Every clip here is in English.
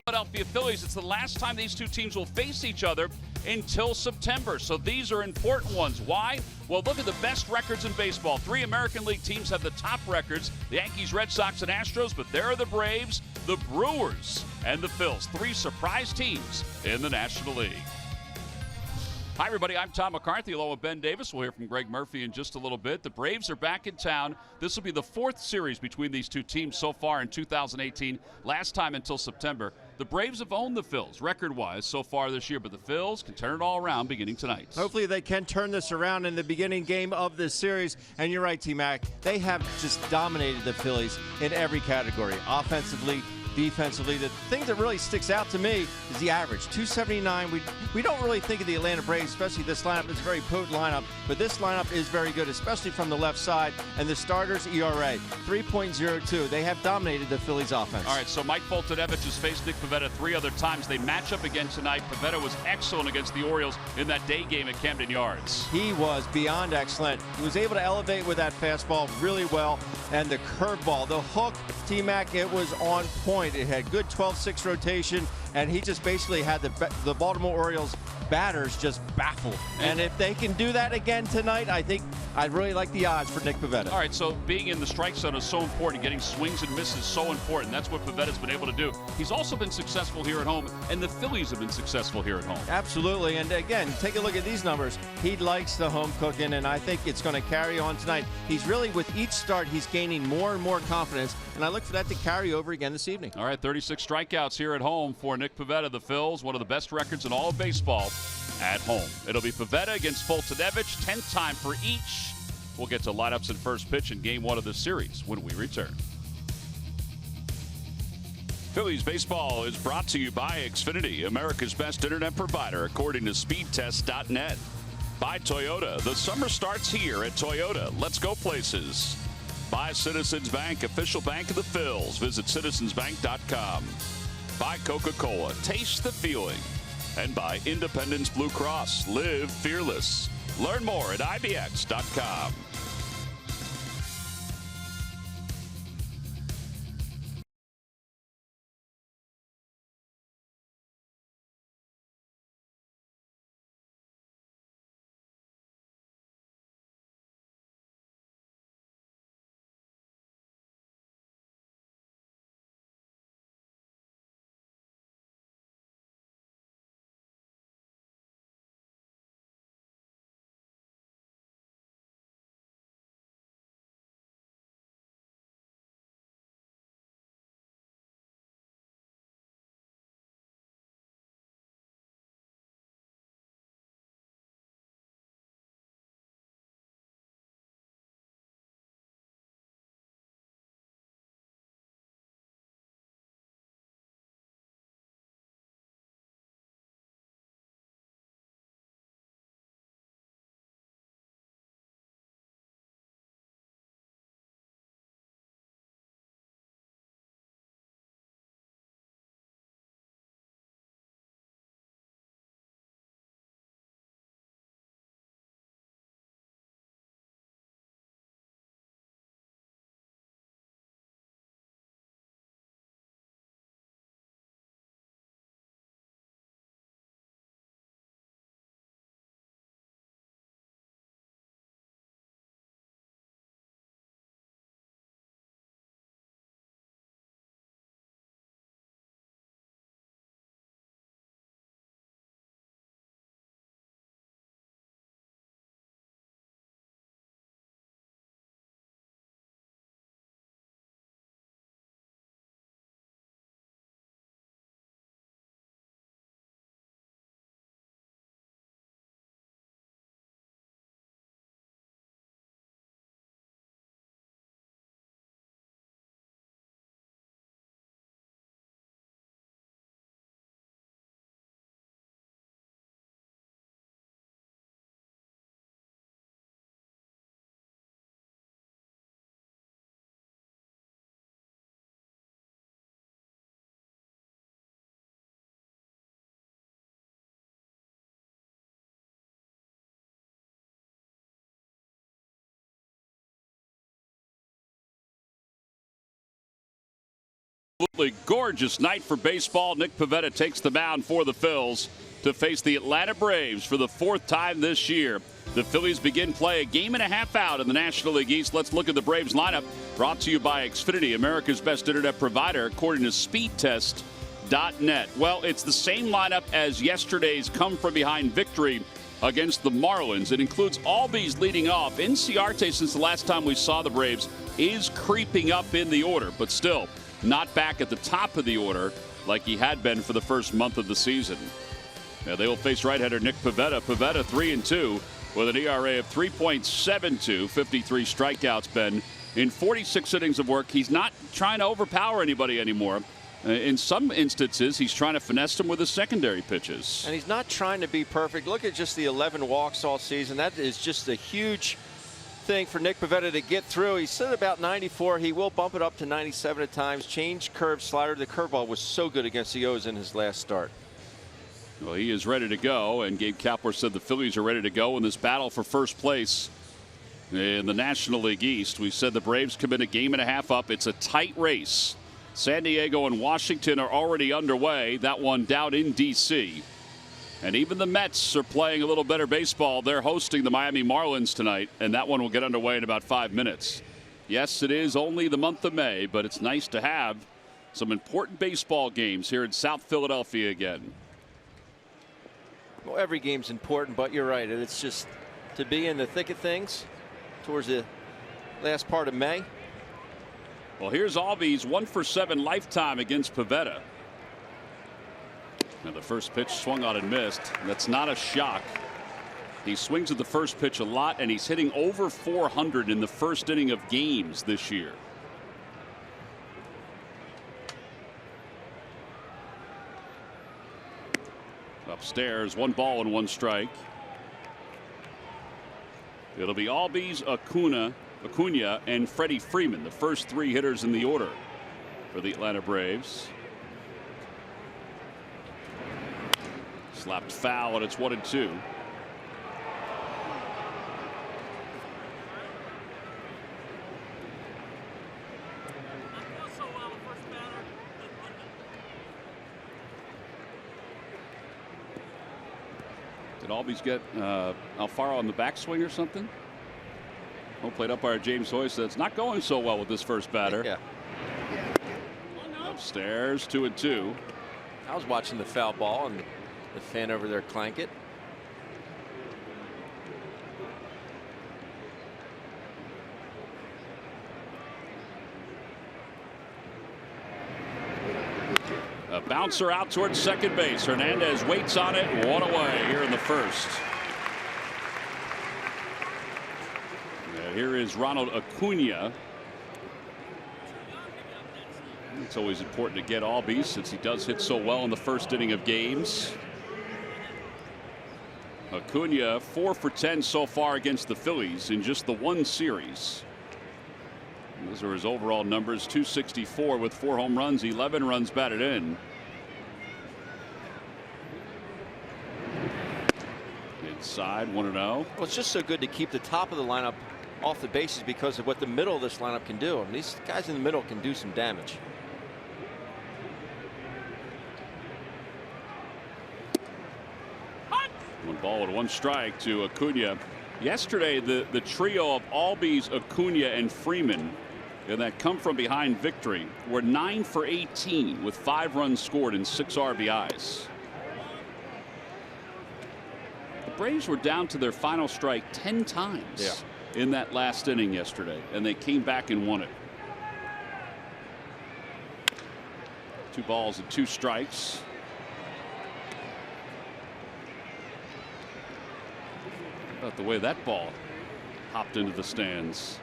Philadelphia Phillies. It's the last time these two teams will face each other until September. So these are important ones. Why? Well, look at the best records in baseball. 3 American League teams have the top records: the Yankees, Red Sox, and Astros. But there are the Braves, the Brewers, and the Phils. 3 surprise teams in the National League. Hi, everybody. I'm Tom McCarthy along with Ben Davis. We'll hear from Greg Murphy in just a little bit. The Braves are back in town. This will be the 4th series between these two teams so far in 2018. Last time until September. The Braves have owned the Phils record-wise so far this year, but the Phils can turn it all around beginning tonight. Hopefully they can turn this around in the beginning game of this series. And you're right, T-Mac. They have just dominated the Phillies in every category, offensively, defensively. The thing that really sticks out to me is the average, 279. We don't really think of the Atlanta Braves, especially this lineup. It's a very potent lineup, but this lineup is very good, especially from the left side. And the starters' ERA, 3.02. They have dominated the Phillies offense. All right, so Mike Foltynewicz has faced Nick Pivetta 3 other times. They match up again tonight. Pivetta was excellent against the Orioles in that day game at Camden Yards. He was beyond excellent. He was able to elevate with that fastball really well. And the curveball, the hook, T-Mac, it was on point. It had good 12-6 rotation, and he just basically had the Baltimore Orioles batters just baffled. And if they can do that again tonight, I think I'd really like the odds for Nick Pivetta. All right, so being in the strike zone is so important. Getting swings and misses is so important. That's what Pivetta's been able to do. He's also been successful here at home, and the Phillies have been successful here at home. Absolutely, and again, take a look at these numbers. He likes the home cooking, and I think it's going to carry on tonight. He's really, with each start, he's gaining more and more confidence, and I look for that to carry over again this evening. All right, 36 strikeouts here at home for Nick Pivetta. The Phils, one of the best records in all of baseball at home. It'll be Pivetta against Foltynewicz, 10th time for each. We'll get to lineups and first pitch in Game 1 of the series when we return. Phillies baseball is brought to you by Xfinity, America's best internet provider, according to speedtest.net. By Toyota, the summer starts here at Toyota. Let's go places. By Citizens Bank, official bank of the Phils. Visit citizensbank.com. By Coca-Cola, taste the feeling. And by Independence Blue Cross, live fearless. Learn more at ibx.com. Absolutely gorgeous night for baseball. Nick Pivetta takes the mound for the Phils to face the Atlanta Braves for the 4th time this year. The Phillies begin play a game and a half out in the National League East. Let's look at the Braves lineup, brought to you by Xfinity, America's best internet provider, according to speedtest.net. Well, it's the same lineup as yesterday's come-from-behind victory against the Marlins. It includes Albies leading off. Inciarte, since the last time we saw the Braves, is creeping up in the order, but still not back at the top of the order like he had been for the first month of the season. Now they will face right-hander Nick Pivetta. Pivetta 3-2 with an ERA of 3.72, 53 strikeouts, Ben, in 46 innings of work. He's not trying to overpower anybody anymore. In some instances, he's trying to finesse them with his secondary pitches. And he's not trying to be perfect. Look at just the 11 walks all season. That is just a huge thing for Nick Pivetta to get through. He's at about 94. He will bump it up to 97 at times. Change curve slider. The curveball was so good against the O's in his last start. Well, he is ready to go, and Gabe Kapler said the Phillies are ready to go in this battle for first place in the National League East. We said the Braves come in a game and a half up. It's a tight race. San Diego and Washington are already underway. That one down in D.C. And even the Mets are playing a little better baseball. They're hosting the Miami Marlins tonight, and that one will get underway in about 5 minutes. Yes, it is only the month of May, but it's nice to have some important baseball games here in South Philadelphia again. Well, every game's important, but you're right. It's just to be in the thick of things towards the last part of May. Well, here's Albies 1-for-7 lifetime against Pivetta. Now the first pitch swung on and missed. That's not a shock. He swings at the first pitch a lot, and he's hitting over 400 in the first inning of games this year. Upstairs, 1 ball and 1 strike. It'll be Albies, Acuna, and Freddie Freeman, the first 3 hitters in the order for the Atlanta Braves. Slapped foul, and it's 1-2. Did Albies get Alfaro on the backswing or something? Home plate umpire James Hoy says it's not going so well with this first batter. Yeah. Upstairs, 2-2. I was watching the foul ball, and the fan over there clank it. A bouncer out towards second base. Hernandez waits on it. 1 away here in the first. Here is Ronald Acuna. It's always important to get Albies since he does hit so well in the first inning of games. Acuna 4-for-10 so far against the Phillies in just the 1 series. And those are his overall numbers. 264 with 4 home runs, 11 runs batted in. Inside, 1-0. Well, it's just so good to keep the top of the lineup off the bases because of what the middle of this lineup can do. And these guys in the middle can do some damage. One ball and 1 strike to Acuna. Yesterday, the trio of Albies, Acuna, and Freeman in that come-from-behind victory were 9 for 18 with 5 runs scored and 6 RBIs. The Braves were down to their final strike 10 times in that last inning yesterday, and they came back and won it. 2 balls and 2 strikes. About the way that ball hopped into the stands.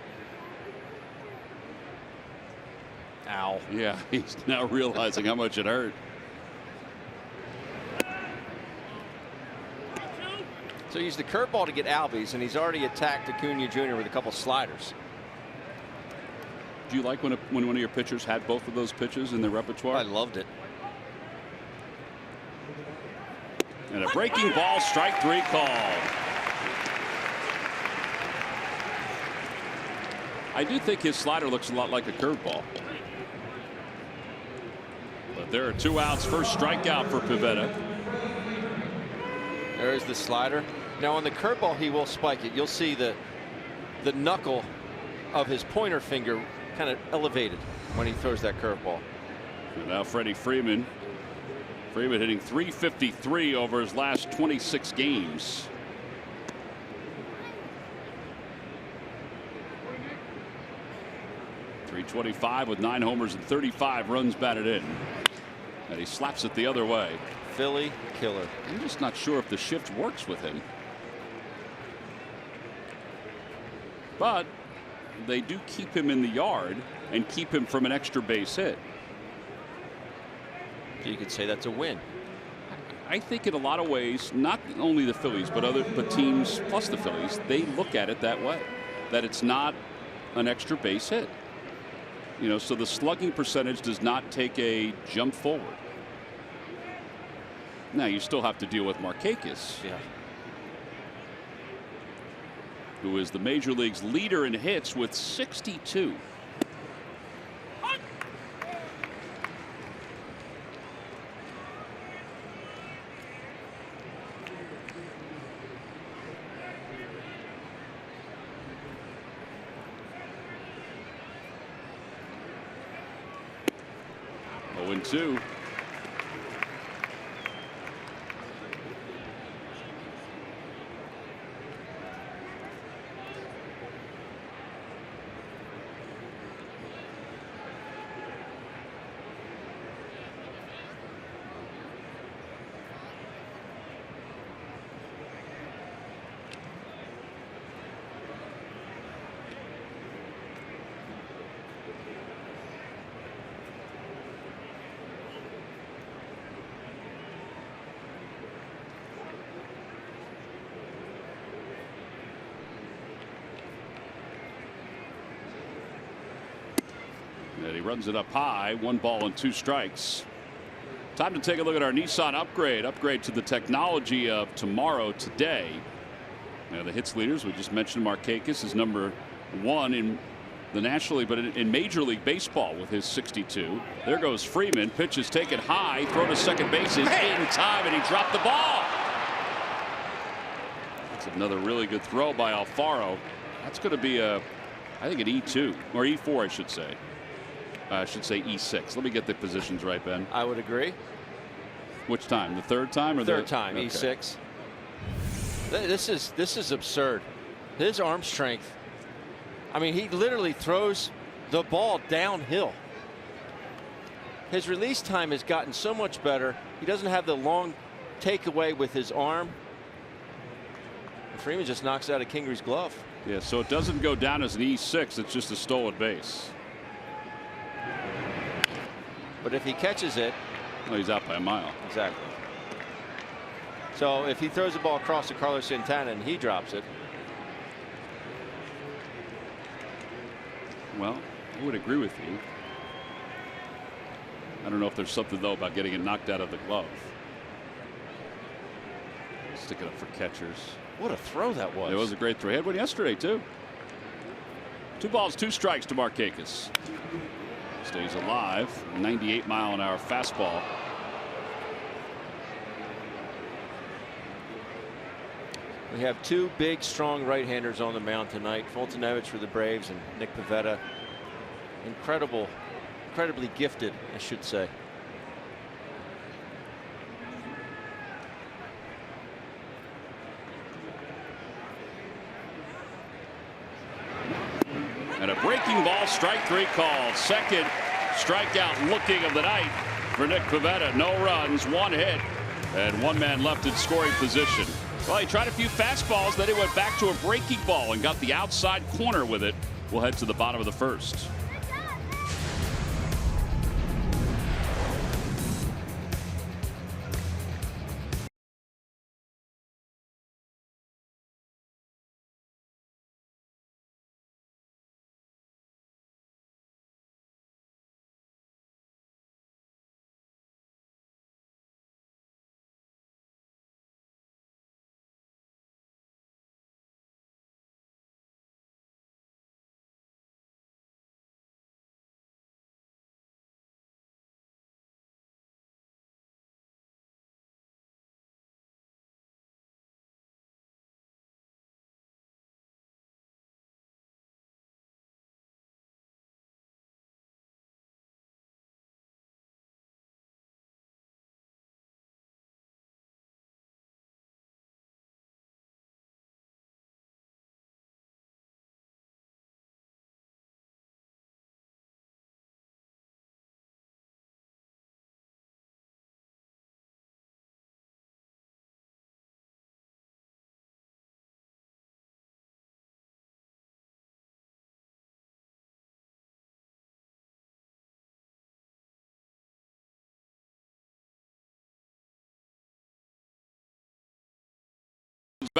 Ow. Yeah, he's now realizing how much it hurt. So he used the curveball to get Albies, and he's already attacked Acuna Jr. with a couple sliders. Do you like when one of your pitchers had both of those pitches in their repertoire? I loved it. And a breaking ball, strike 3 call. I do think his slider looks a lot like a curveball. out. There are 2 outs. First strikeout for Pivetta. There's the slider. Now on the curveball, he will spike it. You'll see the knuckle of his pointer finger kind of elevated when he throws that curveball. And now Freddie Freeman. Freeman hitting .353 over his last 26 games. .325 with 9 homers and 35 runs batted in. And he slaps it the other way. Philly killer. I'm just not sure if the shift works with him. But they do keep him in the yard and keep him from an extra base hit. You could say that's a win. I think in a lot of ways, not only the Phillies, but teams plus the Phillies, they look at it that way, that it's not an extra base hit. You know, so the slugging percentage does not take a jump forward. Now you still have to deal with Markakis, yeah, who is the major league's leader in hits with 62. Oh, and 2. And he runs it up high. 1 ball and 2 strikes. Time to take a look at our Nissan upgrade. Upgrade to the technology of tomorrow today. Now the hits leaders, we just mentioned Markakis is number 1 in the National League, but in Major League Baseball with his 62. There goes Freeman. Pitch is taken high. Throw to second base is in time, and he dropped the ball. That's another really good throw by Alfaro. That's going to be I think an E2 or E4, I should say. I should say E6. Let me get the positions right, Ben. I would agree. Which time? The third time or third time? Okay. E6. This is absurd. His arm strength. I mean, he literally throws the ball downhill. His release time has gotten so much better. He doesn't have the long takeaway with his arm. And Freeman just knocks out of Kingery's glove. Yeah, so it doesn't go down as an E6. It's just a stolen base. But if he catches it, well, he's out by a mile. Exactly. So if he throws the ball across to Carlos Santana and he drops it. Well, I would agree with you. I don't know if there's something though about getting it knocked out of the glove. Stick it up for catchers. What a throw that was. It was a great throw. He had one yesterday too. 2 balls, 2 strikes to Markakis. Stays alive. 98-mile-an-hour fastball. We have 2 big, strong right-handers on the mound tonight. Foltynewicz for the Braves and Nick Pivetta. Incredibly gifted, I should say. And a breaking ball, strike 3 called. Second strikeout looking of the night for Nick Pivetta. No runs, 1 hit, and 1 man left in scoring position. Well, he tried a few fastballs, then he went back to a breaking ball and got the outside corner with it. We'll head to the bottom of the first.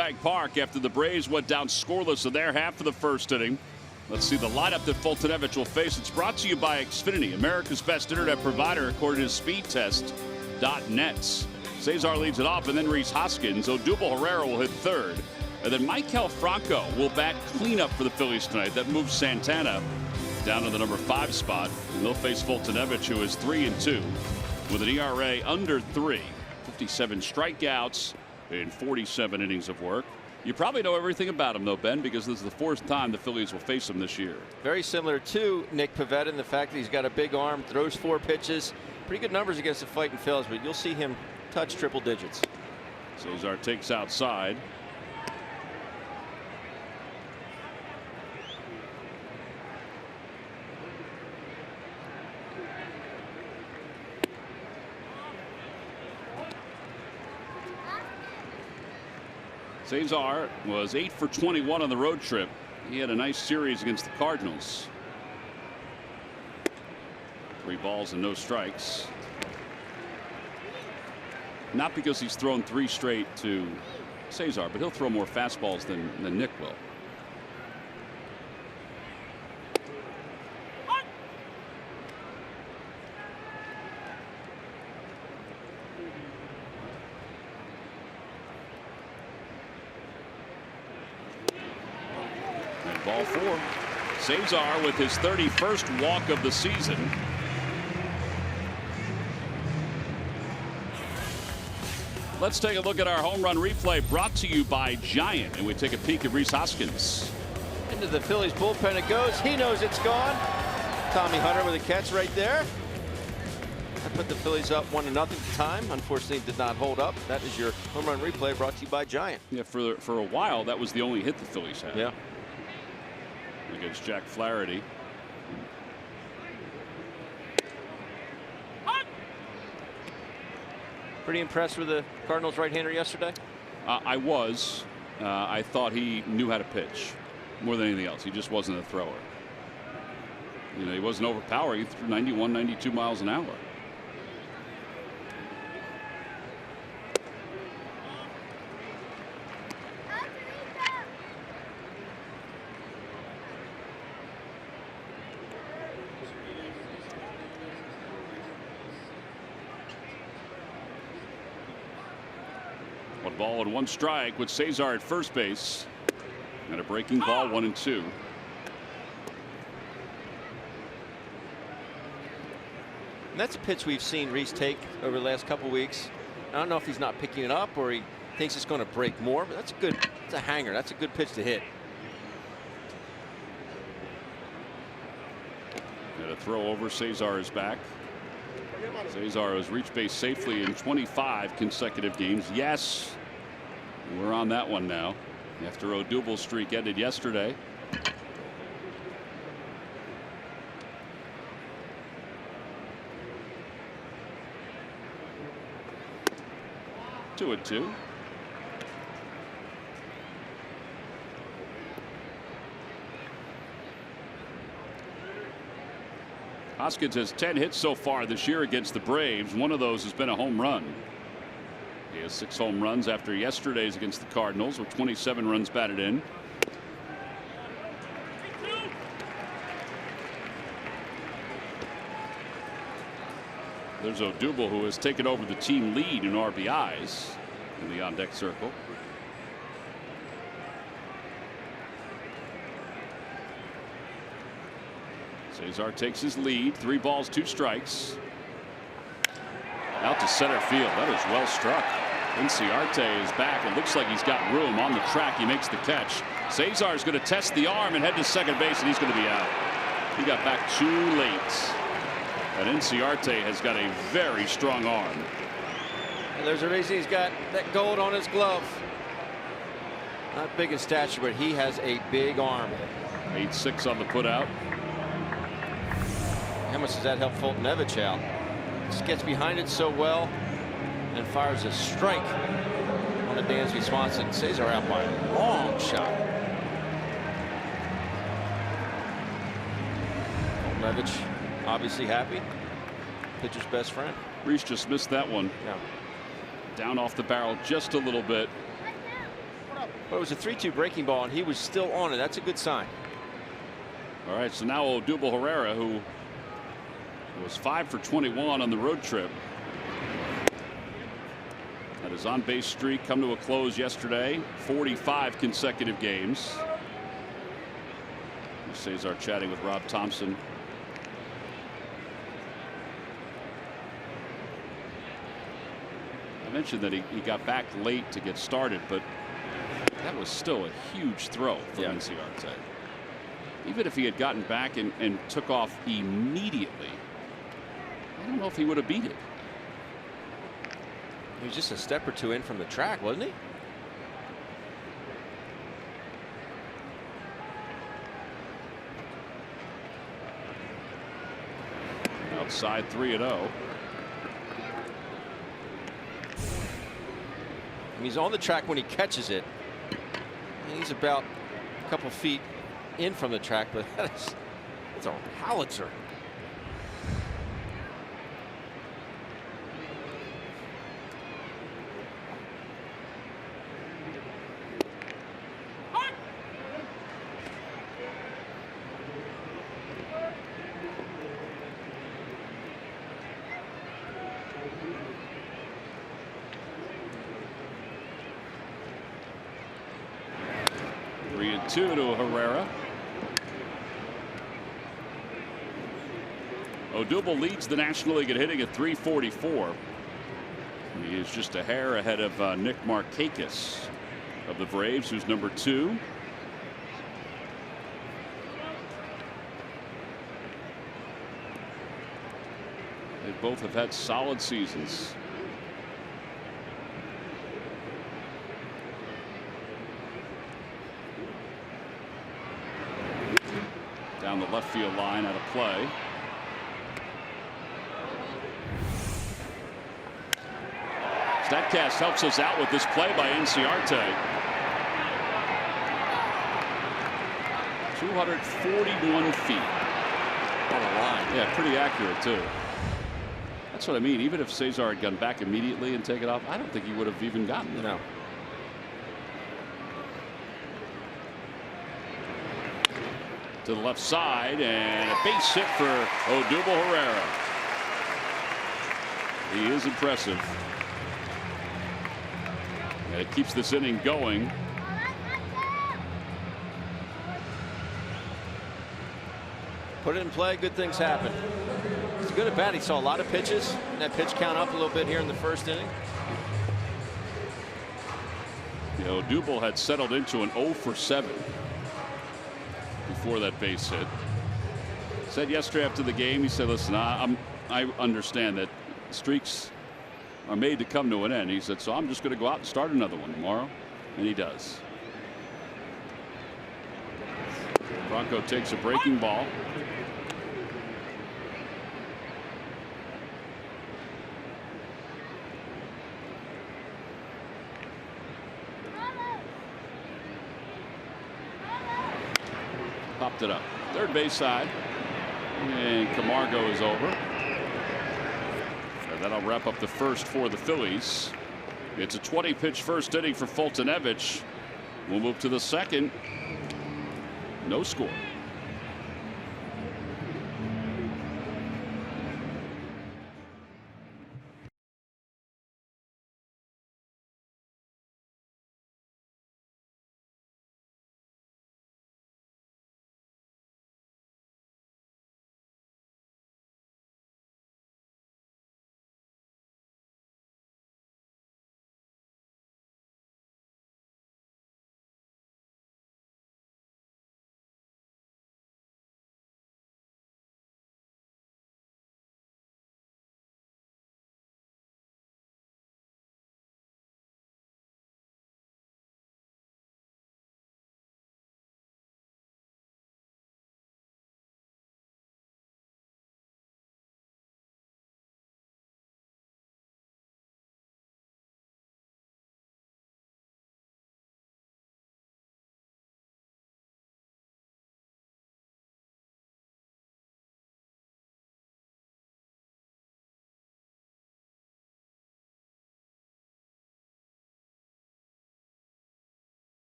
Bank Park after the Braves went down scoreless in their half of the first inning. Let's see the lineup that Fultonevich will face. It's brought to you by Xfinity, America's best internet provider according to speedtest.net. Cesar leads it off, and then Rhys Hoskins. Odubel Herrera will hit third. And then Maikel Franco will bat cleanup for the Phillies tonight. That moves Santana down to the number 5 spot. And they'll face Fultonevich, who is 3-2 with an ERA under 3. 57 strikeouts in 47 innings of work. You probably know everything about him, though, Ben, because this is the 4th time the Phillies will face him this year. Very similar to Nick Pivetta in the fact that he's got a big arm, throws 4 pitches. Pretty good numbers against the fighting Phillies, but you'll see him touch triple digits. Cesar takes outside. Cesar was 8 for 21 on the road trip. He had a nice series against the Cardinals. 3 balls and no strikes. Not because he's thrown 3 straight to Cesar, but he'll throw more fastballs than Nick will. Ball 4. Cesar with his 31st walk of the season. Let's take a look at our home run replay brought to you by Giant, and we take a peek at Rhys Hoskins. Into the Phillies bullpen it goes. He knows it's gone. Tommy Hunter with a catch right there. That put the Phillies up 1-0 at the time. Unfortunately, it did not hold up. That is your home run replay brought to you by Giant. Yeah, for a while that was the only hit the Phillies had. Yeah. Against Jack Flaherty. Pretty impressed with the Cardinals right-hander yesterday? I was. I thought he knew how to pitch more than anything else. He just wasn't a thrower. You know, he wasn't overpowering. He threw 91, 92 miles an hour. One ball and 1 strike with Cesar at first base. And a breaking ball, 1-2. And that's a pitch we've seen Rhys take over the last couple weeks. I don't know if he's not picking it up or he thinks it's going to break more, but that's a good, it's a hanger. That's a good pitch to hit. And a throw over. Cesar is back. Cesar has reached base safely in 25 consecutive games. Yes, we're on that one now after Odubel's streak ended yesterday. Two and 2. Hoskins has 10 hits so far this year against the Braves. One of those has been a home run. He has 6 home runs after yesterday's against the Cardinals with 27 runs batted in. There's Odubel, who has taken over the team lead in RBIs in the on-deck circle. Cesar takes his lead. 3 balls, 2 strikes. Out to center field. That is well struck. Inciarte is back. It looks like he's got room on the track. He makes the catch. Cesar is going to test the arm and head to second base, and he's going to be out. He got back too late. And Inciarte has got a very strong arm. And there's a reason he's got that gold on his glove. Not big in stature, but he has a big arm. 8-6 on the putout. How much does that help Fultonevich out? Just gets behind it so well and fires a strike on the Dansby Swanson. Cesar out by a long shot. Fultonevich obviously happy. Pitcher's best friend. Rhys just missed that one. Yeah. Down off the barrel just a little bit. Well, it was a 3-2 breaking ball, and he was still on it. That's a good sign. All right, so now Odubel Herrera, who was 5 for 21 on the road trip. That his on-base streak come to a close yesterday. 45 consecutive games. Cesar chatting with Rob Thompson. I mentioned that he got back late to get started, but that was still a huge throw from Inciarte. Even if he had gotten back and took off immediately, I don't know if he would have beat it. He was just a step or two in from the track, wasn't he? Outside 3-0. He's on the track when he catches it. He's about a couple feet in from the track, but that's a howitzer. Two to Herrera. Odubel leads the National League at hitting at .344. He is just a hair ahead of Nick Markakis of the Braves, who's number 2. They both have had solid seasons. Down the left field line out of play. Statcast helps us out with this play by Inciarte. 241 feet. On the line. Yeah, pretty accurate too. That's what I mean. Even if Cesar had gone back immediately and taken off, I don't think he would have even gotten there. No. To the left side, and a base hit for Odubel Herrera. He is impressive. And it keeps this inning going. Put it in play, good things happen. It's good at bat. He saw a lot of pitches. That pitch count up a little bit here in the first inning. You know, Odubel had settled into an 0 for 7. Before that base hit. Said yesterday after the game, he said, listen, I understand that streaks are made to come to an end. He said, so I'm just going to go out and start another one tomorrow. And he does. Bronco takes a breaking ball. Popped it up. Third base side. And Camargo is over. And that'll wrap up the first for the Phillies. It's a 20-pitch first inning for Foltynewicz. We'll move to the second. No score.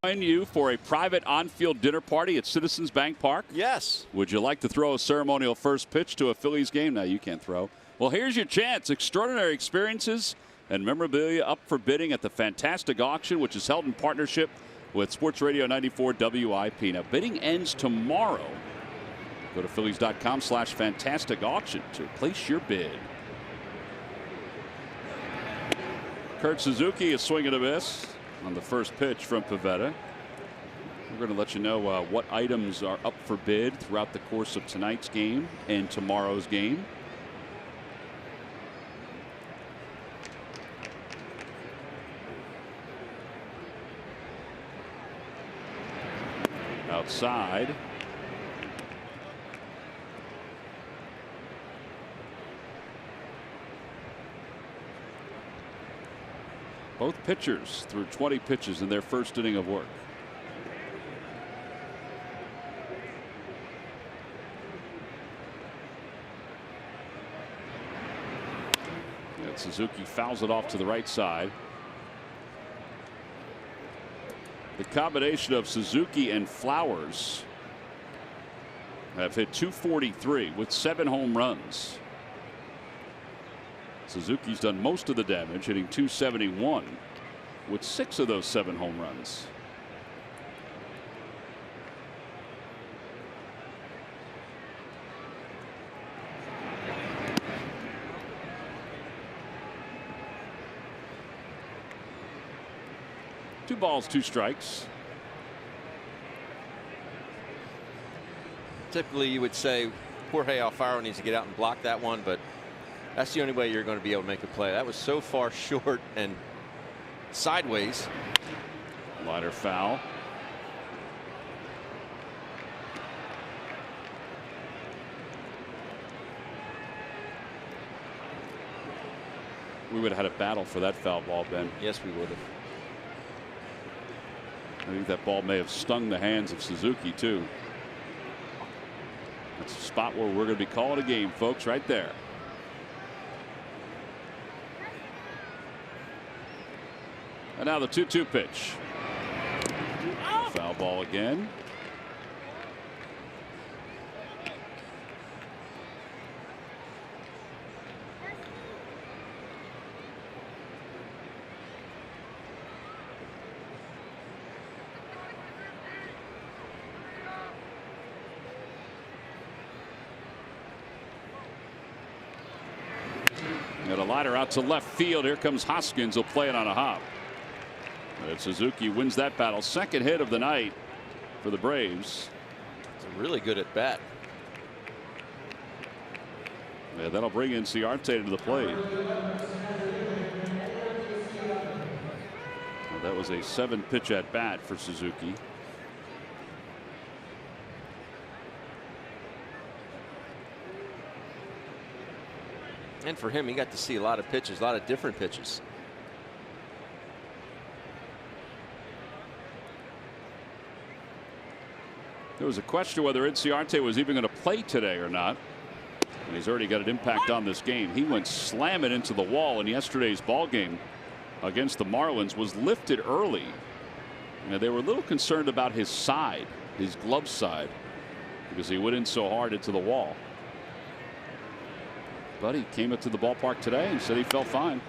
join you for a private on-field dinner party at Citizens Bank Park? Yes. Would you like to throw a ceremonial first pitch to a Phillies game? No, you can't throw. Well, here's your chance. Extraordinary experiences and memorabilia up for bidding at the Fantastic Auction, which is held in partnership with Sports Radio 94 WIP. Now, bidding ends tomorrow. Go to Phillies.com/fantastic auction to place your bid. Kurt Suzuki is swinging a miss on the first pitch from Pivetta. We're going to let you know what items are up for bid throughout the course of tonight's game and tomorrow's game. Outside. Both pitchers threw 20 pitches in their first inning of work. And Suzuki fouls it off to the right side. The combination of Suzuki and Flowers have hit .243 with 7 home runs. Suzuki's done most of the damage, hitting .271 with 6 of those 7 home runs. Two balls, 2 strikes. Typically, you would say Jorge Alfaro needs to get out and block that one, but that's the only way you're going to be able to make a play. That was so far short and sideways. Liner foul. We would have had a battle for that foul ball, Ben. Yes, we would have. I think that ball may have stung the hands of Suzuki, too. That's a spot where we're going to be calling a game, folks, right there. And now the 2-2 pitch. Foul ball again. And a liner out to left field. Here comes Hoskins. He'll play it on a hop. And Suzuki wins that battle. Second hit of the night for the Braves. It's a really good at bat. Yeah, that'll bring in Ciarte to the plate. Well, that was a 7-pitch at bat for Suzuki. And for him, he got to see a lot of pitches, a lot of different pitches. There was a question whether Ciarte was even going to play today or not. And he's already got an impact on this game. He went slamming into the wall in yesterday's ball game against the Marlins. Was lifted early. And they were a little concerned about his side, his glove side, because he went in so hard into the wall. But he came up to the ballpark today and said he felt fine.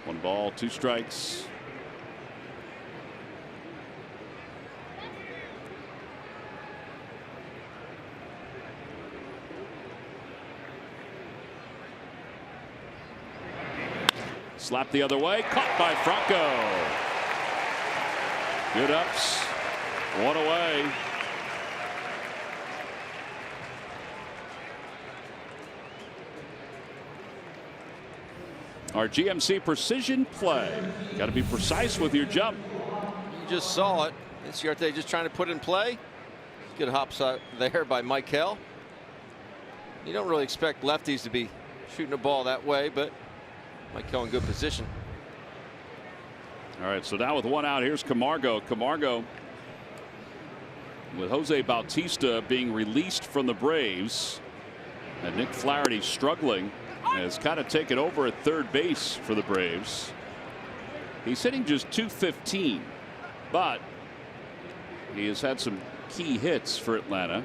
One ball, 2 strikes. Slapped the other way, caught by Franco. Good ups, 1 away. Our GMC precision play. Got to be precise with your jump. You just saw it. Ciarte just trying to put in play. Good hops out there by Michael. You don't really expect lefties to be shooting a ball that way, but Michael in good position. All right, so now with one out, here's Camargo. Camargo, with Jose Bautista being released from the Braves, and Nick Flaherty struggling, has kind of taken over at third base for the Braves. He's hitting just .215, but he has had some key hits for Atlanta.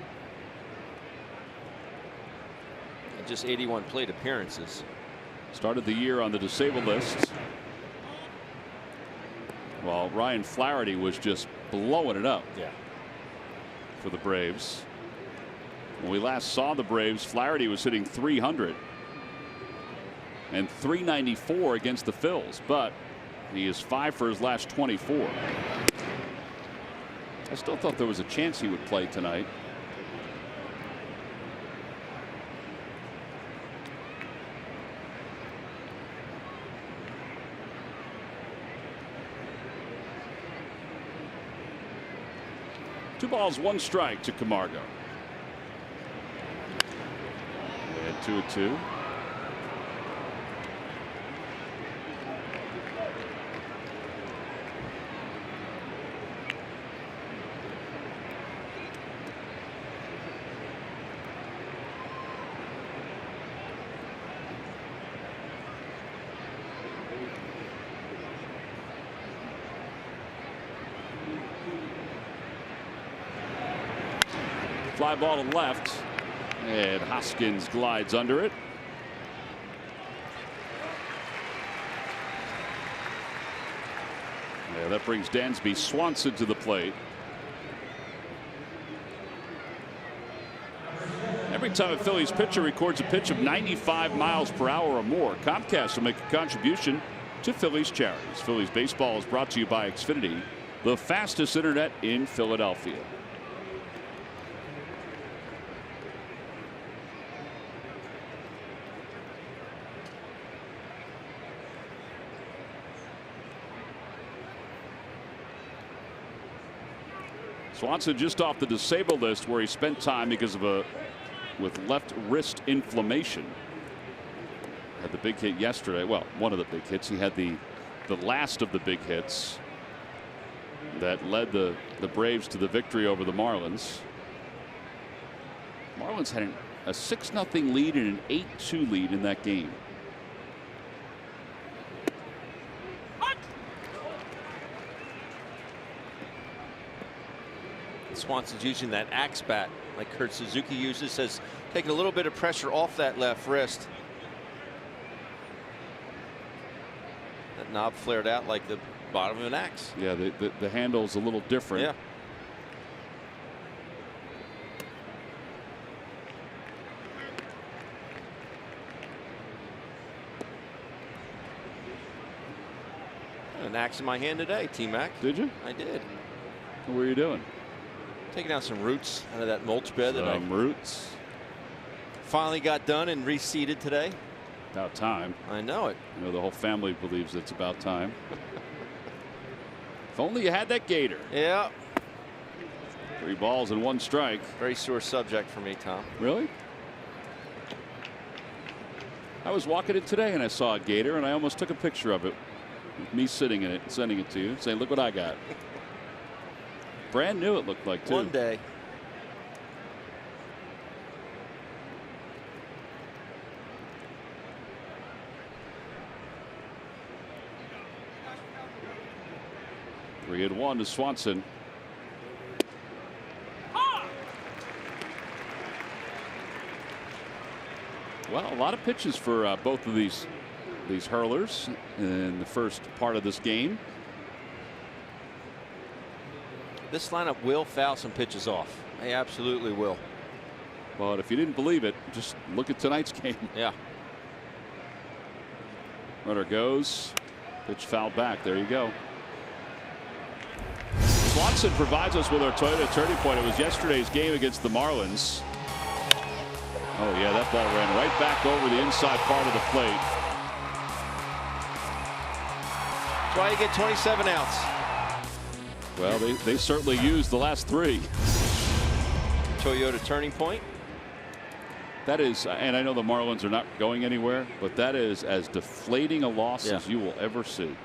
And just 81 plate appearances. Started the year on the disabled list, while Ryan Flaherty was just blowing it up for the Braves. When we last saw the Braves, Flaherty was hitting .300 and .394 against the Phils, but he is 5 for his last 24. I still thought there was a chance he would play tonight. Two balls, one strike to Camargo. And 2-2. Fly ball to left, and Hoskins glides under it. Yeah, that brings Dansby Swanson to the plate. Every time a Phillies pitcher records a pitch of 95 miles per hour or more, Comcast will make a contribution to Phillies charities. Phillies baseball is brought to you by Xfinity, the fastest internet in Philadelphia. Swanson just off the disabled list, where he spent time because of with left wrist inflammation. Had the big hit yesterday. Well, one of the big hits. He had the last of the big hits that led the Braves to the victory over the Marlins. Marlins had a 6-0 lead and an 8-2 lead in that game. Swanson's using that axe bat like Kurt Suzuki uses, says taking a little bit of pressure off that left wrist. That knob flared out like the bottom of an axe. Yeah, the handle's a little different. Yeah. An axe in my hand today, T-Mac. Did you? I did. What were you doing? Taking out some roots out of that mulch bed. Roots. Finally got done and reseeded today. About time. I know it. You know, the whole family believes it's about time. If only you had that gator. Yeah. 3 balls and 1 strike. Very sore subject for me, Tom. Really? I was walking it today and I saw a gator and I almost took a picture of it. With me sitting in it and sending it to you, saying, look what I got. Brand new, it looked like, too. One day. Three and 1 to Swanson. Well, a lot of pitches for both of these hurlers in the first part of this game. This lineup will foul some pitches off. They absolutely will. But if you didn't believe it, just look at tonight's game. Yeah. Runner goes. Pitch fouled back. There you go. Swanson provides us with our Toyota turning point. It was yesterday's game against the Marlins. Oh, yeah, that ball ran right back over the inside part of the plate. That's why you get 27 outs. Well, they certainly used the last 3. Toyota turning point. That is, and I know the Marlins are not going anywhere, but that is as deflating a loss as you will ever see.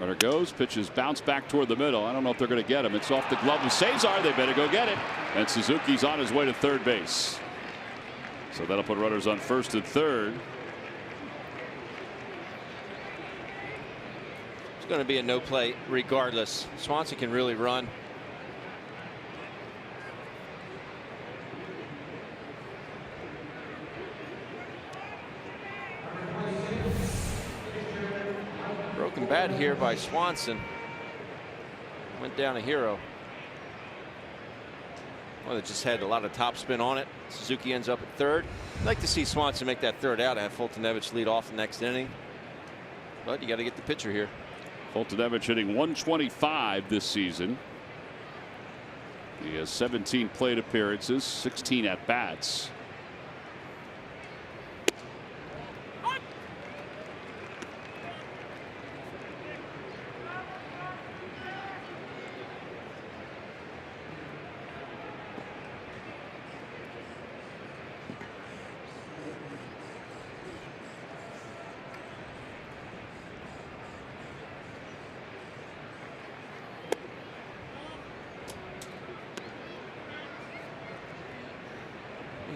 Runner goes, pitches bounce back toward the middle. I don't know if they're going to get him. It's off the glove of Cesar. They better go get it. And Suzuki's on his way to third base. So that'll put runners on first and third. It's going to be a no play regardless. Swanson can really run. Broken bat here by Swanson. Went down a hero. Well, it just had a lot of topspin on it. Suzuki ends up at third. I'd like to see Swanson make that third out and have Fultonevich lead off the next inning. But you got to get the pitcher here. Fultonevich hitting 125 this season. He has 17 plate appearances, 16 at bats.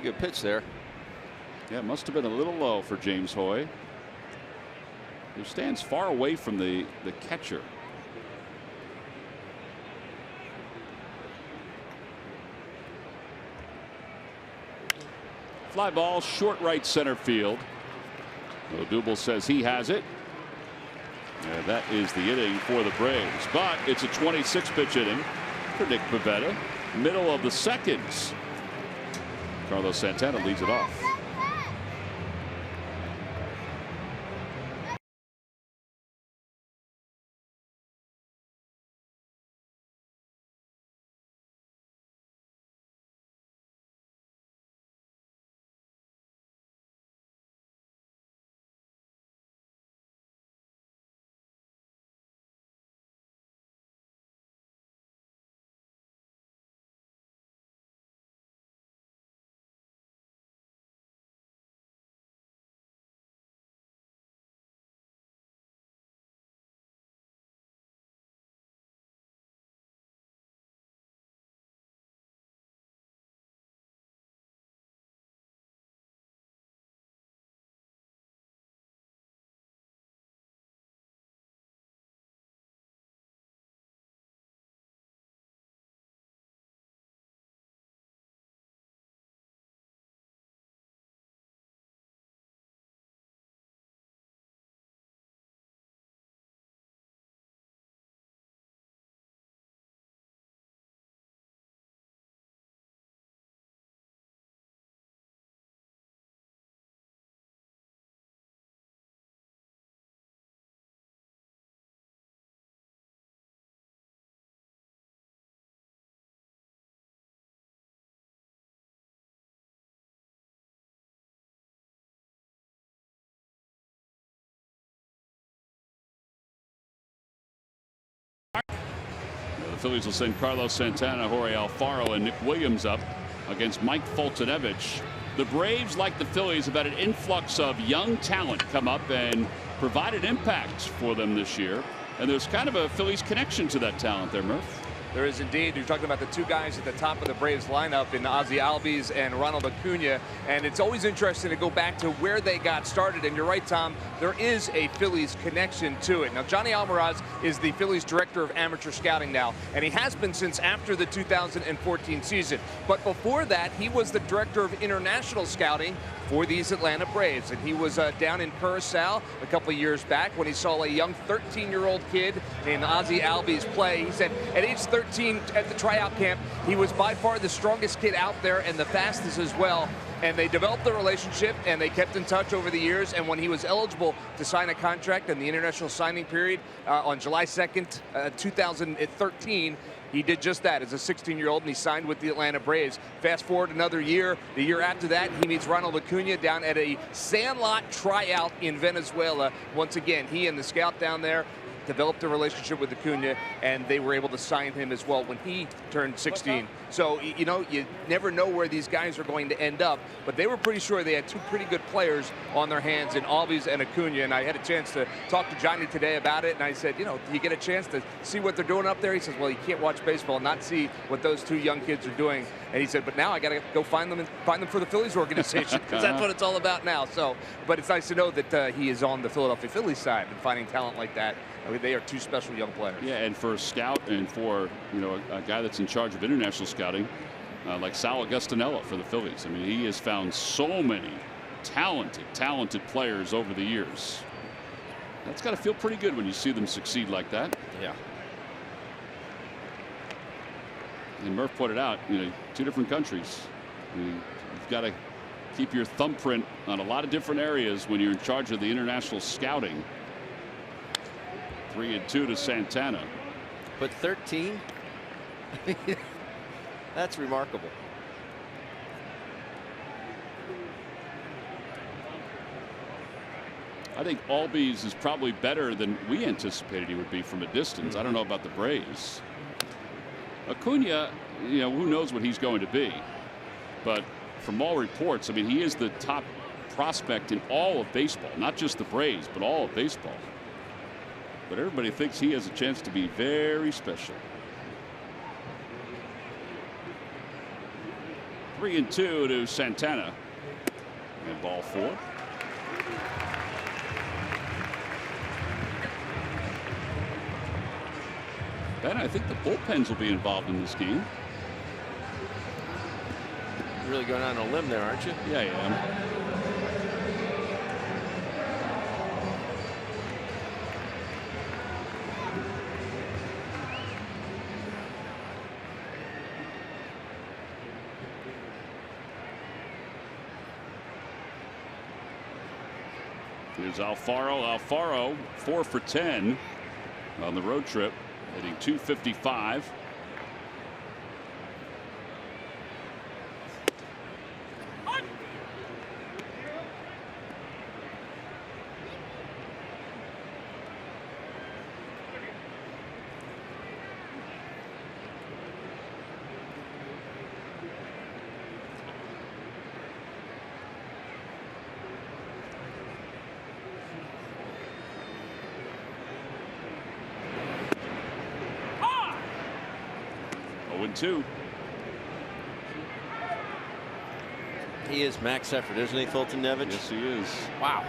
Good pitch there. Yeah, it must have been a little low for James Hoy, who stands far away from the catcher. Fly ball, short right center field. Odubel says he has it. And that is the inning for the Braves. But it's a 26 pitch inning for Nick Pivetta. Middle of the seconds. Carlos Santana leads it off. The Phillies will send Carlos Santana, Jorge Alfaro, and Nick Williams up against Mike Fultonevich. The Braves, like the Phillies, have had an influx of young talent come up and provide an impact for them this year. And there's kind of a Phillies connection to that talent there, Murph. There is indeed. You're talking about the two guys at the top of the Braves lineup in Ozzie Albies and Ronald Acuna. And it's always interesting to go back to where they got started. And you're right, Tom, there is a Phillies connection to it. Now, Johnny Almaraz is the Phillies director of amateur scouting now, and he has been since after the 2014 season. But before that, he was the director of international scouting for these Atlanta Braves. And he was down in Curacao a couple of years back when he saw a young 13-year-old kid named Ozzie Albies play. He said at age 13 at the tryout camp, he was by far the strongest kid out there and the fastest as well. And they developed the relationship and they kept in touch over the years. And when he was eligible to sign a contract in the international signing period on July 2nd, 2013, he did just that as a 16-year-old, and he signed with the Atlanta Braves. Fast forward another year. The year after that, he meets Ronald Acuna down at a sandlot tryout in Venezuela. Once again, he and the scout down there developed a relationship with Acuna, and they were able to sign him as well when he turned 16. So, you know, you never know where these guys are going to end up, but they were pretty sure they had two pretty good players on their hands in Albies and Acuna, and I had a chance to talk to Johnny today about it, and I said, you know, do you get a chance to see what they're doing up there? He says, well, you can't watch baseball and not see what those two young kids are doing. And he said, but now I got to go find them for the Phillies organization, because that's what it's all about now. So, but it's nice to know that he is on the Philadelphia Phillies side and finding talent like that. I mean, they are two special young players. Yeah, and for a scout and for, you know, a guy that's in charge of international scouting, like Sal Augustinella for the Phillies. I mean, he has found so many talented players over the years. That's got to feel pretty good when you see them succeed like that. Yeah. And Murph pointed out, you know, two different countries. You've got to keep your thumbprint on a lot of different areas when you're in charge of the international scouting. 3-2 to Santana. But 13? That's remarkable. I think Albies is probably better than we anticipated he would be from a distance. I don't know about the Braves. Acuna, you know, who knows what he's going to be. But from all reports, I mean, he is the top prospect in all of baseball, not just the Braves, but all of baseball. But everybody thinks he has a chance to be very special. 3-2 to Santana. And ball 4. Ben, I think the bullpens will be involved in this game. You're really going on a limb there, aren't you? Yeah, I am. Here's Alfaro. Alfaro 4 for 10 on the road trip, hitting .255. Two. He is max effort, isn't he, Fulton Nevich? Yes, he is. Wow.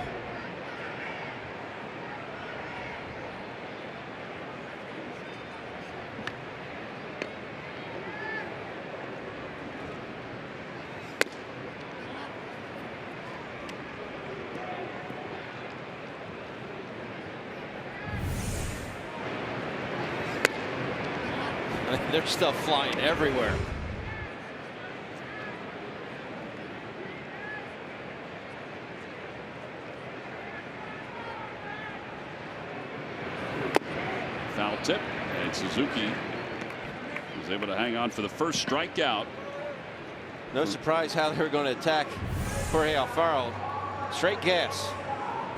There's stuff flying everywhere. Foul tip, and Suzuki was able to hang on for the first strikeout. No surprise how they're going to attack Jorge Alfaro. Straight gas.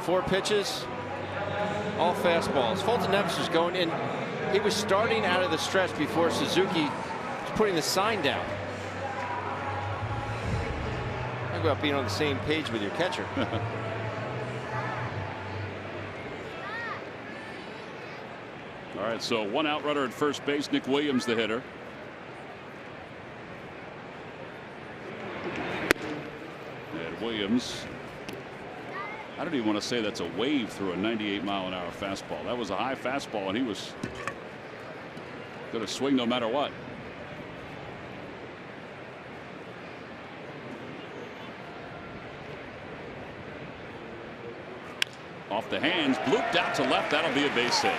4 pitches, all fastballs. Fulton Nevich was going in. He was starting out of the stretch before Suzuki was putting the sign down. Talk about being on the same page with your catcher. All right, so 1 out runner at first base. Nick Williams, the hitter. And Williams, I don't even want to say that's a wave through a 98-mile-an-hour fastball. That was a high fastball, and he was going to swing no matter what. Off the hands, blooped out to left. That'll be a base hit.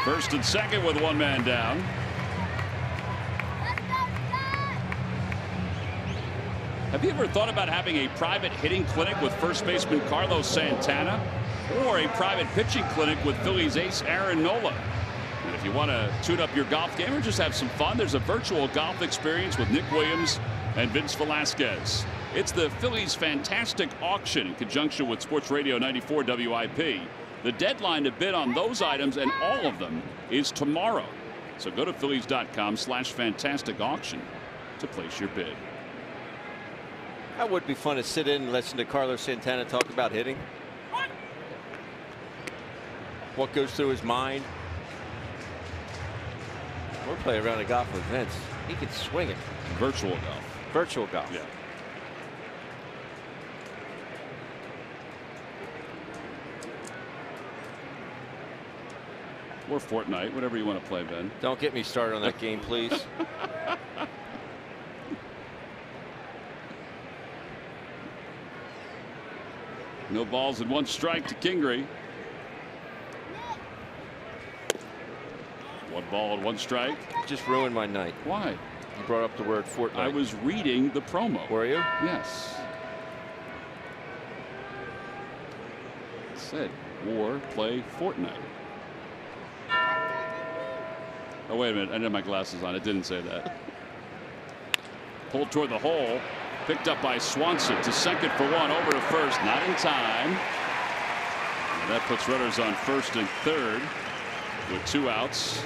First and second with 1 man down. Have you ever thought about having a private hitting clinic with first baseman Carlos Santana, or a private pitching clinic with Phillies ace Aaron Nola? And if you want to tune up your golf game or just have some fun, there's a virtual golf experience with Nick Williams and Vince Velasquez. It's the Phillies Fantastic Auction in conjunction with Sports Radio 94 WIP. The deadline to bid on those items and all of them is tomorrow. So go to Phillies.com/fantastic auction to place your bid. That would be fun to sit in and listen to Carlos Santana talk about hitting. What goes through his mind. We'll play around a golf with Vince. He can swing it. Virtual golf. Virtual golf. Yeah. Or Fortnite, whatever you want to play, Ben. Don't get me started on that game, please. No balls and 1 strike to Kingery. 1 ball and 1 strike. Just ruined my night. Why? You brought up the word Fortnite. I was reading the promo. Were you? Yes. It said, or play Fortnite. Oh, wait a minute. I didn't have my glasses on. It didn't say that. Pulled toward the hole. Picked up by Swanson to second for 1. Over to first. Not in time. And that puts runners on first and third with 2 outs.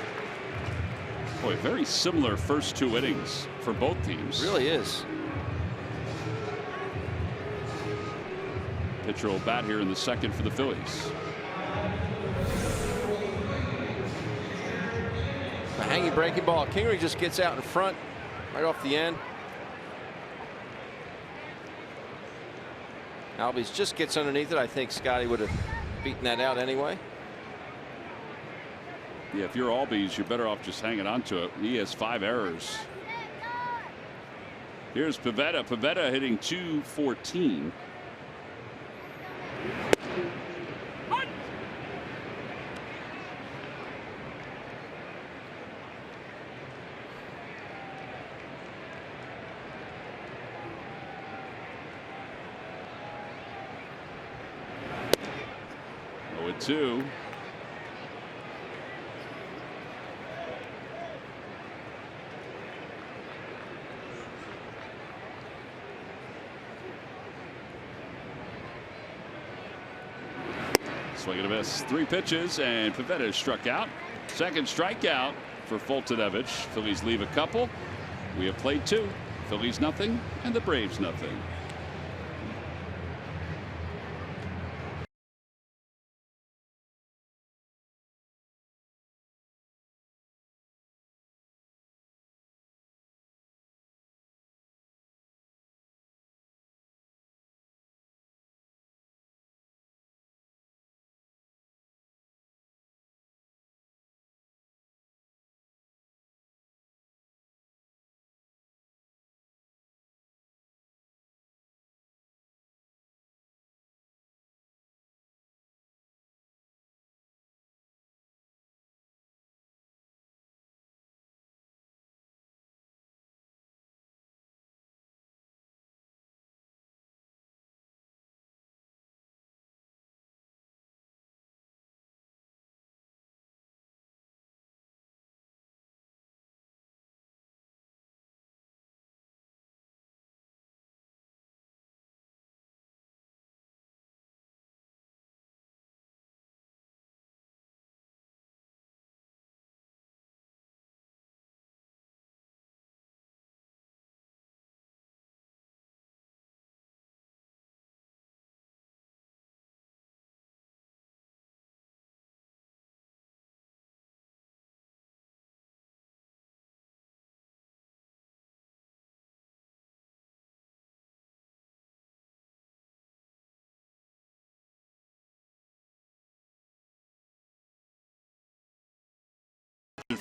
Boy, very similar first 2 innings for both teams. Really is. Pitcher will bat here in the second for the Phillies. A hanging breaking ball. Kingery just gets out in front right off the end. Albies just gets underneath it. I think Scotty would have beaten that out anyway. Yeah, if you're Albies, you're better off just hanging on to it. He has 5 errors. Here's Pivetta. Pivetta hitting .214. Two. Swing and a miss. 3 pitches, and Pivetta struck out. Second strikeout for Fultonevich. Phillies leave a couple. We have played 2. Phillies nothing, and the Braves nothing.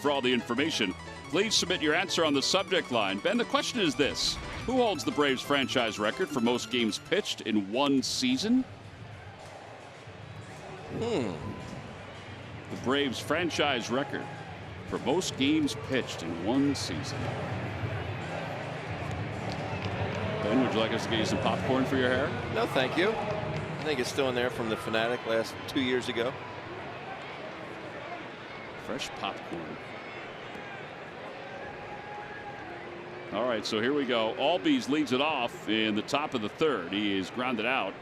For all the information, please submit your answer on the subject line. Ben, the question is this: who holds the Braves franchise record for most games pitched in 1 season? The Braves franchise record for most games pitched in 1 season. Ben, would you like us to get you some popcorn for your hair? No, thank you. I think it's still in there from the Fanatic last 2 years ago. Fresh popcorn. All right, so here we go. Albies leads it off in the top of the third. He is grounded out.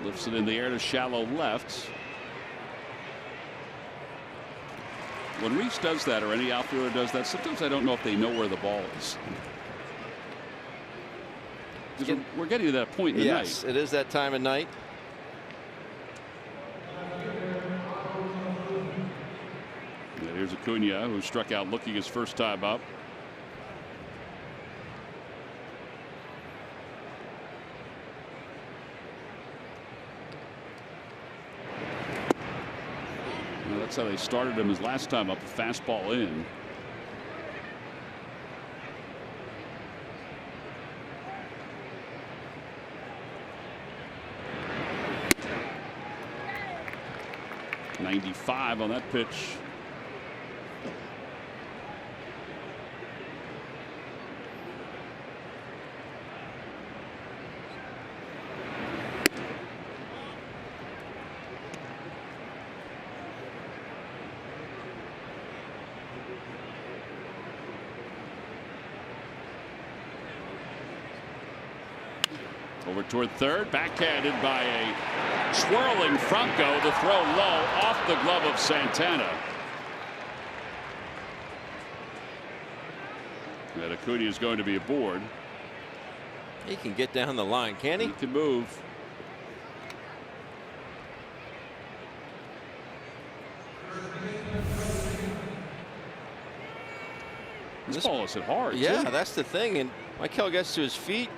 Lifts it in the air to shallow left. When Reese does that, or any outfielder does that, sometimes I don't know if they know where the ball is. We're getting to that point in the night. Yes, it is that time of night. And here's Acuna, who struck out looking his first time up. That's how they started him his last time up, a fastball in. .95 on that pitch. Over toward third, backhanded by a swirling Franco. The throw low off the glove of Santana. And Acuna is going to be aboard. He can get down the line, can he? He can move. This ball is hit hard. Yeah, too. that's the thing. And Michael gets to his feet.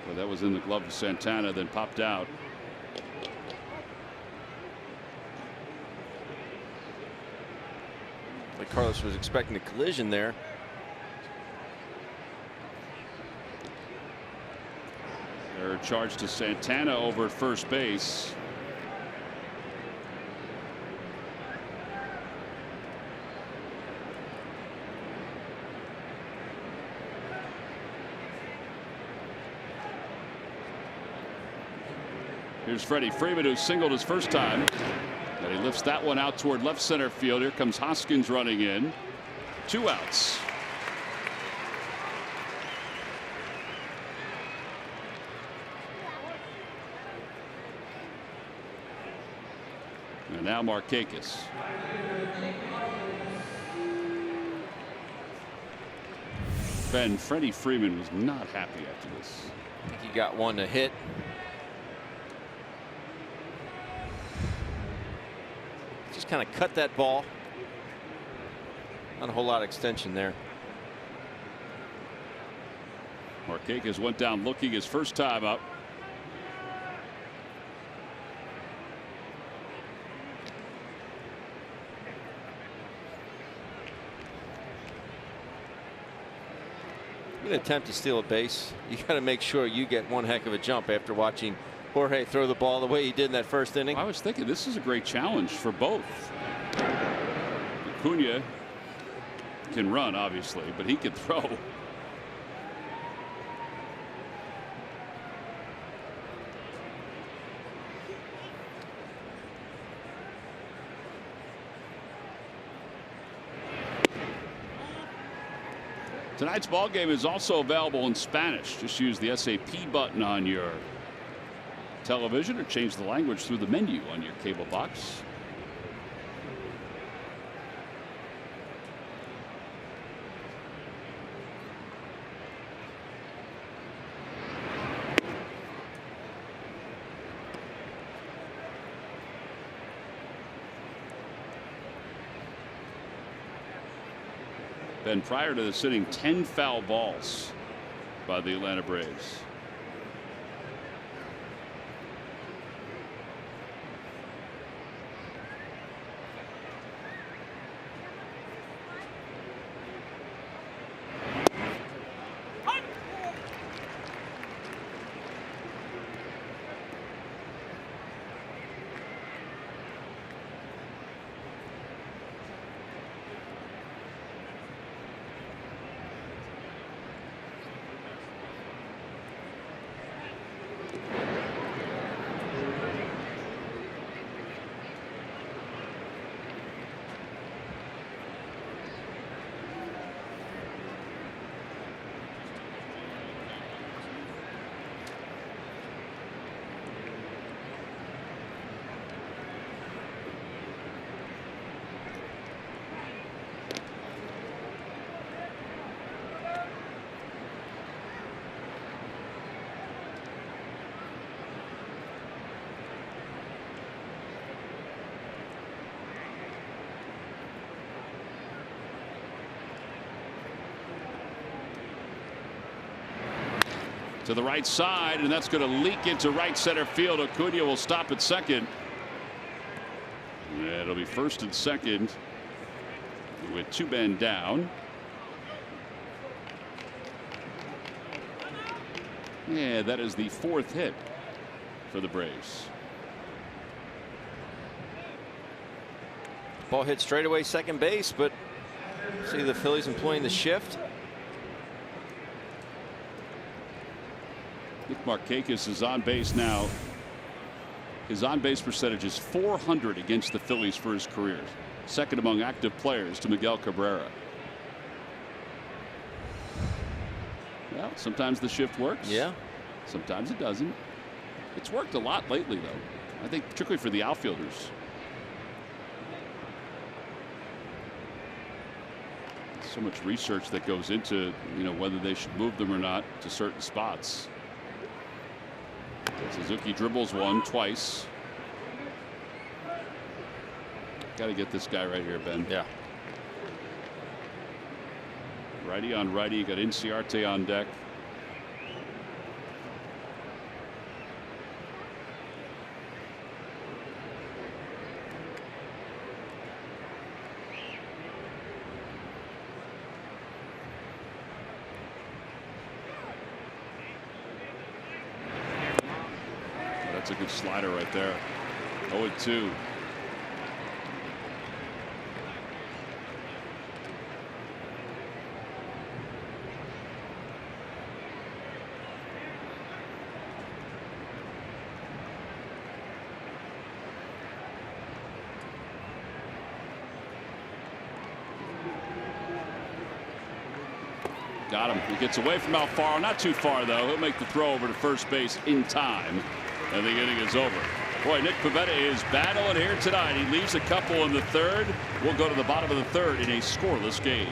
Well, that was in the glove of Santana, then popped out. Like Carlos was expecting a collision there. Error charge to Santana over at first base. Here's Freddie Freeman, who singled his first time. And he lifts that one out toward left center field. Here comes Hoskins running in. 2 outs. And now Markakis. Ben, Freddie Freeman was not happy after this. I think he got one to hit. Just kind of cut that ball. Not a whole lot of extension there. Markakis went down looking his first time up. You're going to attempt to steal a base. You got to make sure you get one heck of a jump after watching Jorge throw the ball the way he did in that first inning. I was thinking this is a great challenge for both. Acuna can run, obviously, but he can throw. Tonight's ball game is also available in Spanish. Just use the SAP button on your television or change the language through the menu on your cable box. Then prior to this inning, 10 foul balls by the Atlanta Braves. to the right side, and that's going to leak into right center field. Acuna will stop at second. Yeah, it'll be first and second with 2 men down. Yeah, that is the 4th hit for the Braves. Ball hit straight away second base, but see the Phillies employing the shift. Nick Markakis is on base now. His on base percentage is .400 against the Phillies for his career. Second among active players to Miguel Cabrera. Well, sometimes the shift works. Yeah. Sometimes it doesn't. It's worked a lot lately, though. I think particularly for the outfielders. So much research that goes into, whether they should move them or not to certain spots. Suzuki dribbles one twice. Got to get this guy right here, Ben. Yeah. Righty on righty. You got Inciarte on deck. That's a good slider right there. 0-2. Got him. He gets away from Alfaro. Not too far, though. He'll make the throw over to first base in time. And the inning is over. Boy, Nick Pivetta is battling here tonight. He leaves a couple in the 3rd. We'll go to the bottom of the 3rd in a scoreless game.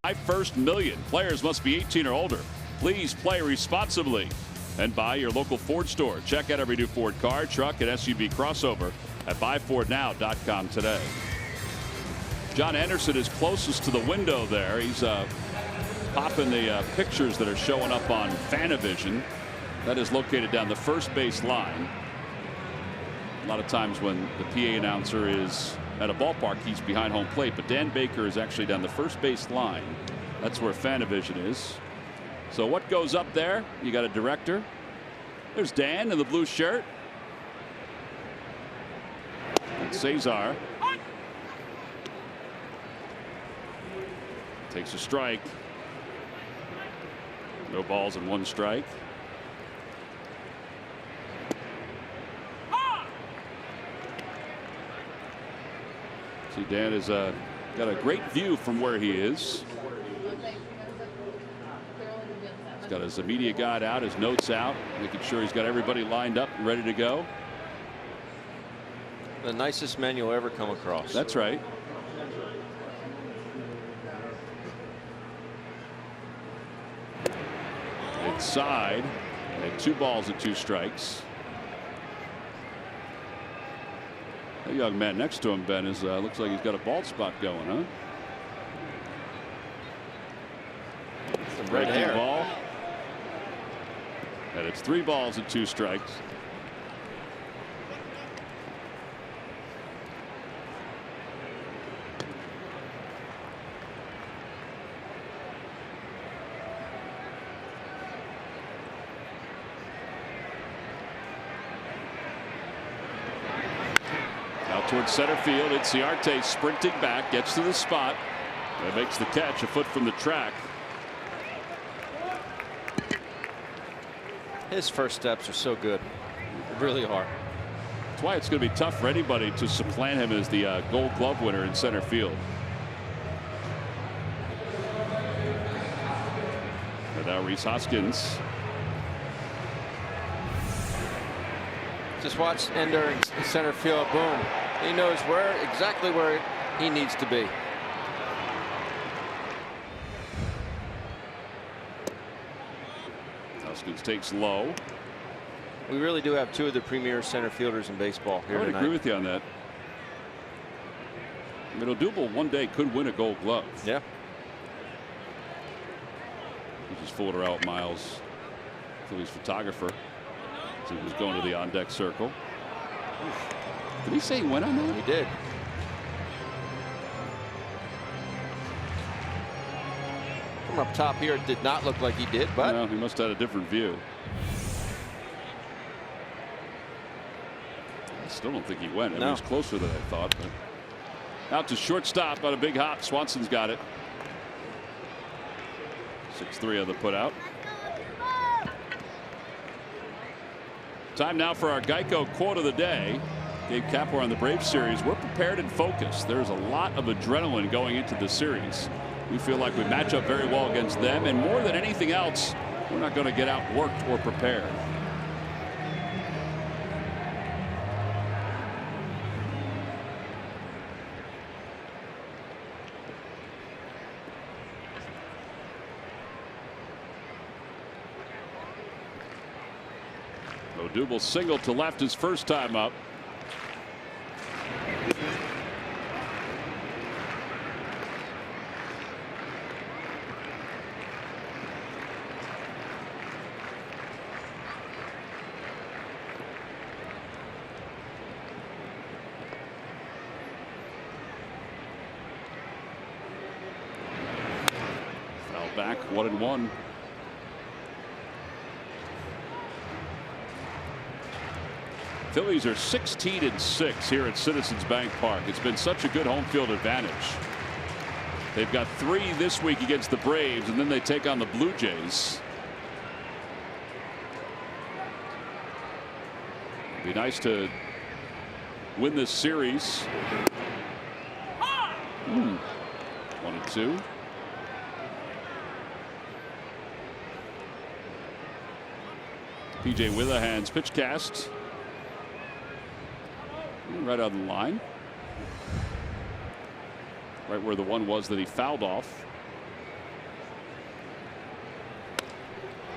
My first million. Players must be 18 or older. Please play responsibly and buy your local Ford store. Check out every new Ford car, truck, and SUV crossover at buyfordnow.com today. John Anderson is closest to the window there. He's popping the pictures that are showing up on Fanavision. That is located down the first base line. A lot of times when the PA announcer is at a ballpark, he's behind home plate, but Dan Baker is actually down the first base line. That's where Fanavision is. So what goes up there? You got a director. There's Dan in the blue shirt. And Cesar takes a strike. No balls and 1 strike. See, Dan has got a great view from where he is. He's got his immediate guide out, his notes out, making sure he's got everybody lined up and ready to go. The nicest man you'll ever come across. That's right. Inside. And 2 balls and 2 strikes. The young man next to him, Ben, is looks like he's got a bald spot going, huh? Some red hair. Ball. And it's 3 balls and 2 strikes. Towards center field. Inciarte sprinting back, gets to the spot, and makes the catch a foot from the track. His first steps are so good. They really are. That's why it's going to be tough for anybody to supplant him as the Gold Glove winner in center field. And now Rhys Hoskins. Just watch Ender in center field. Boom. He knows exactly where he needs to be. Hoskins takes low. We really do have 2 of the premier center fielders in baseball here I would tonight. agree with you on that. I mean, Odubel one day could win a Gold Glove. Yeah. He just fooled around with Miles, Phillies photographer. So he was going to the on-deck circle. Did he say he went on that? He did. From up top here, it did not look like he did, but no, he must have had a different view. I still don't think he went. I mean, No. he was closer than I thought. But out to shortstop on a big hop. Swanson's got it. 6-3 on the putout. Time now for our Geico quote of the day. Gabe Kapler on the Braves series. We're prepared and focused. There's a lot of adrenaline going into the series. We feel like we match up very well against them, and more than anything else, we're not going to get outworked or prepared. Odubel singled to left his first time up. Foul back, 1-1. Phillies are 16-6 here at Citizens Bank Park. It's been such a good home field advantage. They've got 3 this week against the Braves, and then they take on the Blue Jays. It'd be nice to win this series. 1-2. PJ Witherhand's pitch cast. Right on the line. Right where the one was that he fouled off.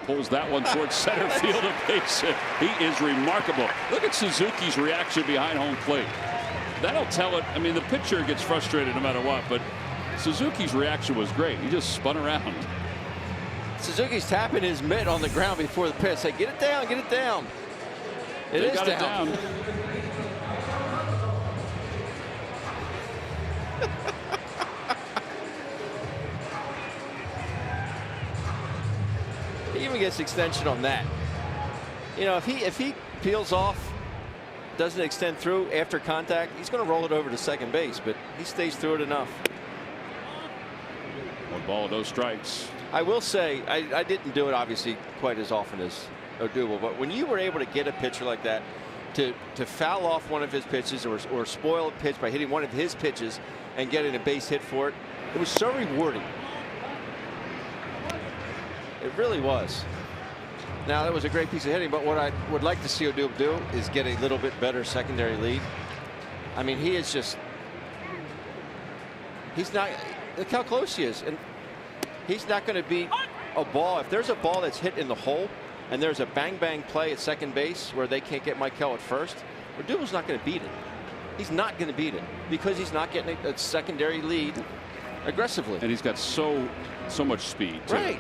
Pulls that one towards center field and base hit. He is remarkable. Look at Suzuki's reaction behind home plate. That'll tell it. I mean, the pitcher gets frustrated no matter what, but Suzuki's reaction was great. He just spun around. Suzuki's tapping his mitt on the ground before the pitch. Say, get it down, get it down. It is down. He even gets extension on that. You know, if he peels off, doesn't extend through after contact, he's going to roll it over to second base, but he stays through it enough. 1 ball, no strikes. I will say, I didn't do it obviously quite as often as Odubel, but when you were able to get a pitcher like that to foul off one of his pitches or spoil a pitch by hitting one of his pitches and getting a base hit for it, it was so rewarding. It really was. Now, that was a great piece of hitting, but what I would like to see Odubel do is get a little bit better secondary lead. I mean, he is just, he's not, look how close he is, and he's not going to beat a ball, if there's a ball that's hit in the hole and there's a bang-bang play at second base where they can't get Michael at first, Verdul's not going to beat it. He's not going to beat it because he's not getting a secondary lead aggressively. And he's got so much speed, too. Right.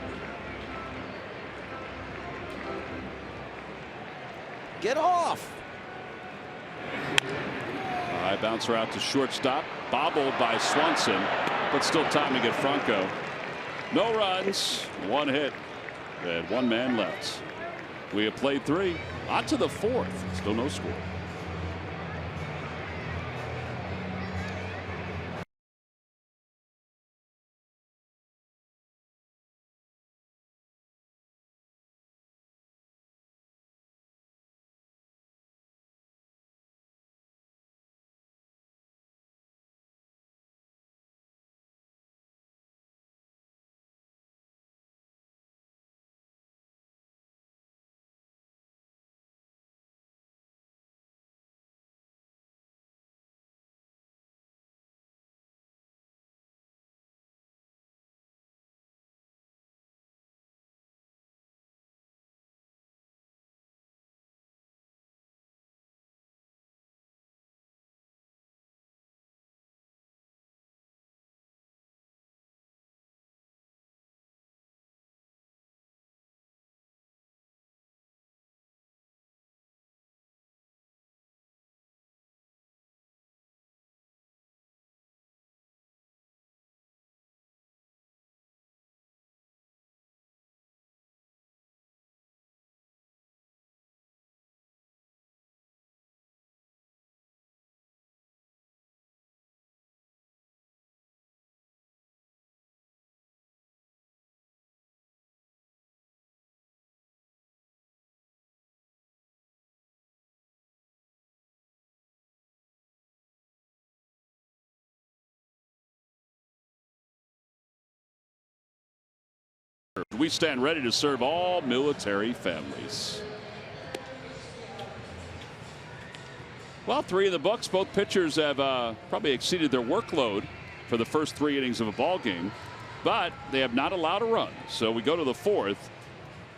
Get off. High bouncer out to shortstop, bobbled by Swanson, but still timing at Franco. No runs, 1 hit, and 1 man left. We have played 3. On to the 4th. Still no score. We stand ready to serve all military families. Well, 3 in the books. Both pitchers have probably exceeded their workload for the first 3 innings of a ball game, but they have not allowed a run. So we go to the 4th.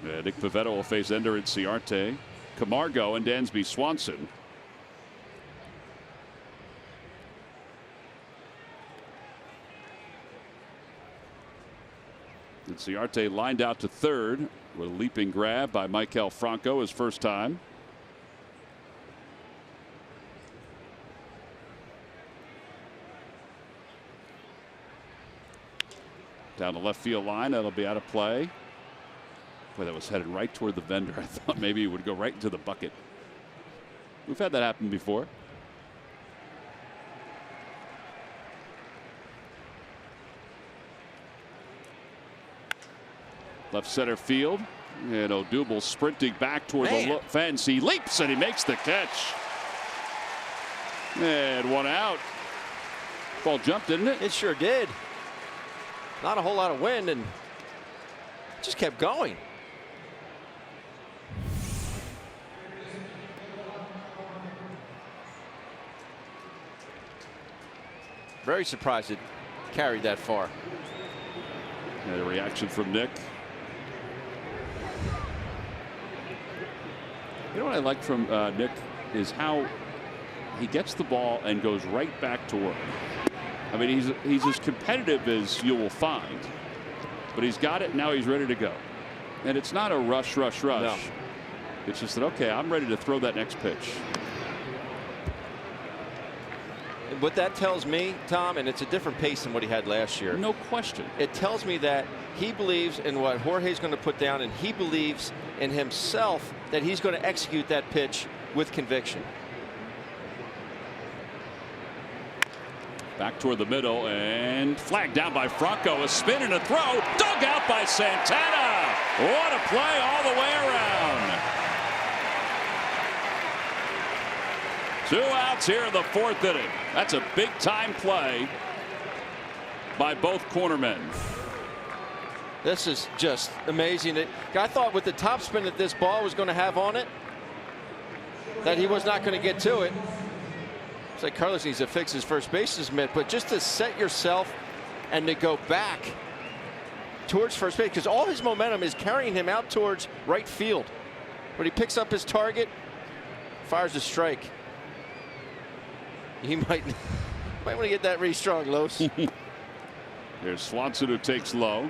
Nick Pivetta will face Ender Inciarte, Camargo, and Dansby Swanson. Inciarte lined out to third with a leaping grab by Michael Franco his first time. Down the left field line, that'll be out of play. Boy, that was headed right toward the vendor. I thought maybe it would go right into the bucket. We've had that happen before. Left center field, and Odubel sprinting back toward the fence. He leaps and he makes the catch. And 1 out. Ball jumped, didn't it? It sure did. Not a whole lot of wind, and just kept going. Very surprised it carried that far. And a reaction from Nick. You know what I like from Nick is how he gets the ball and goes right back to work. I mean, he's as competitive as you will find, but he's got it. Now he's ready to go. And it's not a rush. No. It's just that, okay, I'm ready to throw that next pitch. What that tells me, Tom, and it's a different pace than what he had last year. No question. It tells me that he believes in what Jorge's going to put down, and he believes in himself that he's going to execute that pitch with conviction. Back toward the middle and flagged down by Franco. A spin and a throw. Dug out by Santana. What a play all the way around. 2 outs here in the 4th inning. That's a big time play by both cornermen. This is just amazing. I thought with the top spin that this ball was going to have on it, that he was not going to get to it. It's like Carlos needs to fix his first base's mitt, but just to set yourself and to go back towards first base because all his momentum is carrying him out towards right field. When he picks up his target, fires a strike. He might want to get that really strong, Los. There's Swanson who takes low.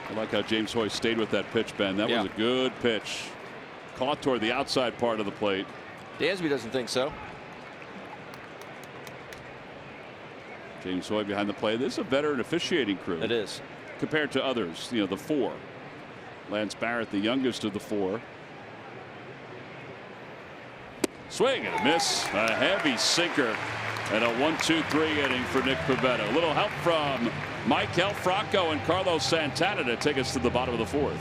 I like how James Hoy stayed with that pitch, Ben. That was a good pitch. Caught toward the outside part of the plate. Dansby doesn't think so. James Hoy behind the plate. This is a veteran officiating crew. It is. Compared to others, you know, the four. Lance Barrett, the youngest of the four. Swing and a miss. A heavy sinker. And a 1-2-3 inning for Nick Pivetta. A little help from Michael Franco and Carlos Santana to take us to the bottom of the fourth.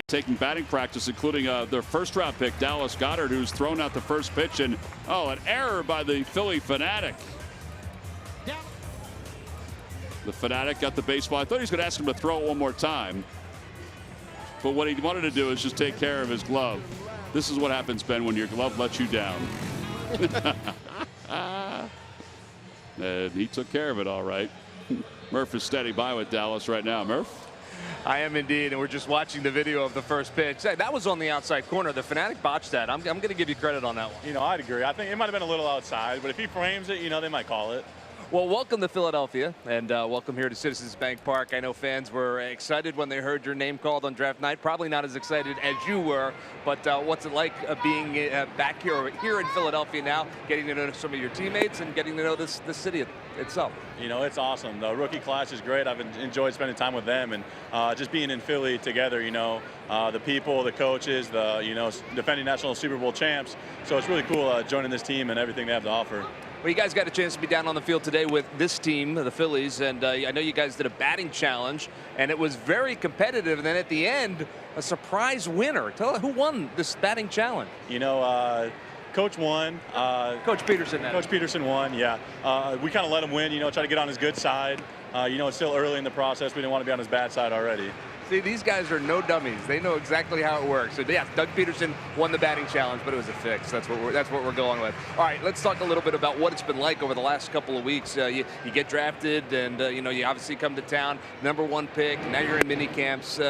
Taking batting practice, including their first-round pick, Dallas Goedert, who's thrown out the first pitch, and an error by the Philly Fanatic. The Fanatic got the baseball. I thought he was going to ask him to throw it one more time, but what he wanted to do is just take care of his glove. This is what happens, Ben, when your glove lets you down. And he took care of it all right. Murph is steady by with Dallas right now. Murph? I am indeed, and we're just watching the video of the first pitch. That was on the outside corner. The Fanatic botched that. I'm going to give you credit on that one. You know, I'd agree. I think it might have been a little outside, but if he frames it, you know, they might call it. Well, welcome to Philadelphia, and welcome here to Citizens Bank Park. I know fans were excited when they heard your name called on draft night. Probably not as excited as you were, but what's it like being back here in Philadelphia now, getting to know some of your teammates and getting to know this city itself? You know, it's awesome. The rookie class is great. I've enjoyed spending time with them, and just being in Philly together, you know, the people, the coaches, the, you know, defending national Super Bowl champs. So it's really cool joining this team and everything they have to offer. Well, you guys got a chance to be down on the field today with this team, the Phillies, and I know you guys did a batting challenge, and it was very competitive. And then at the end, a surprise winner. Tell us who won this batting challenge. You know, Coach won. Coach Peterson. Coach Peterson won, yeah. We kind of let him win, you know, try to get on his good side. You know, it's still early in the process. We didn't want to be on his bad side already. See, these guys are no dummies. They know exactly how it works. So, yeah, Doug Peterson won the batting challenge, but it was a fix. That's what we're going with. All right, let's talk a little bit about what it's been like over the last couple of weeks. You get drafted, and you know, you obviously come to town, #1 pick. Now you're in mini camps.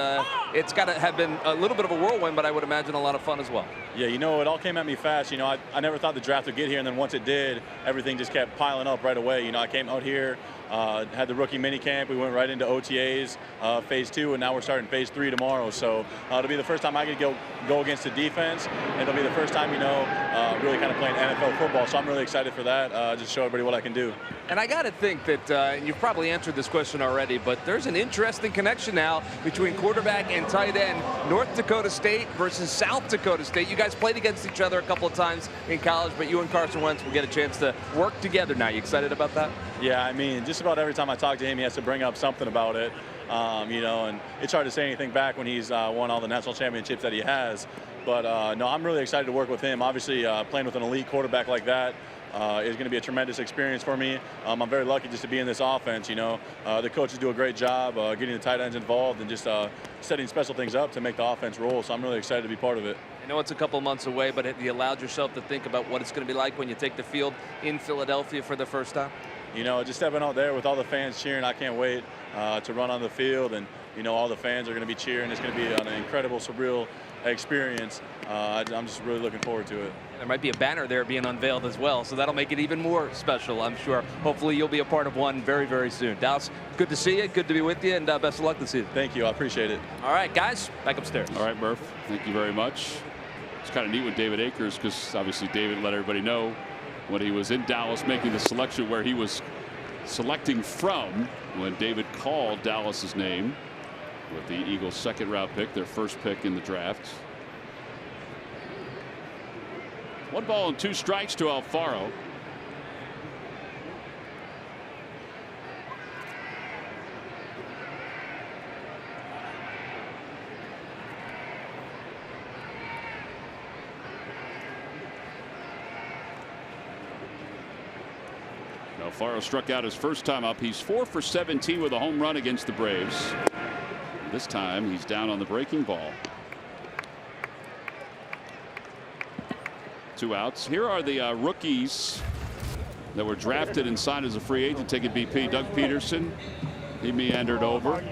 It's got to have been a little bit of a whirlwind, but I would imagine a lot of fun as well. Yeah, you know, it all came at me fast. You know, I never thought the draft would get here, and then once it did, everything just kept piling up right away. You know, I came out here. had the rookie mini camp. We went right into OTAs, phase 2, and now we're starting phase 3 tomorrow. So it'll be the first time I get to go against the defense, and it'll be the first time, really kind of playing NFL football. So I'm really excited for that. Just show everybody what I can do. And I got to think that, and you've probably answered this question already, but there's an interesting connection now between quarterback and tight end. North Dakota State versus South Dakota State. You guys played against each other a couple of times in college, but you and Carson Wentz will get a chance to work together now. You excited about that? Yeah, I mean, just about every time I talk to him, he has to bring up something about it. And it's hard to say anything back when he's won all the national championships that he has. But no, I'm really excited to work with him. Obviously, playing with an elite quarterback like that is going to be a tremendous experience for me. I'm very lucky just to be in this offense. The coaches do a great job getting the tight ends involved and just setting special things up to make the offense roll. So I'm really excited to be part of it. I know it's a couple months away, but have you allowed yourself to think about what it's going to be like when you take the field in Philadelphia for the first time? Just stepping out there with all the fans cheering, I can't wait to run on the field, and all the fans are going to be cheering. It's going to be an incredible, surreal experience. I'm just really looking forward to it. There might be a banner there being unveiled as well, so that'll make it even more special, I'm sure. Hopefully you'll be a part of one very, very soon. Dallas, good to see you, good to be with you, and best of luck this season. Thank you, I appreciate it. All right, guys, back upstairs. All right, Murph, thank you very much. It's kind of neat with David Akers, because obviously David let everybody know when he was in Dallas making the selection where he was selecting from when David called Dallas's name with the Eagles' second-round pick, their first pick in the draft. 1 ball and 2 strikes to Alfaro. Alfaro struck out his first time up. He's 4 for 17 with a home run against the Braves. This time he's down on the breaking ball. 2 outs. Here are the rookies that were drafted and signed as a free agent taking BP. Doug Peterson, he meandered over.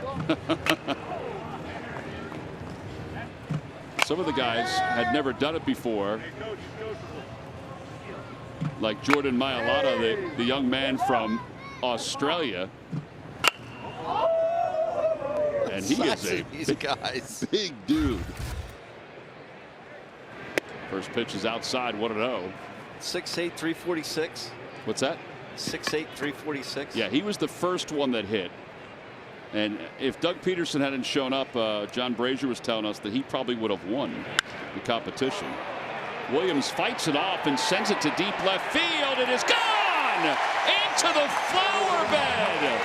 Some of the guys had never done it before, like Jordan Mailata, the young man from Australia. And he is a big dude. First pitch is outside, 1-0. 6'8", 346. What's that? 6'8", 346. Yeah, he was the first one that hit. And if Doug Peterson hadn't shown up, John Brazier was telling us that he probably would have won the competition. Williams fights it off and sends it to deep left field. It is gone into the flower bed.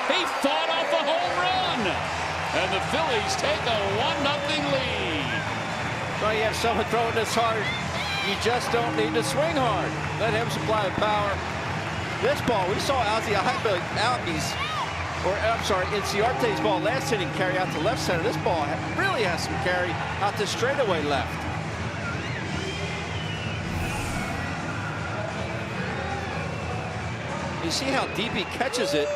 He fought off a home run. And the Phillies take a 1-0 lead. Well, you have someone throwing this hard. You just don't need to swing hard. Let him supply the power. This ball, we saw Inciarte's ball last inning carry out to left center. This ball really has some carry out to straightaway left. You see how deep he catches it.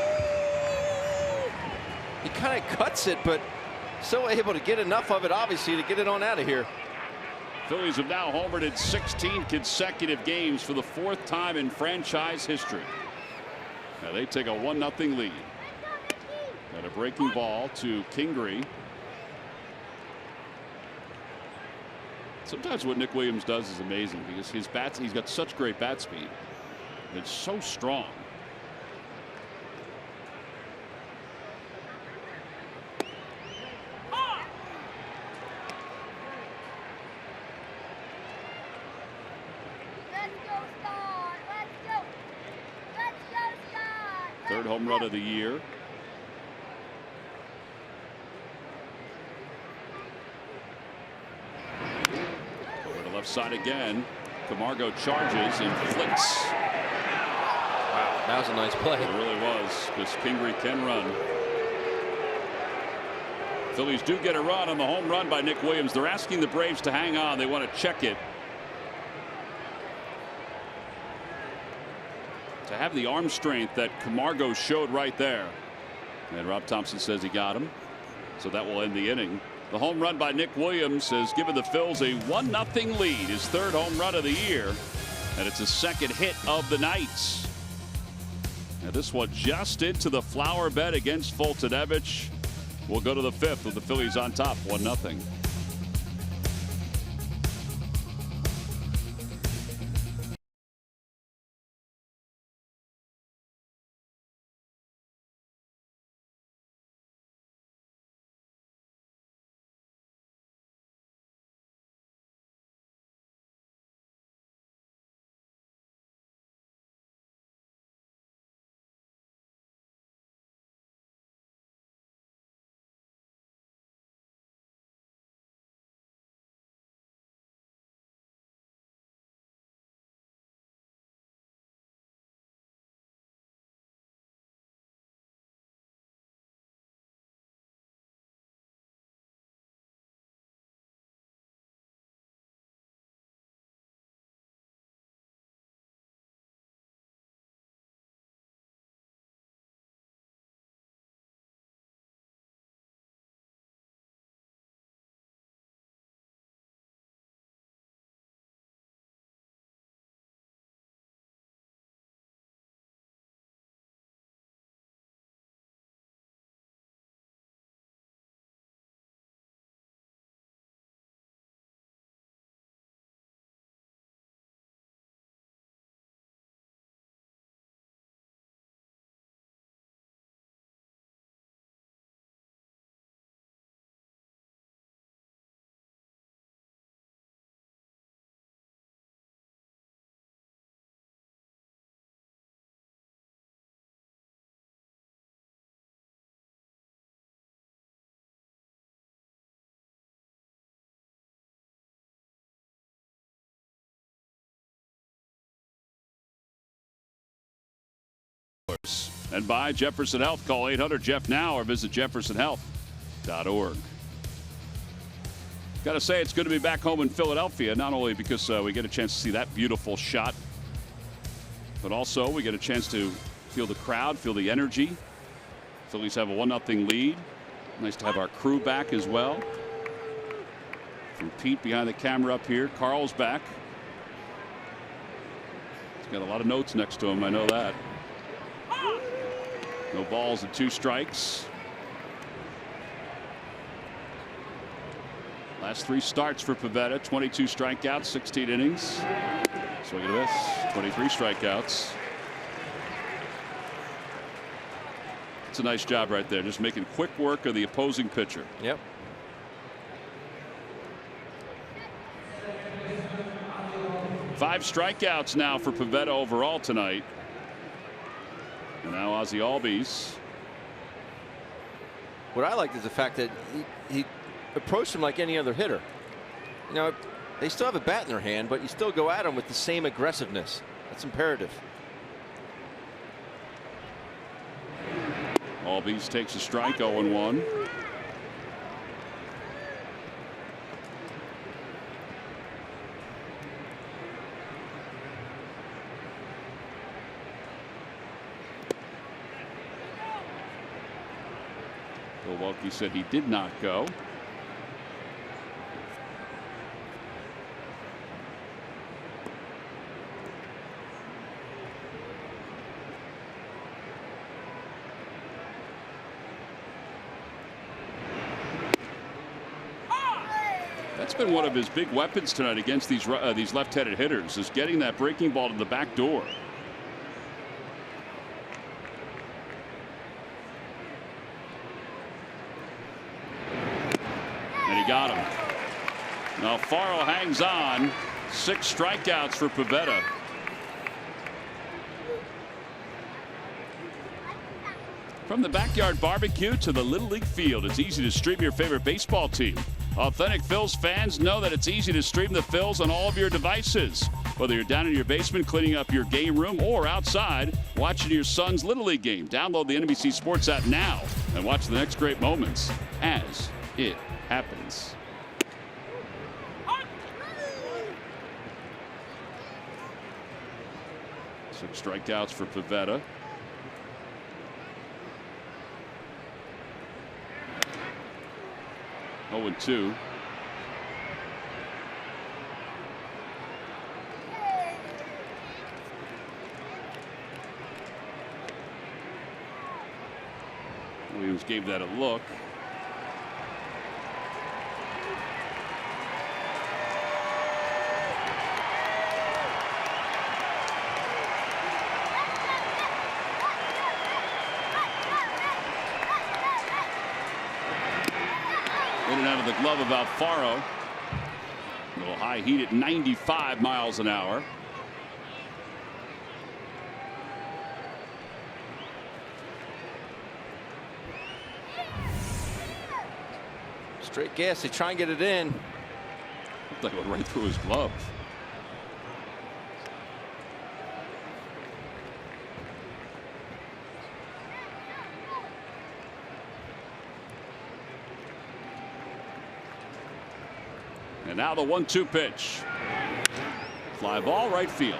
He kind of cuts it, but still able to get enough of it, obviously, to get it on out of here. Phillies have now homered in 16 consecutive games for the 4th time in franchise history. Now they take a 1-0 lead. And a breaking ball to Kingery. Sometimes what Nick Williams does is amazing, because his bats, he's got such great bat speed. It's so strong. Third home run of the year. Over the left side again. Camargo charges and flicks. Wow, that was a nice play. It really was, because Kingery can run. Phillies do get a run on the home run by Nick Williams. They're asking the Braves to hang on. They want to check it. To have the arm strength that Camargo showed right there. And Rob Thompson says he got him. So that will end the inning. The home run by Nick Williams has given the Phils a 1-0 lead. His 3rd home run of the year. And it's his 2nd hit of the night. Now this one just into the flower bed against Fultonevich. We'll go to the 5th with the Phillies on top, 1-0. And by Jefferson Health. Call 800-JEFF now or visit jeffersonhealth.org. Got to say, it's good to be back home in Philadelphia, not only because we get a chance to see that beautiful shot, but also we get a chance to feel the crowd, feel the energy. Phillies have a 1-0 lead. Nice to have our crew back as well. From Pete behind the camera up here. Carl's back. He's got a lot of notes next to him, I know that. No balls and 2 strikes. Last 3 starts for Pivetta. 22 strikeouts, 16 innings. Swing at this. 23 strikeouts. It's a nice job right there. Just making quick work of the opposing pitcher. Yep. Five strikeouts now for Pivetta overall tonight. And now Ozzie Albies. What I like is the fact that he approached him like any other hitter. You know, they still have a bat in their hand, but you still go at him with the same aggressiveness. That's imperative. Albies takes a strike, 0-1. Wilkie said he did not go. That's been one of his big weapons tonight against these left-handed hitters, is getting that breaking ball to the back door. Got him. Now Farrell hangs on. 6 strikeouts for Pivetta. From the backyard barbecue to the Little League field, it's easy to stream your favorite baseball team. Authentic Phils fans know that it's easy to stream the Phils on all of your devices. Whether you're down in your basement cleaning up your game room or outside watching your son's Little League game, download the NBC Sports app now and watch the next great moments as it happens. Six strikeouts for Pivetta. Oh, and 2. Braves gave that a look. In and out of the glove of Alfaro. A little high heat at 95 miles an hour. Straight gas. They try and get it in. Looked like it went right through his glove. And now the 1-2 pitch. Fly ball right field.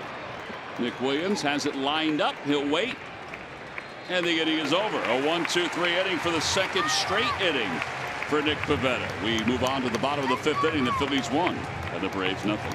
Nick Williams has it lined up. He'll wait. And the inning is over. A 1-2-3 inning for the second straight inning for Nick Pivetta. We move on to the bottom of the fifth inning. The Phillies won and the Braves nothing.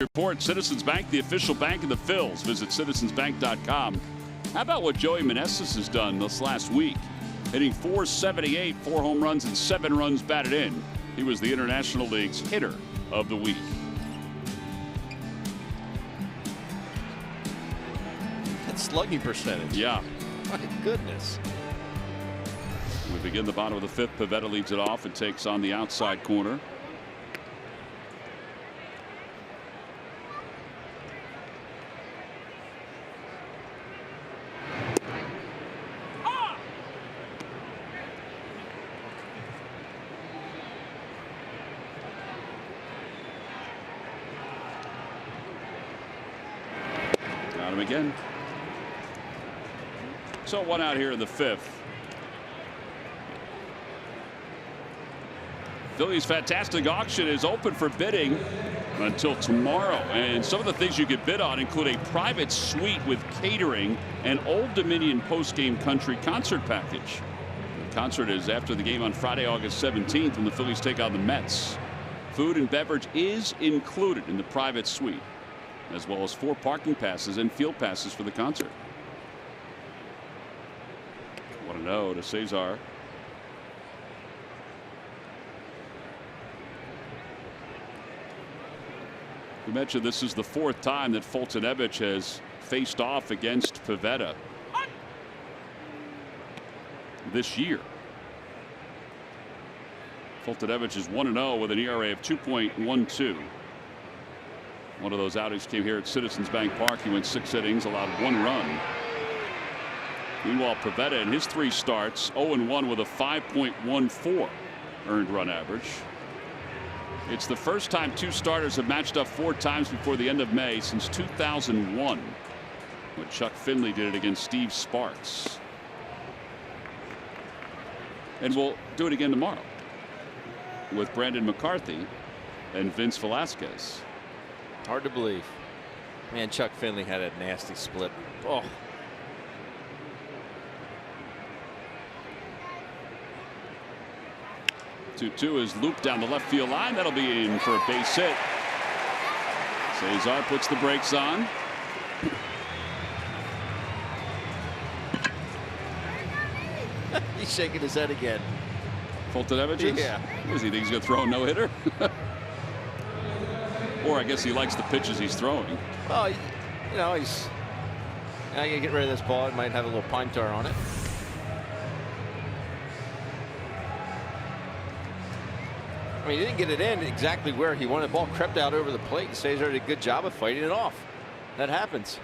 Report Citizens Bank, the official bank of the Phils. Visit citizensbank.com. How about what Joey Meneses has done this last week? Hitting .478, 4 home runs and 7 runs batted in. He was the International League's hitter of the week. That slugging percentage. Yeah. My goodness. We begin the bottom of the fifth. Pivetta leads it off and takes on the outside corner. Again. So 1 out here in the fifth. Phillies' fantastic auction is open for bidding until tomorrow, and some of the things you could bid on include a private suite with catering and Old Dominion post-game country concert package. The concert is after the game on Friday, August 17th, when the Phillies take on the Mets. Food and beverage is included in the private suite, as well as 4 parking passes and field passes for the concert. 1-0 to Cesar. We mentioned this is the 4th time that Foltynewicz has faced off against Pivetta this year. Foltynewicz is 1-0 with an ERA of 2.12. One of those outings came here at Citizens Bank Park. He went 6 innings, allowed 1 run. Meanwhile, Pivetta in his 3 starts, 0-1 with a 5.14 earned run average. It's the first time 2 starters have matched up 4 times before the end of May since 2001, when Chuck Finley did it against Steve Sparks. And we'll do it again tomorrow with Brandon McCarthy and Vince Velasquez. Hard to believe. Man, Chuck Finley had a nasty split. Oh. Two is looped down the left field line. That'll be in for a base hit. Cesar puts the brakes on. He's shaking his head again. Fultonevich is? Yeah. Does he think he's going to throw a no-hitter? Or I guess he likes the pitches he's throwing. Well, you know, he's. Now you get rid of this ball. It might have a little pine tar on it. I mean, he didn't get it in exactly where he wanted. The ball crept out over the plate. Cesar did a good job of fighting it off. That happens.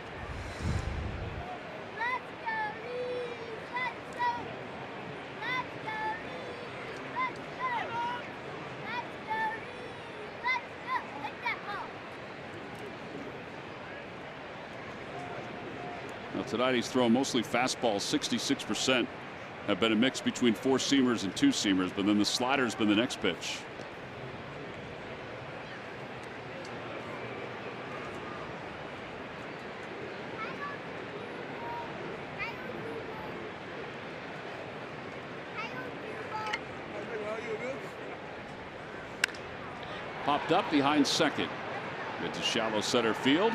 Tonight he's thrown mostly fastballs. 66% have been a mix between 4-seamers and 2-seamers, but then the slider's been the next pitch. Popped up behind second. Get to shallow center field.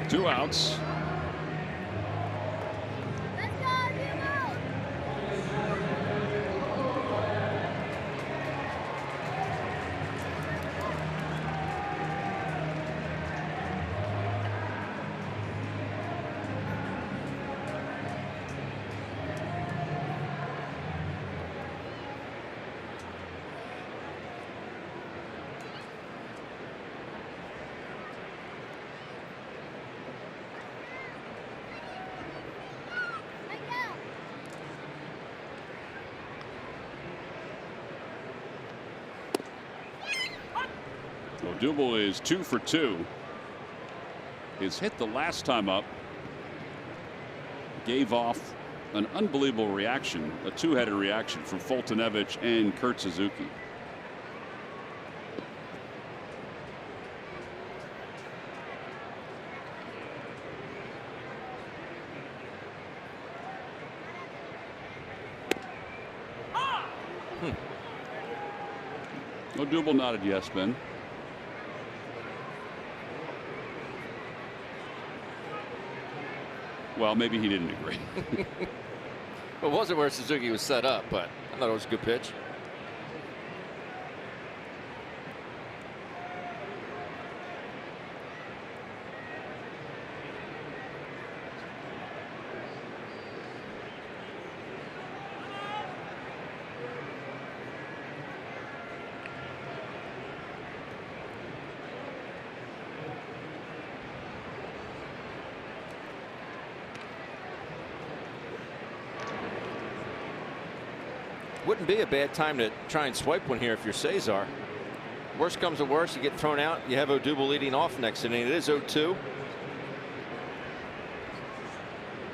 Two outs. Odubel is 2 for 2. His hit the last time up gave off an unbelievable reaction, a two-headed reaction from Fultonevich and Kurt Suzuki. Odubel nodded yes, Ben. Well, maybe he didn't agree. Well, it wasn't where Suzuki was set up, but I thought it was a good pitch. Wouldn't be a bad time to try and swipe one here if you're Cesar. Worst comes to worst, you get thrown out. You have Odubel leading off next inning. It is 0-2.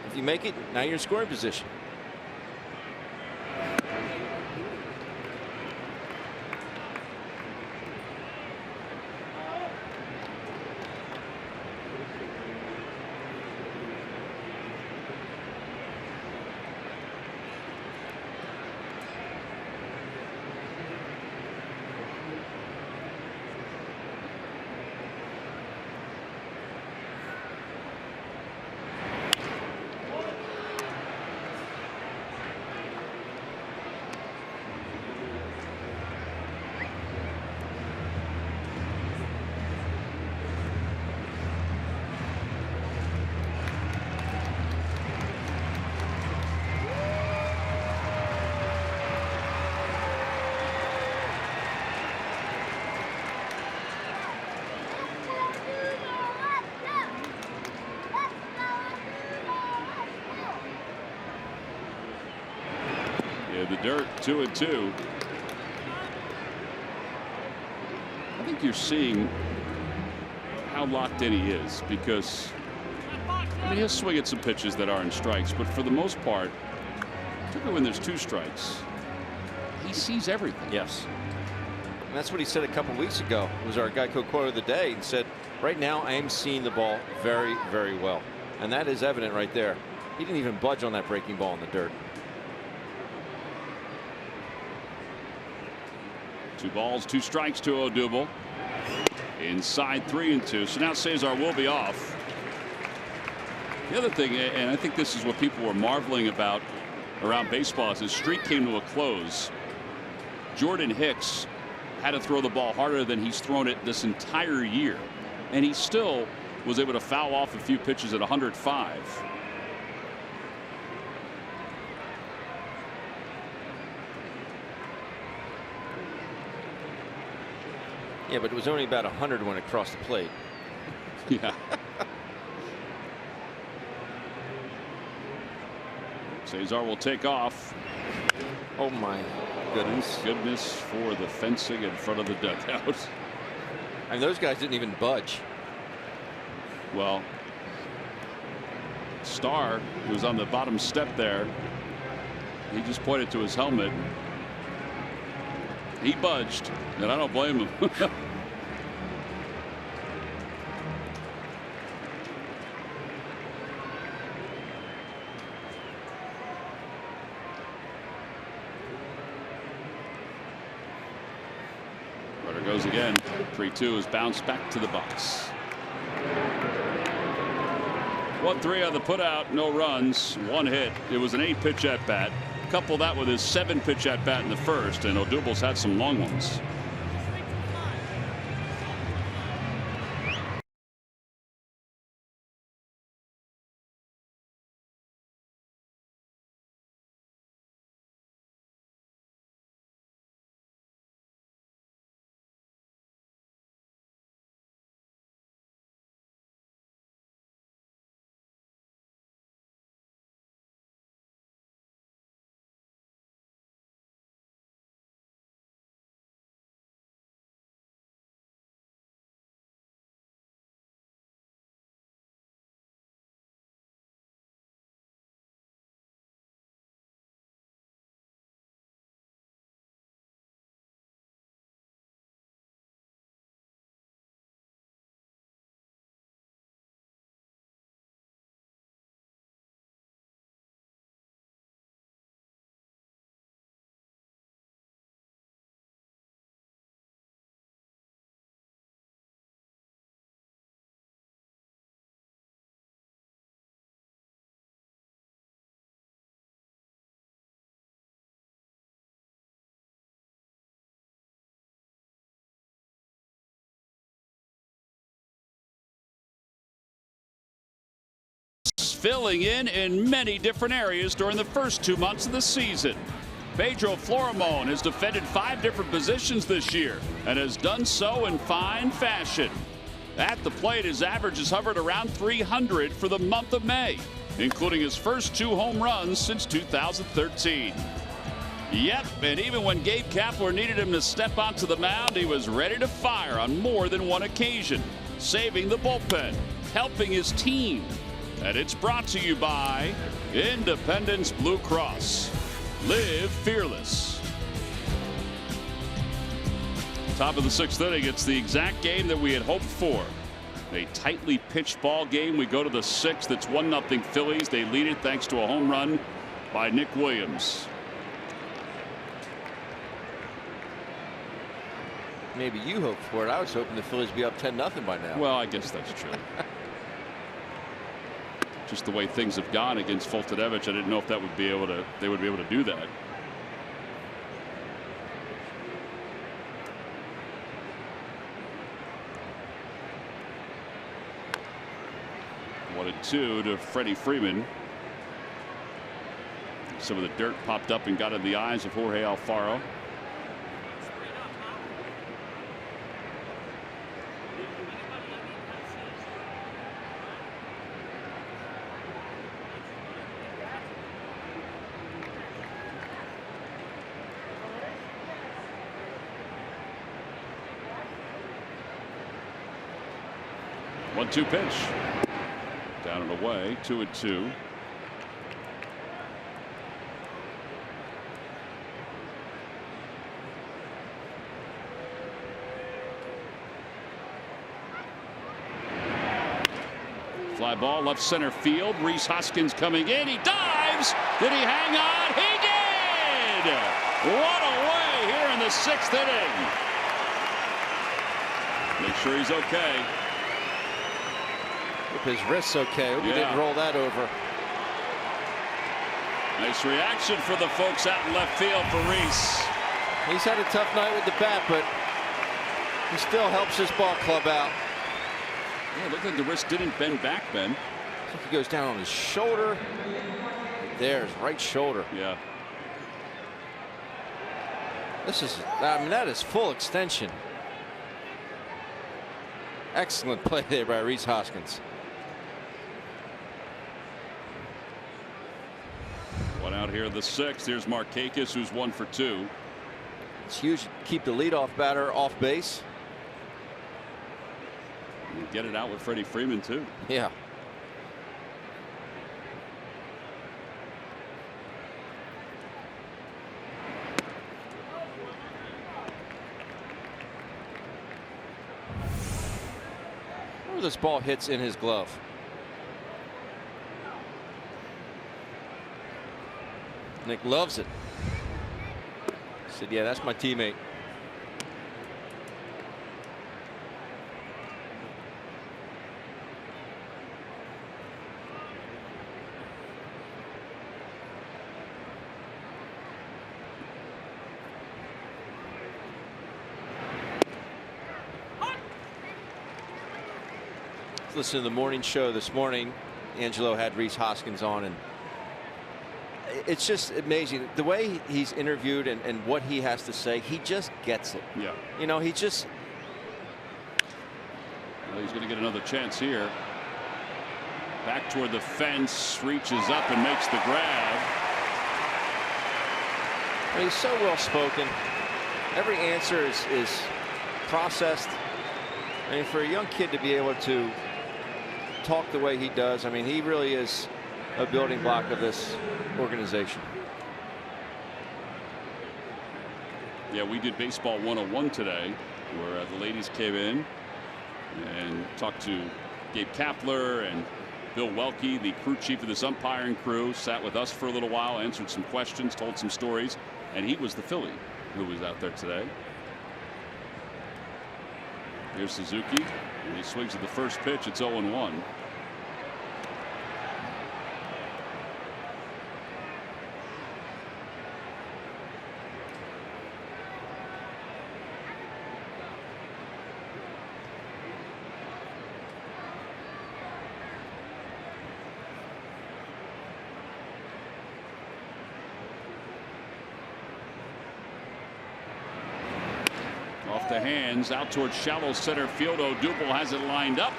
If you make it, now you're in scoring position. The dirt, 2-2. I think you're seeing how locked in he is, because I mean, he'll swing at some pitches that aren't strikes, but for the most part Particularly when there's 2 strikes. He sees everything. Yes. And that's what he said a couple weeks ago. It was our Geico quote of the day. He said, right now I am seeing the ball very, very well. And that is evident right there. He didn't even budge on that breaking ball in the dirt. 2 balls, 2 strikes to Odubel. Inside 3-2. So now Cesar will be off. The other thing, and I think this is what people were marveling about around baseball, as his streak came to a close. Jordan Hicks had to throw the ball harder than he's thrown it this entire year, and he still was able to foul off a few pitches at 105. Yeah, but it was only about 100 when it crossed the plate. Yeah. Cesar will take off. Oh my goodness. Goodness for the fencing in front of the dugout. And those guys didn't even budge. Well, Starr, who was on the bottom step there, he just pointed to his helmet. He budged, and I don't blame him. Runner goes again. 3-2 is bounced back to the box. 1-3 on the putout, no runs, 1 hit. It was an 8-pitch at bat. Couple that with his 7-pitch at bat in the first, and Odubel's had some long ones. Filling in many different areas during the first 2 months of the season. Pedro Florimon has defended 5 different positions this year and has done so in fine fashion. At the plate, his average has hovered around 300 for the month of May, including his first 2 home runs since 2013. Yep, and even when Gabe Kapler needed him to step onto the mound, he was ready to fire on more than one occasion, saving the bullpen, helping his team. And it's brought to you by Independence Blue Cross. Live fearless. Top of the 6th inning, it's the exact game that we had hoped for. A tightly pitched ball game. We go to the 6th. It's 1-0 Phillies. They lead it thanks to a home run by Nick Williams. Maybe you hoped for it. I was hoping the Phillies would be up 10-0 by now. Well, I guess that's true. Just the way things have gone against Fultonevich, I didn't know if that would be able to. They would be able to do that. One and 2 to Freddie Freeman. Some of the dirt popped up and got in the eyes of Jorge Alfaro. One-two pitch. Down and away. 2-2. Fly ball left center field. Rhys Hoskins coming in. He dives. Did he hang on? He did. What a way here in the 6th inning. Make sure he's okay. Hope his wrist's okay. Hope he didn't roll that over. Nice reaction for the folks out in left field for Rhys. He's had a tough night with the bat, but he still helps his ball club out. Yeah, it looked like the wrist didn't bend back, Ben. I think he goes down on his shoulder. There's right shoulder. Yeah. This is, I mean, that is full extension. Excellent play there by Rhys Hoskins. One out here in the 6th. Here's Markakis, who's 1 for 2. It's huge to keep the leadoff batter off base. And get it out with Freddie Freeman, too. Yeah. Where this ball hits in his glove. Nick loves it. Said, yeah, that's my teammate. Listen to the morning show this morning. Angelo had Rhys Hoskins on, and it's just amazing the way he's interviewed and what he has to say. He just gets it. Yeah. You know, he just. Well, he's going to get another chance here. Back toward the fence, reaches up and makes the grab. He's so well spoken. Every answer is processed. I mean, for a young kid to be able to talk the way he does, I mean, he really is a building block of this organization. Yeah, we did Baseball 101 today, where the ladies came in and talked to Gabe Kapler and Bill Welke, the crew chief of this umpiring crew, sat with us for a little while, answered some questions, told some stories, and he was the Philly who was out there today. Here's Suzuki, and he swings at the first pitch. It's 0-1. Off the hands, out towards shallow center field. Odubel has it lined up.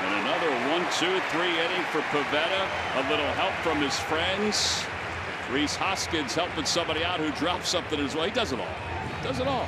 And another 1-2-3 inning for Pivetta. A little help from his friends. Rhys Hoskins helping somebody out who dropped something as well. He does it all. Does it all.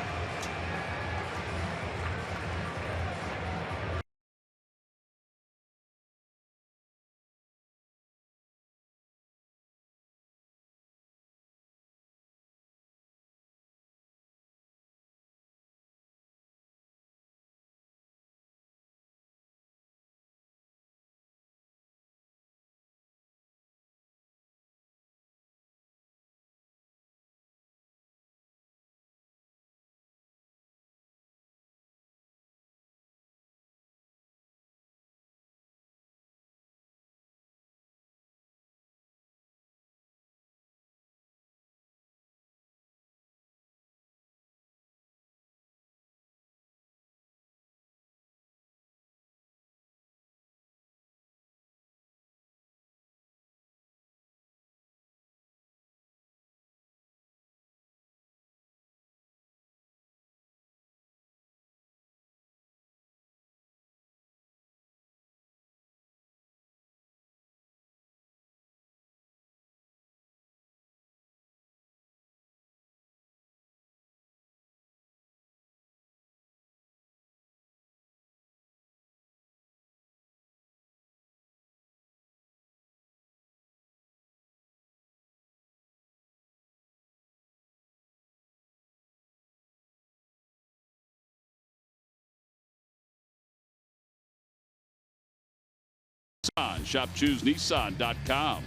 Nissan. Shop ChooseNissan.com.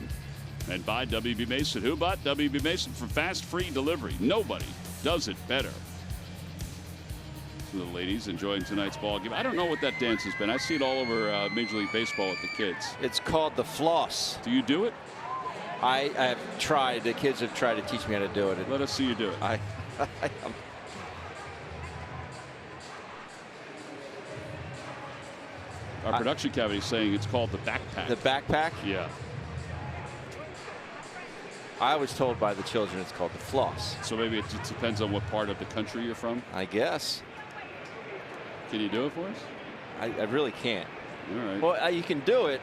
And by WB Mason. Who bought WB Mason for fast, free delivery? Nobody does it better. The ladies enjoying tonight's ball game. I don't know what that dance has been. I see it all over Major League Baseball with the kids. It's called the floss. Do you do it? I have tried. The kids have tried to teach me how to do it. Let us see you do it. Our production cavity is saying it's called the backpack. The backpack? Yeah. I was told by the children it's called the floss. So maybe it just depends on what part of the country you're from? I guess. Can you do it for us? I really can't. All right. Well, you can do it.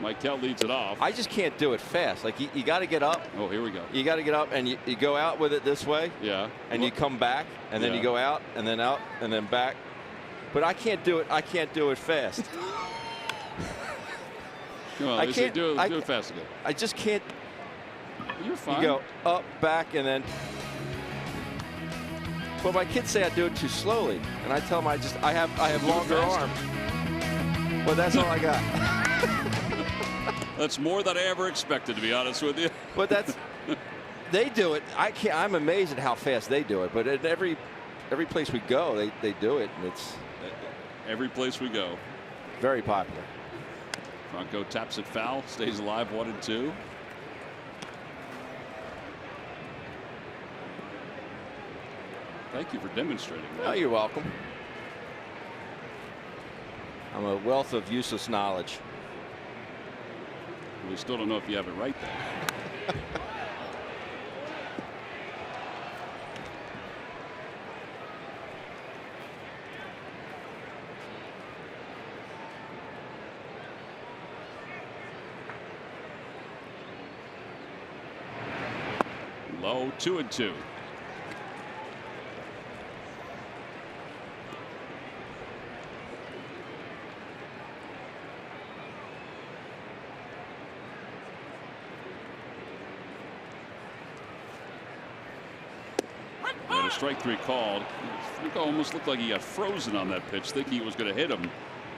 Mike Kell leads it off. I just can't do it fast. Like, you got to get up. Oh, here we go. You got to get up, and you go out with it this way. Yeah. And you come back, and then you go out, and then back. But I can't do it. I can't do it fast. Come on, I can't do it fast again. I just can't. You're fine. You go up, back, and then. Well, my kids say I do it too slowly, and I tell them I have longer arms. But that's all I got. That's more than I ever expected, to be honest with you. But they do it. I can't. I'm amazed at how fast they do it. But at every place we go, they do it, and it's every place we go. Very popular. Franco taps it foul, stays alive, 1-2. Thank you for demonstrating that. Oh, you're welcome. I'm a wealth of useless knowledge. We still don't know if you have it right there. Low, 2-2. And a strike three called. Franco almost looked like he got frozen on that pitch, thinking he was going to hit him,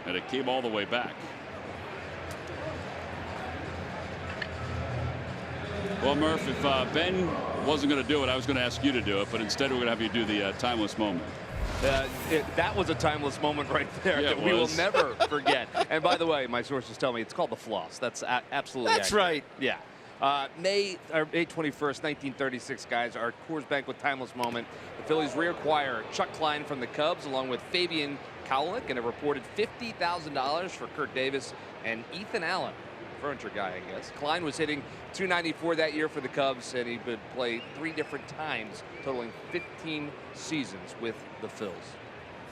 and it came all the way back. Well, Murph, if Ben wasn't going to do it, I was going to ask you to do it, but instead we're going to have you do the timeless moment. That was a timeless moment right there that we will never forget. And by the way, my sources tell me it's called the floss. That's absolutely That's accurate. right. Yeah. May 21st, 1936, guys, our Coors Banquet timeless moment. The Phillies reacquire Chuck Klein from the Cubs along with Fabian Kowalik, and a reported $50,000 for Kurt Davis and Ethan Allen, furniture guy, I guess. Klein was hitting .294 that year for the Cubs, and he would play 3 different times, totaling 15 seasons with the Phils.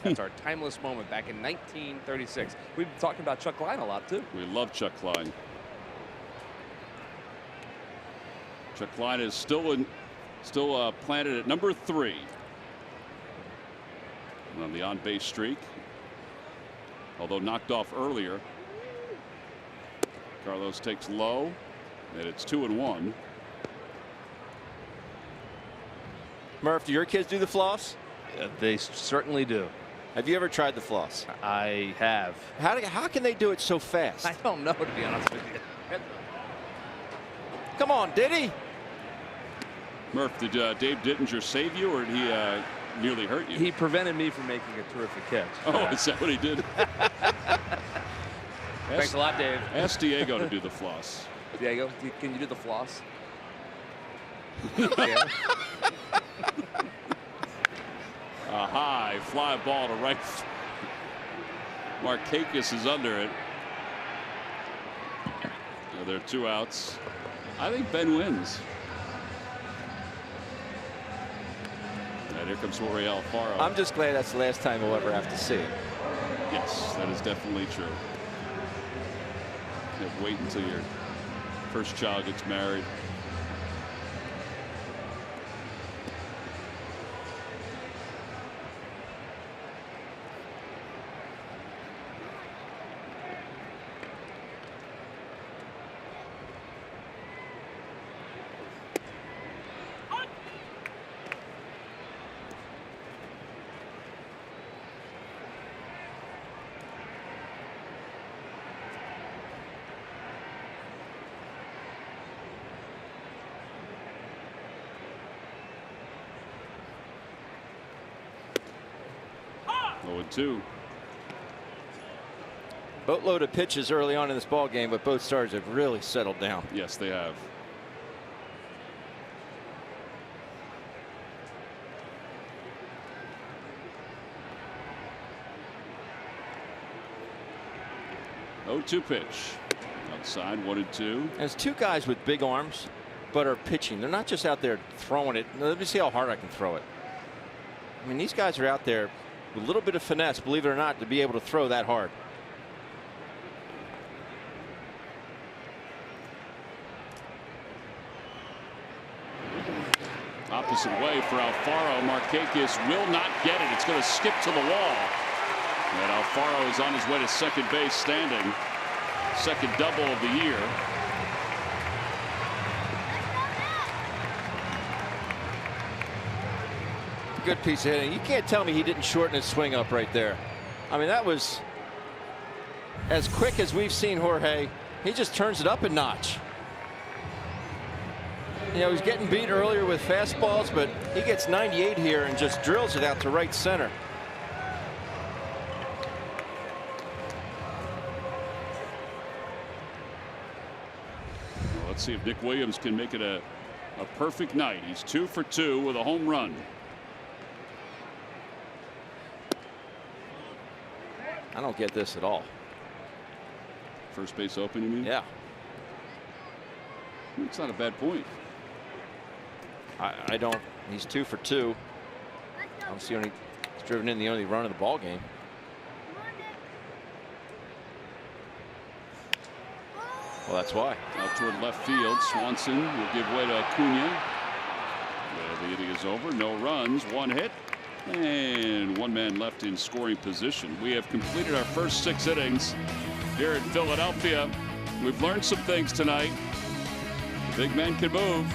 That's our timeless moment back in 1936. We've been talking about Chuck Klein a lot, too. We love Chuck Klein. Chuck Klein is still planted at number 3 on the on-base streak, although knocked off earlier. Carlos takes low, and it's 2-1. Murph, do your kids do the floss? They certainly do. Have you ever tried the floss? I have. How can they do it so fast? I don't know, to be honest with you. Come on, did he? Murph, did Dave Dittinger save you, or did he nearly hurt you? He prevented me from making a terrific catch. Oh, is that what he did? Thanks a lot, Dave. Ask Diego to do the floss. Diego, can you do the floss? A high fly ball to right. Markakis is under it. Now there are 2 outs. I think Ben wins. And here comes Jorge Alfaro. I'm just glad that's the last time we'll ever have to see it. Yes, that is definitely true. Can't wait until your first child gets married. 0-2. Boatload of pitches early on in this ball game, but both stars have really settled down. Yes, they have. Oh-2 pitch. Outside, 1-2. There's two guys with big arms, but are pitching. They're not just out there throwing it. Let me see how hard I can throw it. I mean, these guys are out there with a little bit of finesse, believe it or not, to be able to throw that hard. Opposite way for Alfaro. Markakis will not get it. It's going to skip to the wall. And Alfaro is on his way to second base standing. Second double of the year. Good piece of hitting. You can't tell me he didn't shorten his swing up right there. I mean, that was as quick as we've seen Jorge. He just turns it up a notch. You know, he's getting beat earlier with fastballs, but he gets 98 here and just drills it out to right center. Well, let's see if Nick Williams can make it a perfect night. He's 2 for 2 with a home run. I don't get this at all. First base open, you mean? Yeah. It's not a bad point. I don't. He's 2 for 2. I don't see he's driven in the only run of the ball game. Well, that's why. Out toward left field. Swanson will give way to Acuna. The inning is over. No runs, 1 hit, and 1 man left in scoring position. We have completed our first 6 innings here in Philadelphia. We've learned some things tonight. The big men can move.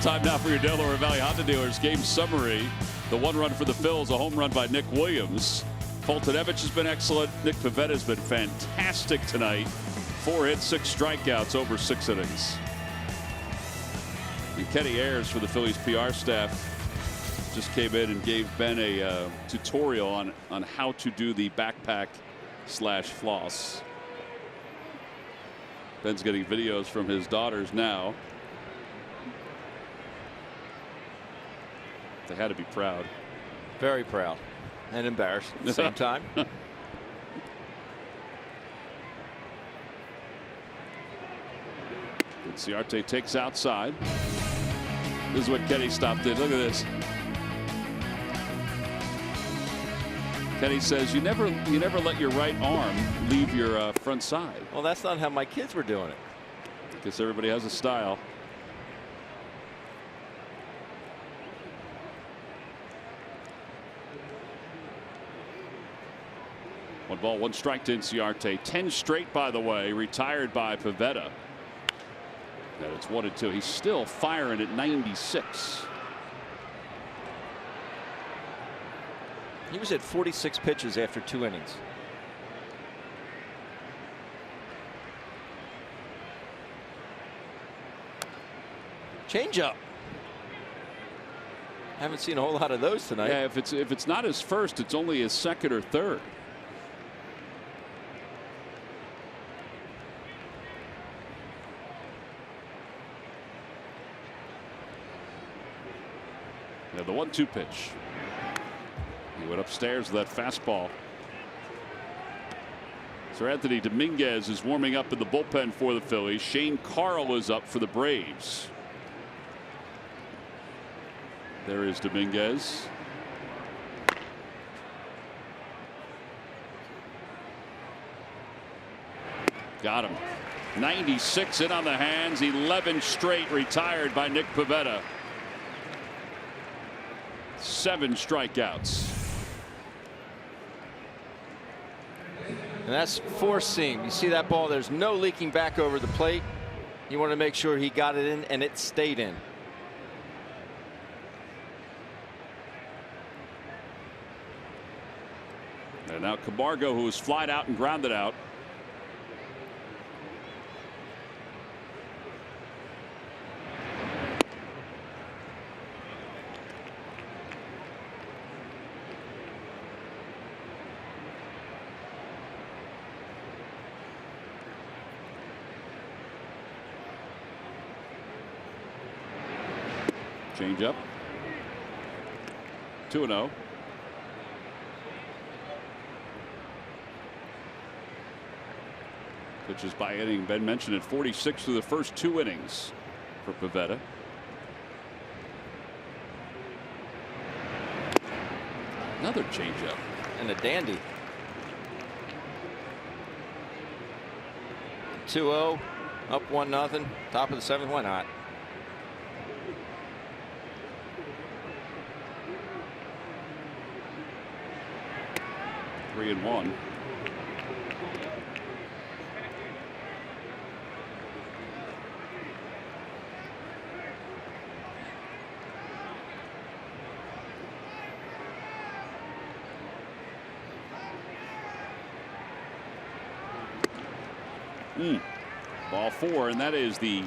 Time now for your Delaware Valley Honda dealers game summary. The 1 run for the Phils, a home run by Nick Williams. Fultonevich has been excellent. Nick Pivetta has been fantastic tonight. 4 hits, 6 strikeouts over 6 innings. And Kenny Ayers for the Phillies PR staff just came in and gave Ben a tutorial on how to do the backpack / floss. Ben's getting videos from his daughters now. They had to be proud. Very proud and embarrassed at the same time. Ciarte takes outside. This is what Kenny stopped in. Look at this. Kenny says you never let your right arm leave your front side. Well, that's not how my kids were doing it. Because everybody has a style. One ball, one strike to Inciarte. 10 straight, by the way, retired by Pivetta. And it's 1-2. He's still firing at 96. He was at 46 pitches after 2 innings. Changeup. Haven't seen a whole lot of those tonight. Yeah, if it's not his first, it's only his second or third. Yeah, the 1-2 pitch. He went upstairs with that fastball. Sir Anthony Dominguez is warming up in the bullpen for the Phillies. Shane Carl is up for the Braves. There is Dominguez. Got him. 96 in on the hands. 11 straight retired by Nick Pivetta. 7 strikeouts. And that's four seam. You see that ball? There's no leaking back over the plate. You want to make sure he got it in, and it stayed in. And now Camargo, who was flied out and grounded out. Change up. 2-0. Pitches by inning. Ben mentioned it. 46 through the first 2 innings for Pivetta. Another changeup. And a dandy. 2-0. Up 1-0. Top of the 7th. Why not? Three and one. Ball 4, and that is the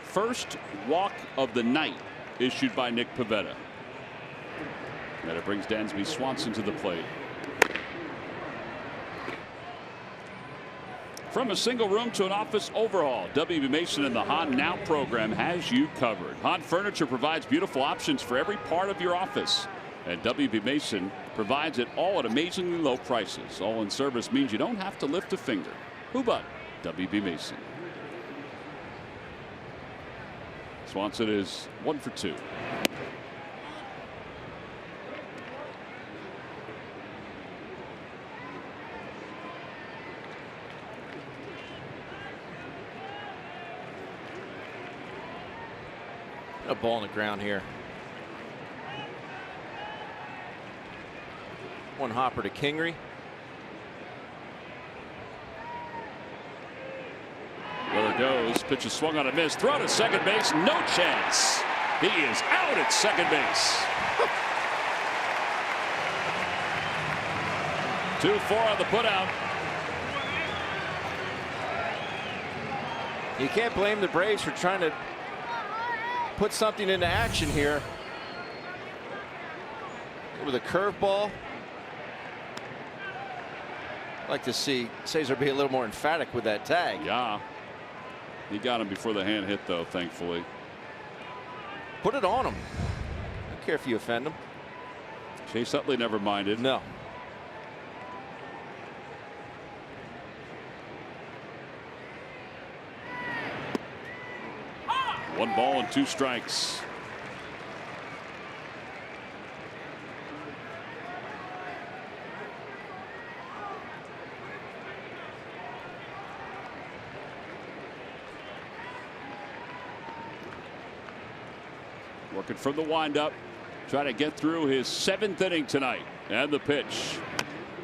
first walk of the night issued by Nick Pivetta. And it brings Dansby Swanson to the plate. From a single room to an office overhaul, WB Mason and the Hahn Now program has you covered. Hahn Furniture provides beautiful options for every part of your office. And WB Mason provides it all at amazingly low prices. All in service means you don't have to lift a finger. Who but WB Mason? Swanson is 1 for 2. A ball on the ground here. One hopper to Kingery. There goes. Pitch is swung on a miss. Throw to second base. No chance. He is out at second base. 2-4 on the putout. You can't blame the Braves for trying to put something into action here with a curveball. I'd like to see Cesar be a little more emphatic with that tag. Yeah. He got him before the hand hit, though, thankfully. Put it on him. I don't care if you offend him. Chase Utley never minded. No. One ball and 2 strikes. working from the windup, trying to get through his 7th inning tonight. And the pitch.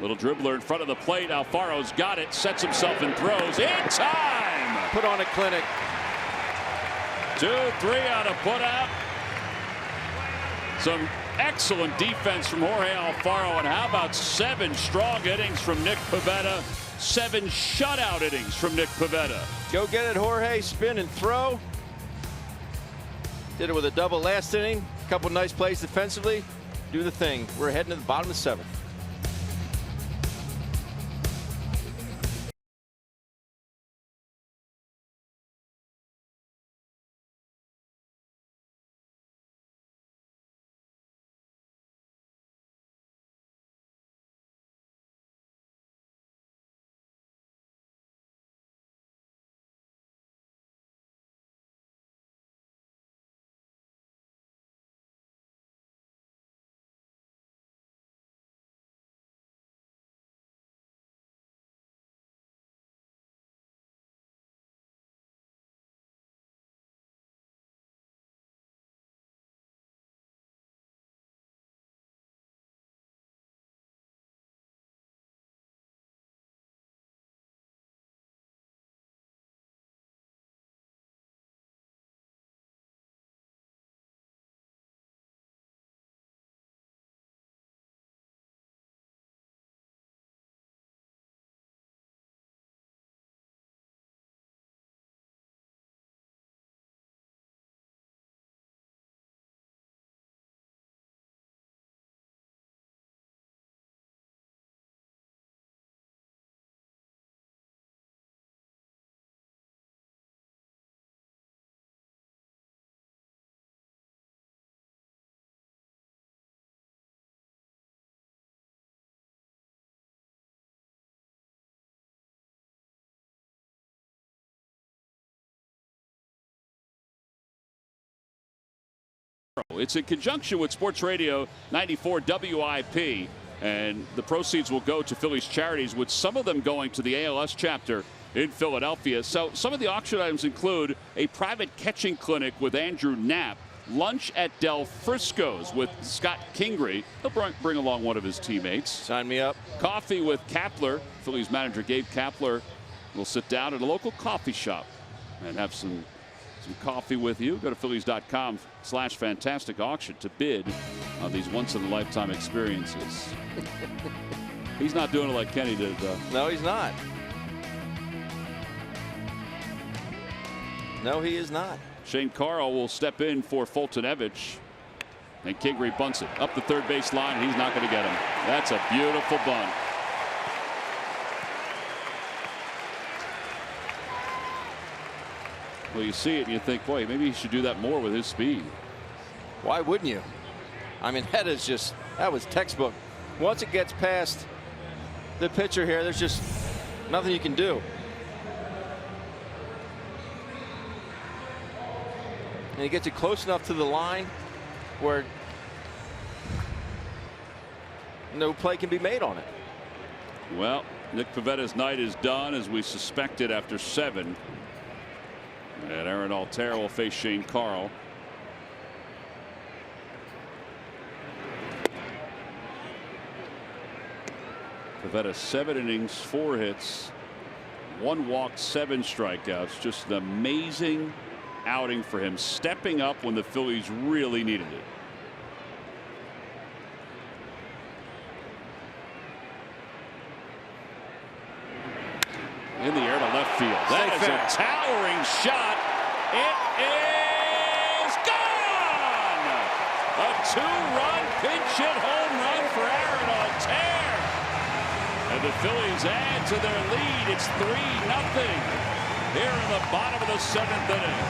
Little dribbler in front of the plate. Alfaro's got it, sets himself and throws in time. Put on a clinic. 2-3 on a put out. Some excellent defense from Jorge Alfaro. And how about 7 strong innings from Nick Pivetta? 7 shutout innings from Nick Pivetta. Go get it, Jorge. Spin and throw. Did it with a double last inning. A couple nice plays defensively. Do the thing. We're heading to the bottom of the 7th. It's in conjunction with Sports Radio 94 WIP, and the proceeds will go to Phillies charities, with some of them going to the ALS chapter in Philadelphia. So some of the auction items include a private catching clinic with Andrew Knapp, lunch at Del Frisco's with Scott Kingery. He'll bring along one of his teammates. Sign me up. Coffee with Kapler. Phillies manager Gabe Kapler will sit down at a local coffee shop and have some coffee with you. Go to Phillies.com/fantastic auction to bid on these once-in-a-lifetime experiences. He's not doing it like Kenny did, though. No, he's not. No, he is not. Shane Carl will step in for Fultonevich. And Kingery bunts it up the third base line. He's not going to get him. That's a beautiful bunt. Well, you see it and you think, boy, maybe he should do that more with his speed. Why wouldn't you? I mean, that was textbook. Once it gets past the pitcher here, there's just nothing you can do. And he gets it close enough to the line where no play can be made on it. Well, Nick Pivetta's night is done, as we suspected, after 7. And Aaron Altera will face Shane Carl. Pivetta 7 innings, 4 hits, 1 walk, 7 strikeouts. Just an amazing outing for him, stepping up when the Phillies really needed it. In the air to left field. That is a towering shot. It is gone! A 2-run pinch hit home run for Aaron Altera. And the Phillies add to their lead. It's 3-0 here in the bottom of the 7th inning.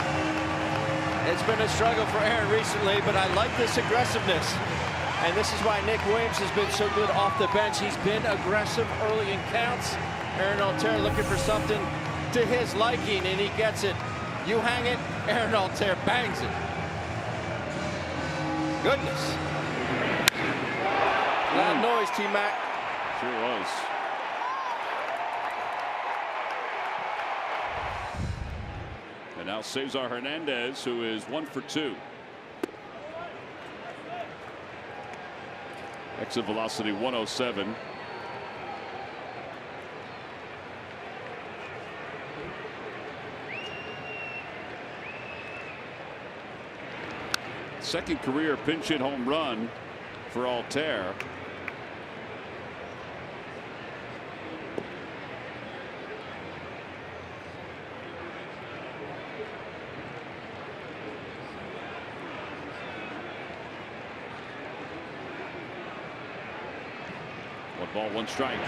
It's been a struggle for Aaron recently, but I like this aggressiveness. And this is why Nick Williams has been so good off the bench. He's been aggressive early in counts. Aaron Altera looking for something to his liking, and he gets it. You hang it, Aaron Altera bangs it. Goodness. Loud noise, T-Mac. Sure was. And now Cesar Hernandez, who is 1 for 2. Exit velocity 107. Second career pinch hit home run for Altair. One ball, one strike.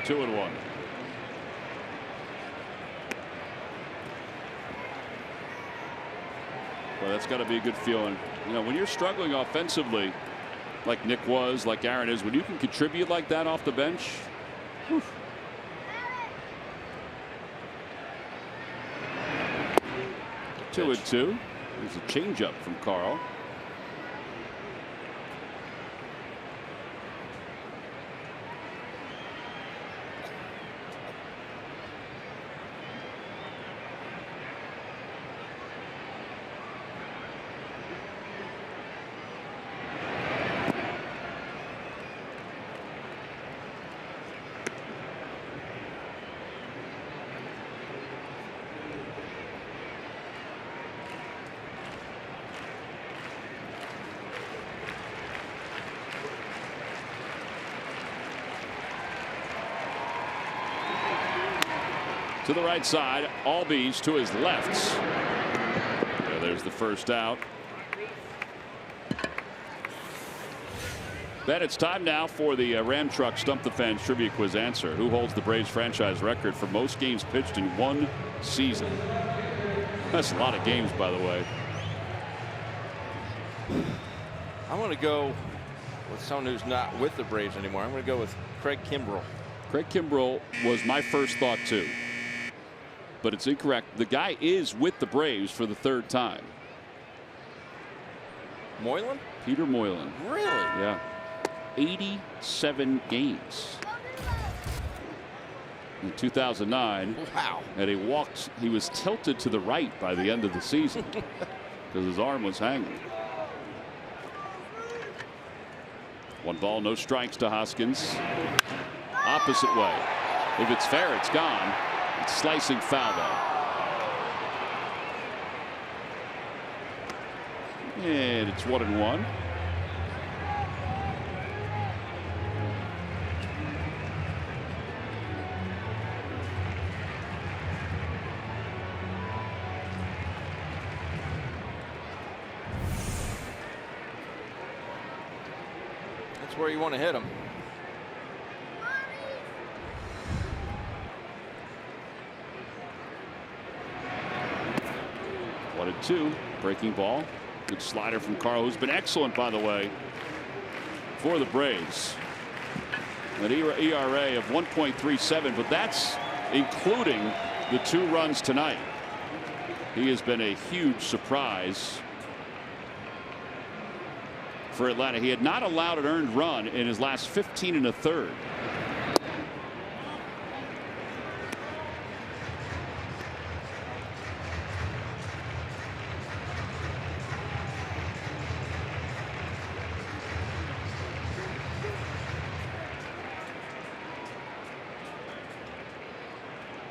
2-1. Well, that's got to be a good feeling. You know, when you're struggling offensively, like Nick was, like Aaron is, when you can contribute like that off the bench. Whew. Two and two. There's a changeup from Carl. To the right side, Albies to his left. Yeah, there's the first out. Ben, it's time now for the Ram Truck Stump the Fans Trivia Quiz answer. Who holds the Braves franchise record for most games pitched in one season? That's a lot of games, by the way. I'm going to go with someone who's not with the Braves anymore. I'm going to go with Craig Kimbrell. Craig Kimbrell was my first thought, too. But it's incorrect. The guy is with the Braves for the third time. Moylan? Peter Moylan. Really? Yeah. 87 games. In 2009. Wow. And he was tilted to the right by the end of the season because his arm was hanging. One ball, no strikes to Hoskins. Opposite way. If it's fair, it's gone. It's slicing foul though. And it's 1-1. That's where you want to hit him. One and two. Breaking ball. Good slider from Carl, who's been excellent, by the way, for the Braves. An ERA of 1.37, but that's including the 2 runs tonight. He has been a huge surprise for Atlanta. He had not allowed an earned run in his last 15 1/3.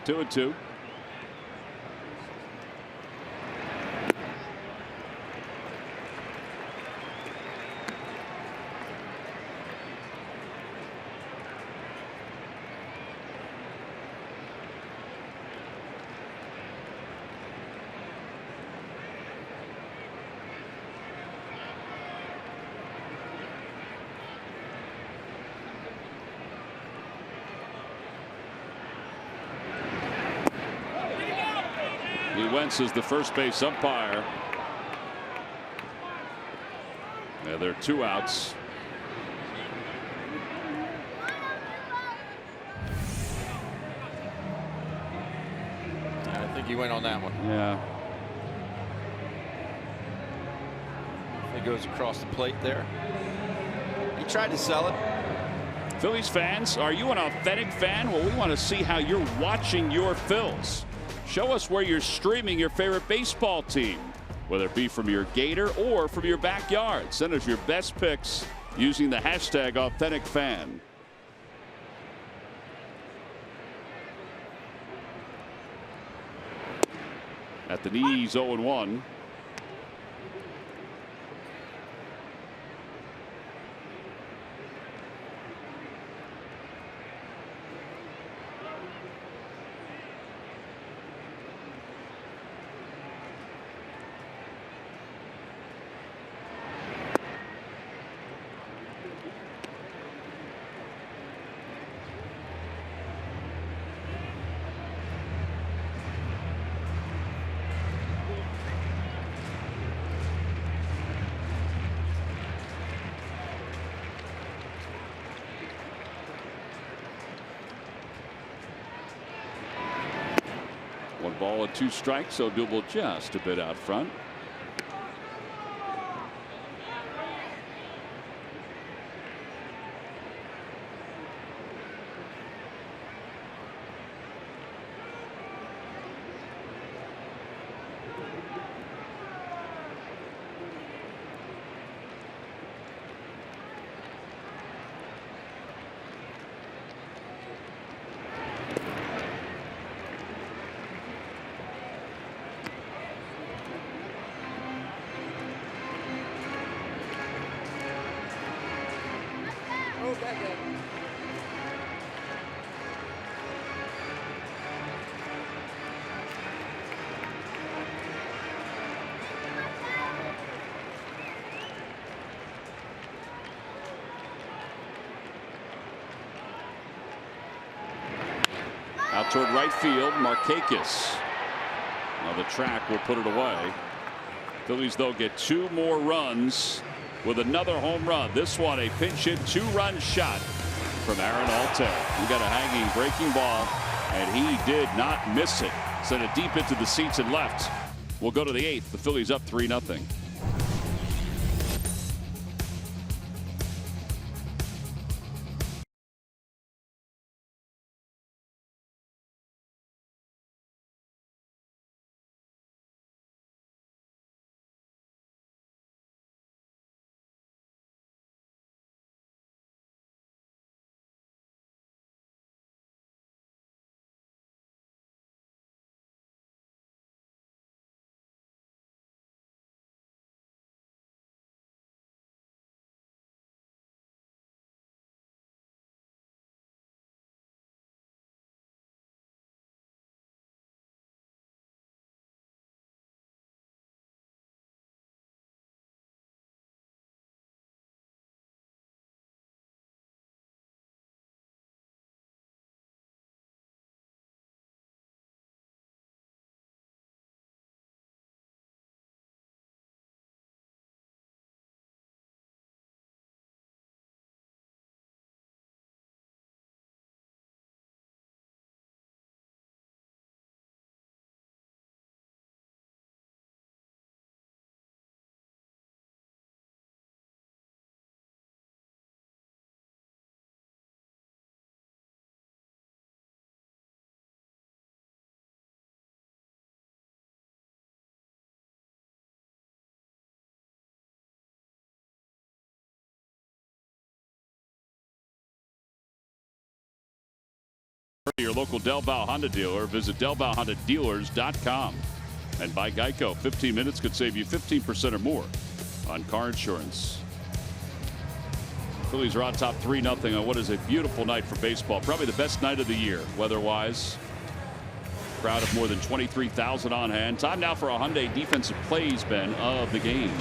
Two and two. Wentz is the first base umpire. Yeah, there are 2 outs. I think he went on that one. Yeah. It goes across the plate there. He tried to sell it. Phillies fans, are you an authentic fan? Well, we want to see how you're watching your Phils. Show us where you're streaming your favorite baseball team, whether it be from your Gator or from your backyard. Send us your best picks using the hashtag #AuthenticFan. At the knees, 0-1. One ball and 2 strikes, so Double just a bit out front. Out toward right field, Markakis. Now the track will put it away. Phillies, though, get 2 more runs with another home run. This one a pinch hit 2-run shot from Aaron Alte. He got a hanging breaking ball, and he did not miss it. Sent it deep into the seats and left. We'll go to the 8th. The Phillies up 3-0. Your local Del Val Honda dealer. Visit DelValHondaDealers.com. And by Geico, 15 minutes could save you 15% or more on car insurance. Phillies are on top 3-0 on what is a beautiful night for baseball. Probably the best night of the year, weather-wise. Crowd of more than 23,000 on hand. Time now for a Hyundai defensive plays, Ben, of the game.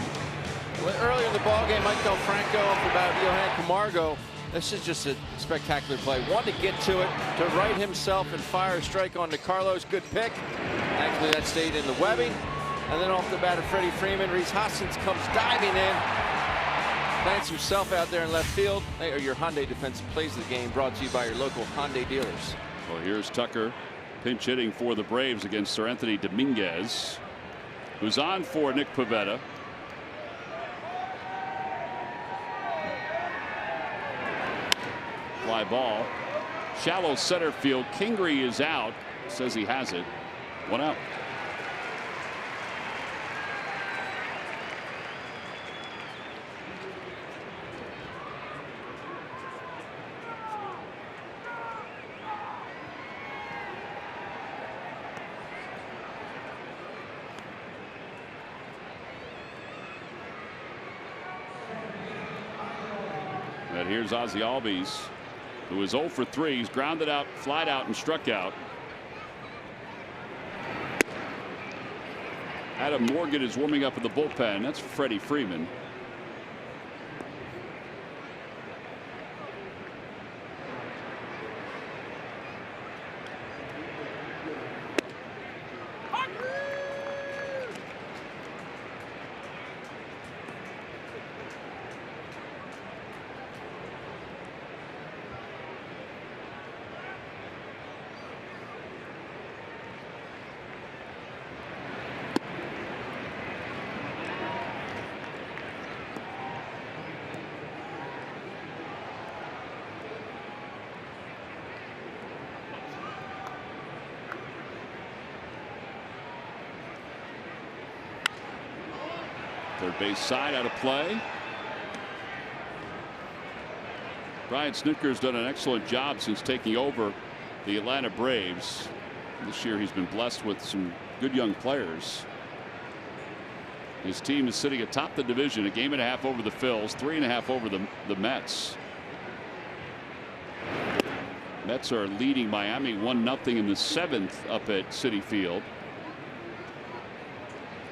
Well, earlier in the ballgame, Mike Del Franco about Johan Camargo. This is just a spectacular play. Wanted to get to it, to right himself and fire a strike on to Carlos. Good pick. Actually, that stayed in the webbing. And then off the bat of Freddie Freeman, Rhys Hoskins comes diving in. Plants himself out there in left field. They are your Hyundai defensive plays of the game, brought to you by your local Hyundai dealers. Well, here's Tucker pinch hitting for the Braves against Sir Anthony Dominguez, who's on for Nick Pivetta. Fly ball. Shallow center field. Kingery is out. Says he has it. 1 out. But here's Ozzie Albies, who is 0 for 3. He's grounded out, flied out, and struck out. Adam Morgan is warming up in the bullpen. That's Freddie Freeman. Third base side out of play. Brian Snitker's done an excellent job since taking over the Atlanta Braves. This year he's been blessed with some good young players. His team is sitting atop the division, a game and a half over the Phils, 3.5 over the Mets. Mets are leading Miami 1-0 in the 7th up at Citi Field.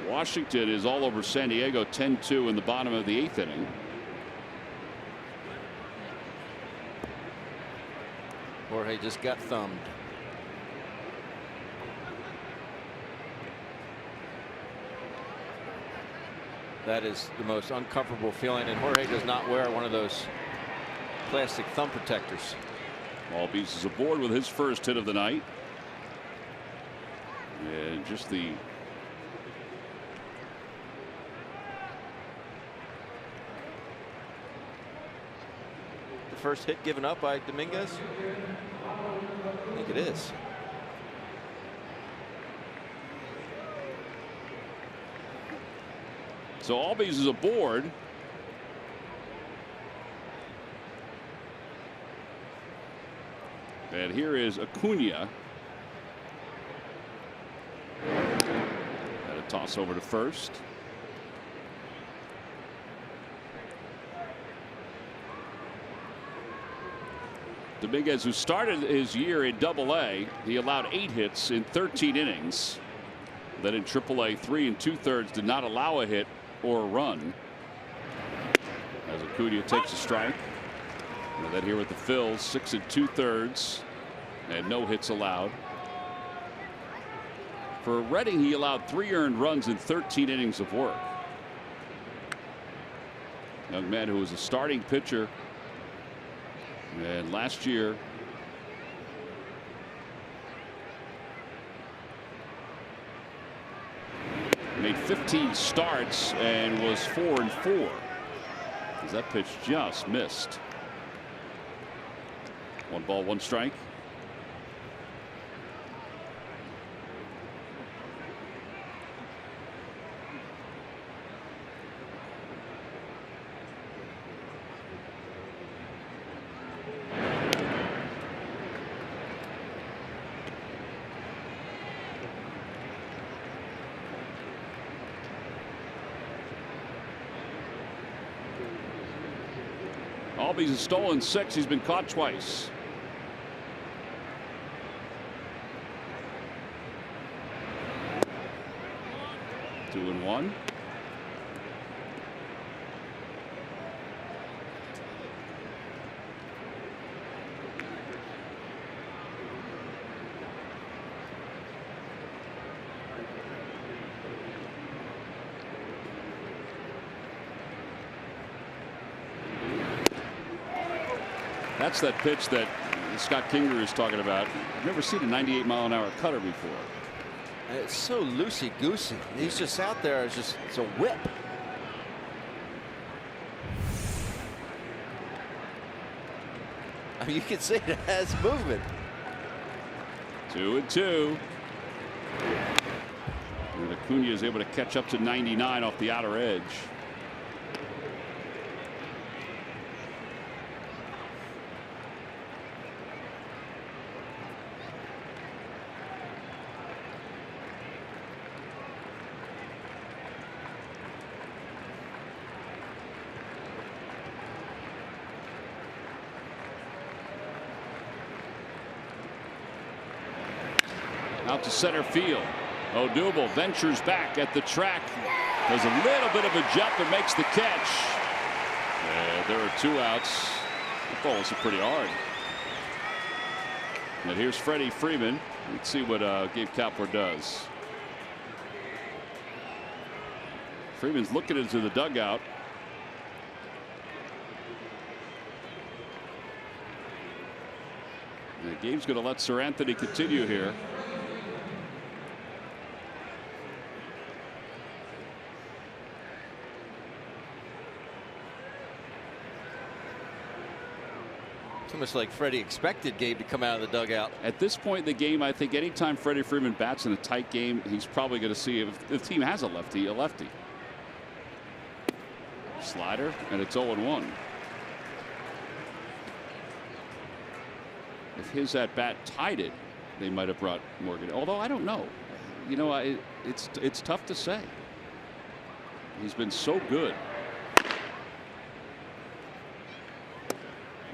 Washington is all over San Diego 10-2 in the bottom of the 8th inning. Jorge just got thumbed. That is the most uncomfortable feeling, and Jorge does not wear one of those plastic thumb protectors. Albies is aboard with his first hit of the night. And just the first hit given up by Dominguez? I think it is. So Albies is aboard. And here is Acuna. Got a toss over to first. Dominguez, who started his year in Double-A, he allowed 8 hits in 13 innings. Then in Triple-A, 3 2/3 did not allow a hit or a run. As Acuna takes a strike. And then here with the Phils, 6 2/3 and no hits allowed. For Redding, he allowed 3 earned runs in 13 innings of work. Young man who was a starting pitcher. And last year, made 15 starts and was 4 4. As that pitch just missed. 1 ball, 1 strike. Albies has stolen 6. He's been caught twice. Two and one. That's that pitch that Scott Kinger is talking about. I've never seen a 98-mile-an-hour cutter before. It's so loosey-goosey. He's just out there. It's a whip. I mean, you can see it has movement. 2 and 2. And Acuna is able to catch up to 99 off the outer edge. Out to center field. Odubel ventures back at the track. Does a little bit of a jump and makes the catch. There are 2 outs. The balls are pretty hard. And here's Freddie Freeman. Let's see what Gabe Kapler does. Freeman's looking into the dugout. And Gabe's going to let Sir Anthony continue here. It's almost like Freddie expected Gabe to come out of the dugout. At this point in the game, I think anytime Freddie Freeman bats in a tight game, he's probably going to see if the team has a lefty, a lefty. Slider, and it's 0-1. If his at bat tied it, they might have brought Morgan. Although I don't know. You know, it's tough to say. He's been so good.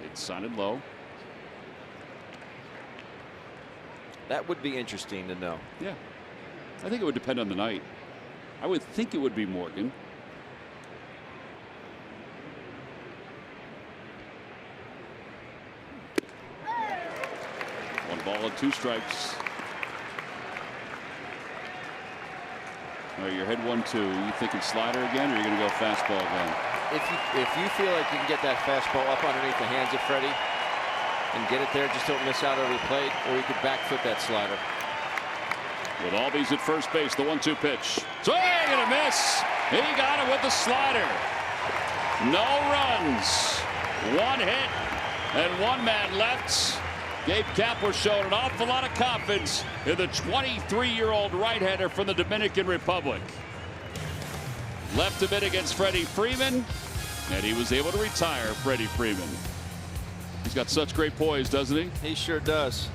It's sounded low. That would be interesting to know. Yeah. I think it would depend on the night. I would think it would be Morgan. One ball and 2 strikes. All right, your head 1-2. You thinking slider again, or are you going to go fastball again? If you feel like you can get that fastball up underneath the hands of Freddie and get it there, just don't miss out over the plate, or you could back foot that slider. With Albies at first base, the 1-2 pitch. Swing and a miss. He got it with the slider. No runs. 1 hit and 1 man left. Gabe Kapler showed an awful lot of confidence in the 23-year-old right-hander from the Dominican Republic. Left him in against Freddie Freeman, and he was able to retire Freddie Freeman. He's got such great poise, doesn't he? He sure does.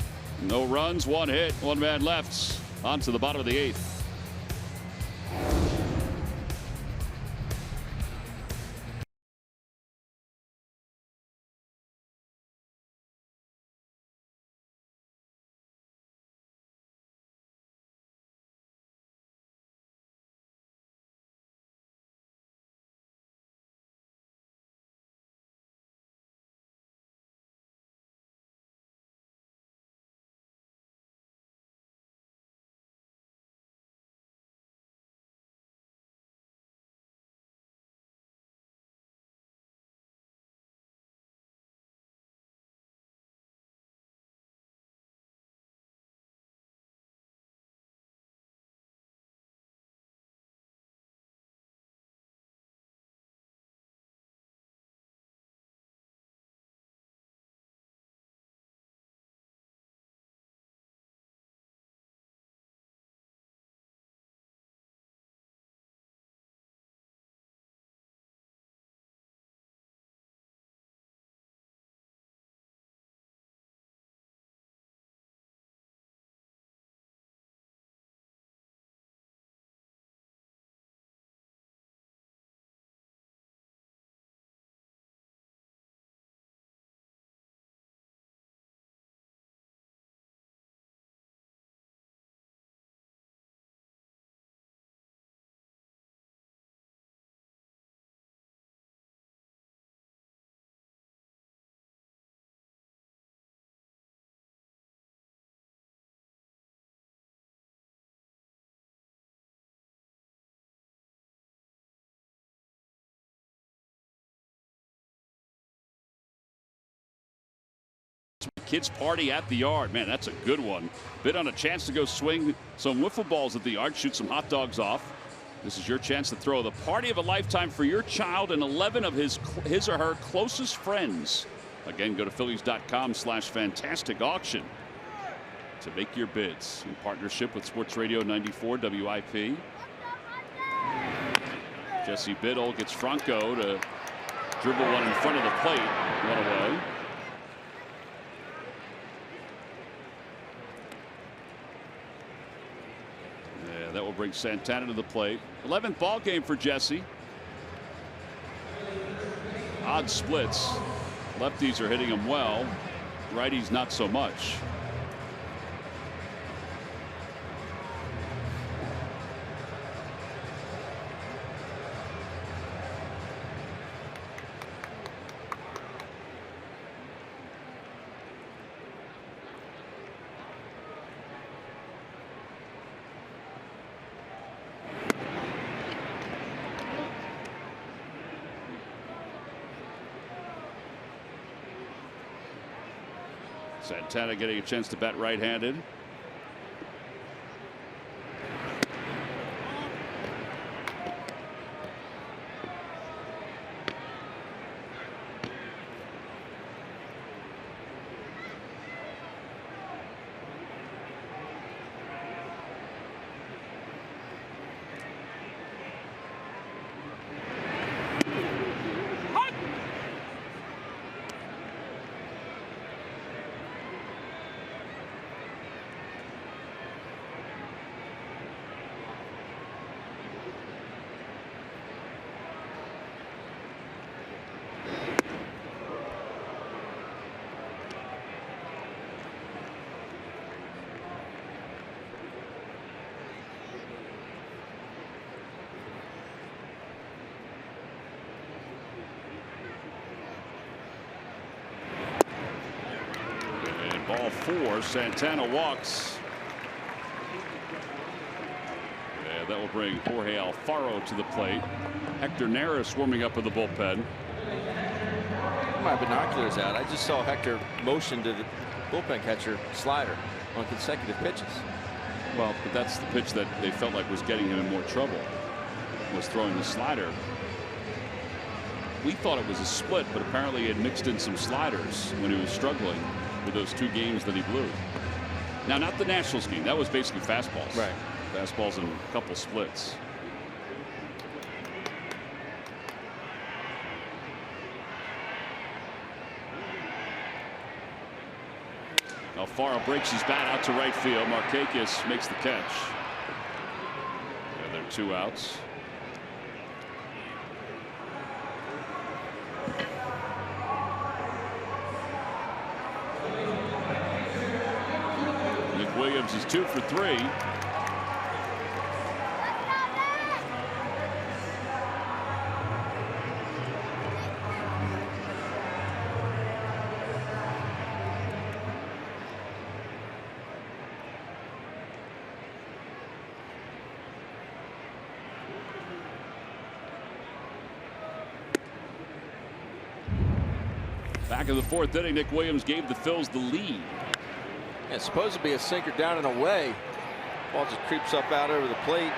No runs, 1 hit, 1 man left. On to the bottom of the 8th. Kids party at the yard. Man, that's a good one. Bid on a chance to go swing some wiffle balls at the yard, shoot some hot dogs off. This is your chance to throw the party of a lifetime for your child and 11 of his or her closest friends. Again, go to Phillies.com/fantastic auction to make your bids in partnership with Sports Radio 94 WIP. Jesse Biddle gets Franco to dribble one in front of the plate. One away. Yeah, that will bring Santana to the plate. 11th ball game for Jesse. Odd splits. Lefties are hitting him well. Righties not so much. Santana getting a chance to bat right-handed. Ball 4. Santana walks. Yeah, that will bring Jorge Alfaro to the plate. Hector Neris warming up with the bullpen. My binoculars out. I just saw Hector motion to the bullpen catcher slider on consecutive pitches. Well, but that's the pitch that they felt like was getting him in more trouble. Was throwing the slider. We thought it was a split, but apparently he had mixed in some sliders when he was struggling with those 2 games that he blew. Now, not the Nationals game. That was basically fastballs. Right. Fastballs and a couple splits. Alfaro breaks his bat out to right field. Markakis makes the catch. Yeah, there are 2 outs. Williams is 2 for 3. Back in the 4th inning, Nick Williams gave the Phils the lead. It's supposed to be a sinker down and away. Ball just creeps up out over the plate.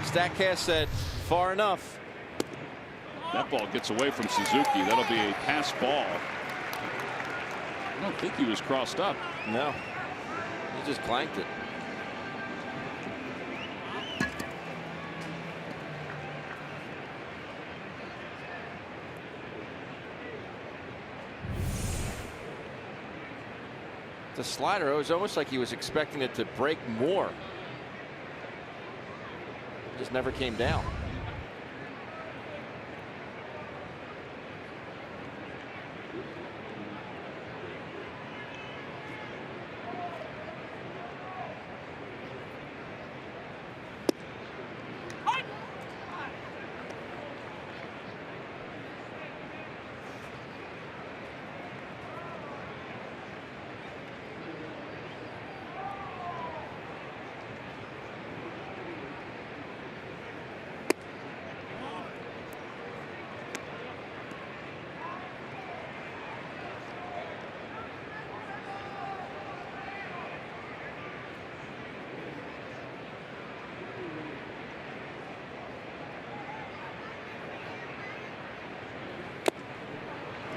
Statcast said far enough. That ball gets away from Suzuki. That'll be a pass ball. I don't think he was crossed up. No, he just clanked it. The slider, it was almost like he was expecting it to break more. Just never came down.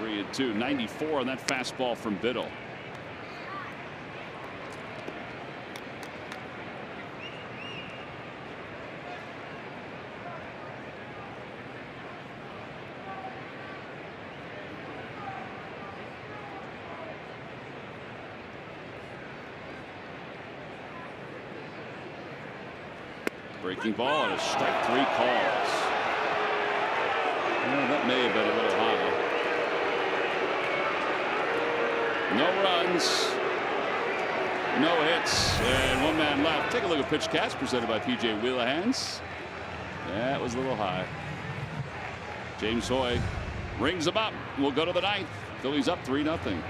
Three and 2, 94 on that fastball from Biddle. Breaking ball and a strike 3 calls. Well, that may have been a little high. No runs, no hits, and 1 man left. Take a look at pitch cast presented by PJ Wheelahans. That was a little high. James Hoy rings him up. We'll go to the 9th. Phillies up 3-0.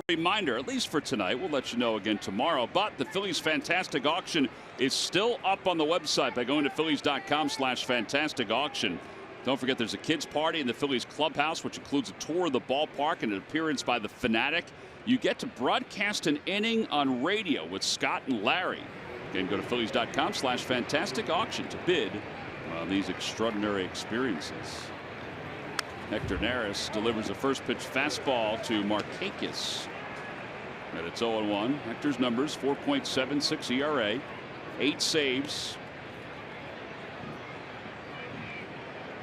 Reminder, at least for tonight, we'll let you know again tomorrow, but the Phillies Fantastic Auction is still up on the website by going to phillies.com/fantastic auction. Don't forget there's a kids party in the Phillies clubhouse, which includes a tour of the ballpark and an appearance by the Fanatic. You get to broadcast an inning on radio with Scott and Larry. Again, go to phillies.com/fantastic auction to bid on these extraordinary experiences. Hector Neris delivers a first pitch fastball to Markakis. And it's 0-1. Hector's numbers: 4.76 ERA, 8 saves.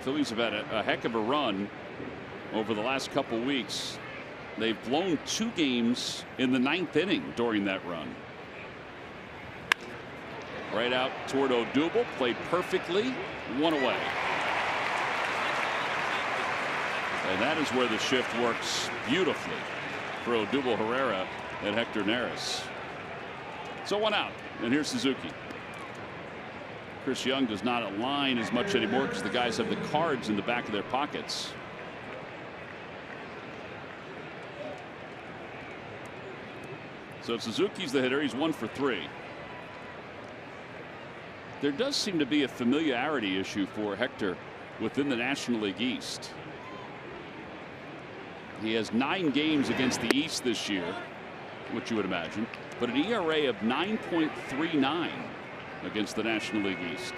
Phillies have had a heck of a run over the last couple weeks. They've blown 2 games in the 9th inning during that run. Right out toward Odubel, played perfectly, 1 away. And that is where the shift works beautifully for Odubel Herrera and Hector Neris. So 1 out, and here's Suzuki. Chris Young does not align as much anymore because the guys have the cards in the back of their pockets. So Suzuki's the hitter. He's 1 for 3. There does seem to be a familiarity issue for Hector within the National League East. He has 9 games against the East this year, which you would imagine, but an ERA of 9.39 against the National League East.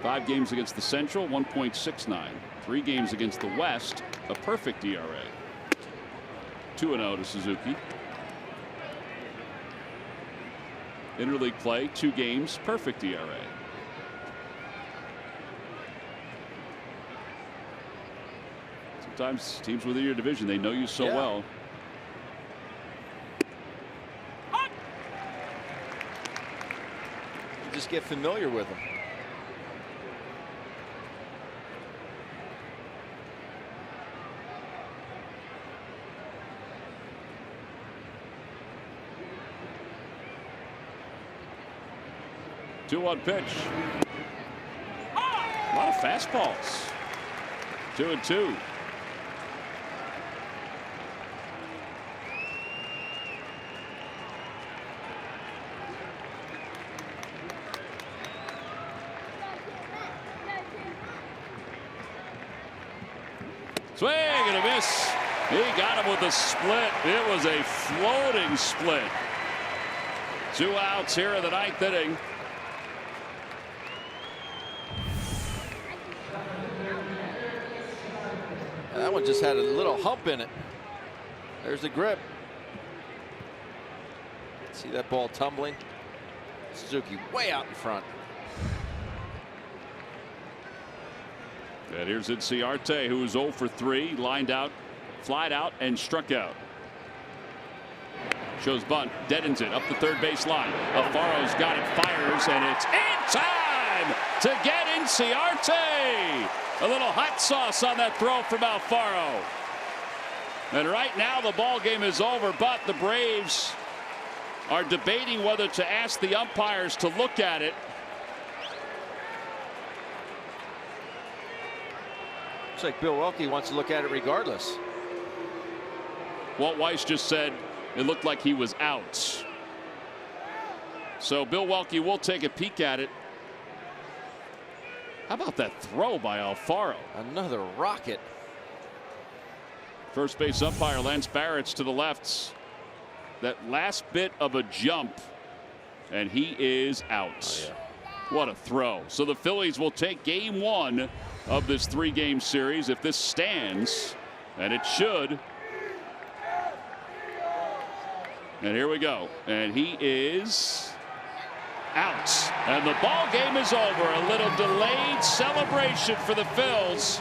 5 games against the Central, 1.69. 3 games against the West, a perfect ERA. 2-0 to Suzuki. Interleague play, 2 games, perfect ERA. Sometimes teams within your division, they know you so well. You just get familiar with them. Two-one pitch. A lot of fastballs. 2-2. Swing and a miss. He got him with a split. It was a floating split. 2 outs here in the 9th inning. That one just had a little hump in it. There's the grip. See that ball tumbling? Suzuki way out in front. And here's Inciarte, who is 0 for 3, lined out, flied out, and struck out. Shows bunt, deadens it up the third base line. Alfaro's got it, fires, and it's in time to get Inciarte. A little hot sauce on that throw from Alfaro. And right now the ball game is over, but the Braves are debating whether to ask the umpires to look at it. Looks like Bill Welke wants to look at it regardless. Walt Weiss just said it looked like he was out. So Bill Welke will take a peek at it. How about that throw by Alfaro? Another rocket. First base umpire Lance Barrett's to the left. That last bit of a jump, and he is out. Oh, yeah. What a throw. So the Phillies will take game 1 of this 3-game series if this stands, and it should. And here we go. And he is out. And the ball game is over. A little delayed celebration for the Phils.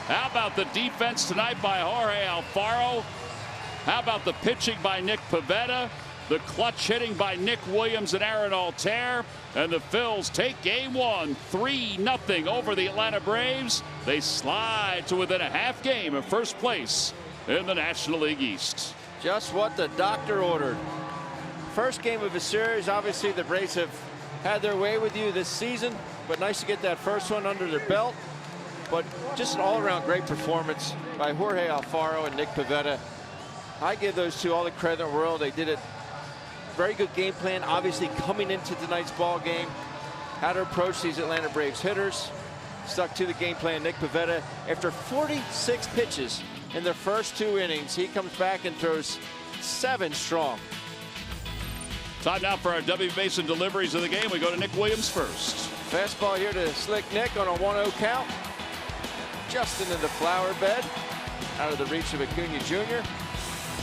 How about the defense tonight by Jorge Alfaro? How about the pitching by Nick Pivetta? The clutch hitting by Nick Williams and Aaron Altair. And the Phils take game 1, 3-0 over the Atlanta Braves. They slide to within a half game of first place in the National League East. Just what the doctor ordered. First game of a series. Obviously the Braves have had their way with you this season, but nice to get that first one under their belt. but just an all-around great performance by Jorge Alfaro and Nick Pivetta. I give those two all the credit in the world. They did it. Very good game plan, obviously coming into tonight's ball game. How to approach these Atlanta Braves hitters. Stuck to the game plan. Nick Pivetta, after 46 pitches in their first 2 innings, he comes back and throws 7 strong. Time now for our W. Mason deliveries of the game. We go to Nick Williams first. Fastball here to Slick Nick on a 1-0 count. Just into the flower bed, out of the reach of Acuna Jr.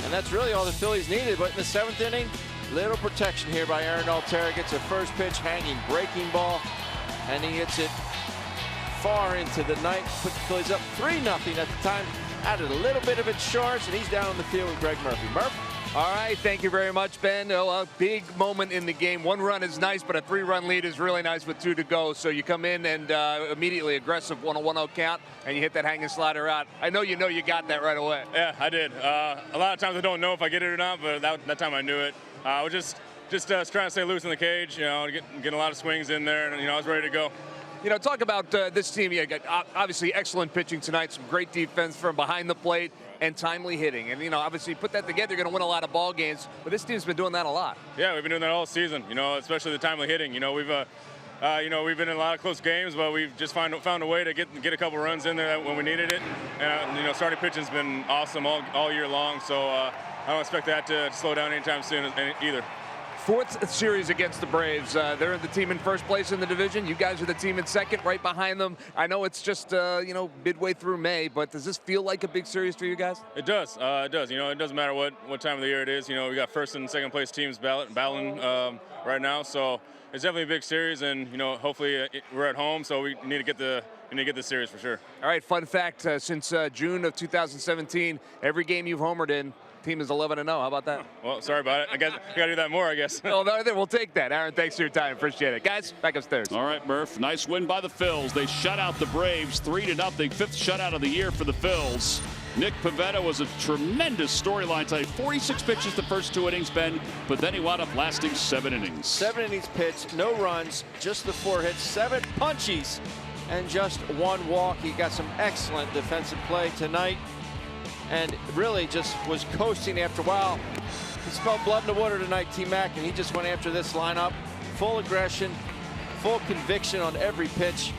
And that's really all the Phillies needed. But in the 7th inning, little protection here by Aaron Altera. Gets a first pitch hanging breaking ball, and he hits it far into the night. Put the Phillies up 3-0 at the time. Added a little bit of insurance, and he's down on the field with Greg Murphy. Murph? All right, thank you very much, Ben. A big moment in the game. 1 run is nice, but a 3-run lead is really nice with 2 to go. So you come in and immediately aggressive on a 1-0 count, and you hit that hanging slider out. I know you got that right away. Yeah, I did. A lot of times I don't know if I get it or not, but that time I knew it. I was just trying to stay loose in the cage, getting a lot of swings in there, and I was ready to go. Talk about this team. You got obviously excellent pitching tonight, some great defense from behind the plate, and timely hitting. And, obviously put that together, you're going to win a lot of ball games. But this team's been doing that a lot. Yeah, we've been doing that all season, especially the timely hitting. We've been in a lot of close games, but we've just found a way to get a couple runs in there when we needed it. And, starting pitching's been awesome all year long. So I don't expect that to slow down anytime soon either. 4th series against the Braves. They're the team in first place in the division. You guys are the team in second, right behind them. I know it's just, midway through May, but does this feel like a big series for you guys? It does. It does. It doesn't matter what time of the year it is. We got first and second place teams battling right now. So it's definitely a big series, and, hopefully we're at home, so we need to get the series for sure. All right, fun fact, since June of 2017, every game you've homered in, team is 11-0. How about that? Well, sorry about it. I guess we got to do that more, I guess. Oh, we'll take that. Aaron, thanks for your time. Appreciate it. Guys, back upstairs. All right, Murph. Nice win by the Phils. They shut out the Braves 3-0. 5th shutout of the year for the Phils. Nick Pivetta was a tremendous storyline tonight. 46 pitches the first 2 innings, Ben, but then he wound up lasting 7 innings. 7 innings pitched, no runs, just the 4 hits, 7 punchies, and just 1 walk. He got some excellent defensive play tonight, and really just was coasting after a while. He smelled blood in the water tonight, T-Mac, and he just went after this lineup. Full aggression, full conviction on every pitch.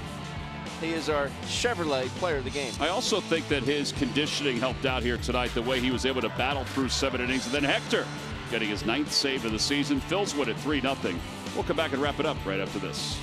He is our Chevrolet player of the game. I also think that his conditioning helped out here tonight, the way he was able to battle through 7 innings. And then Hector getting his 9th save of the season. Phil's win at 3-0. We'll come back and wrap it up right after this.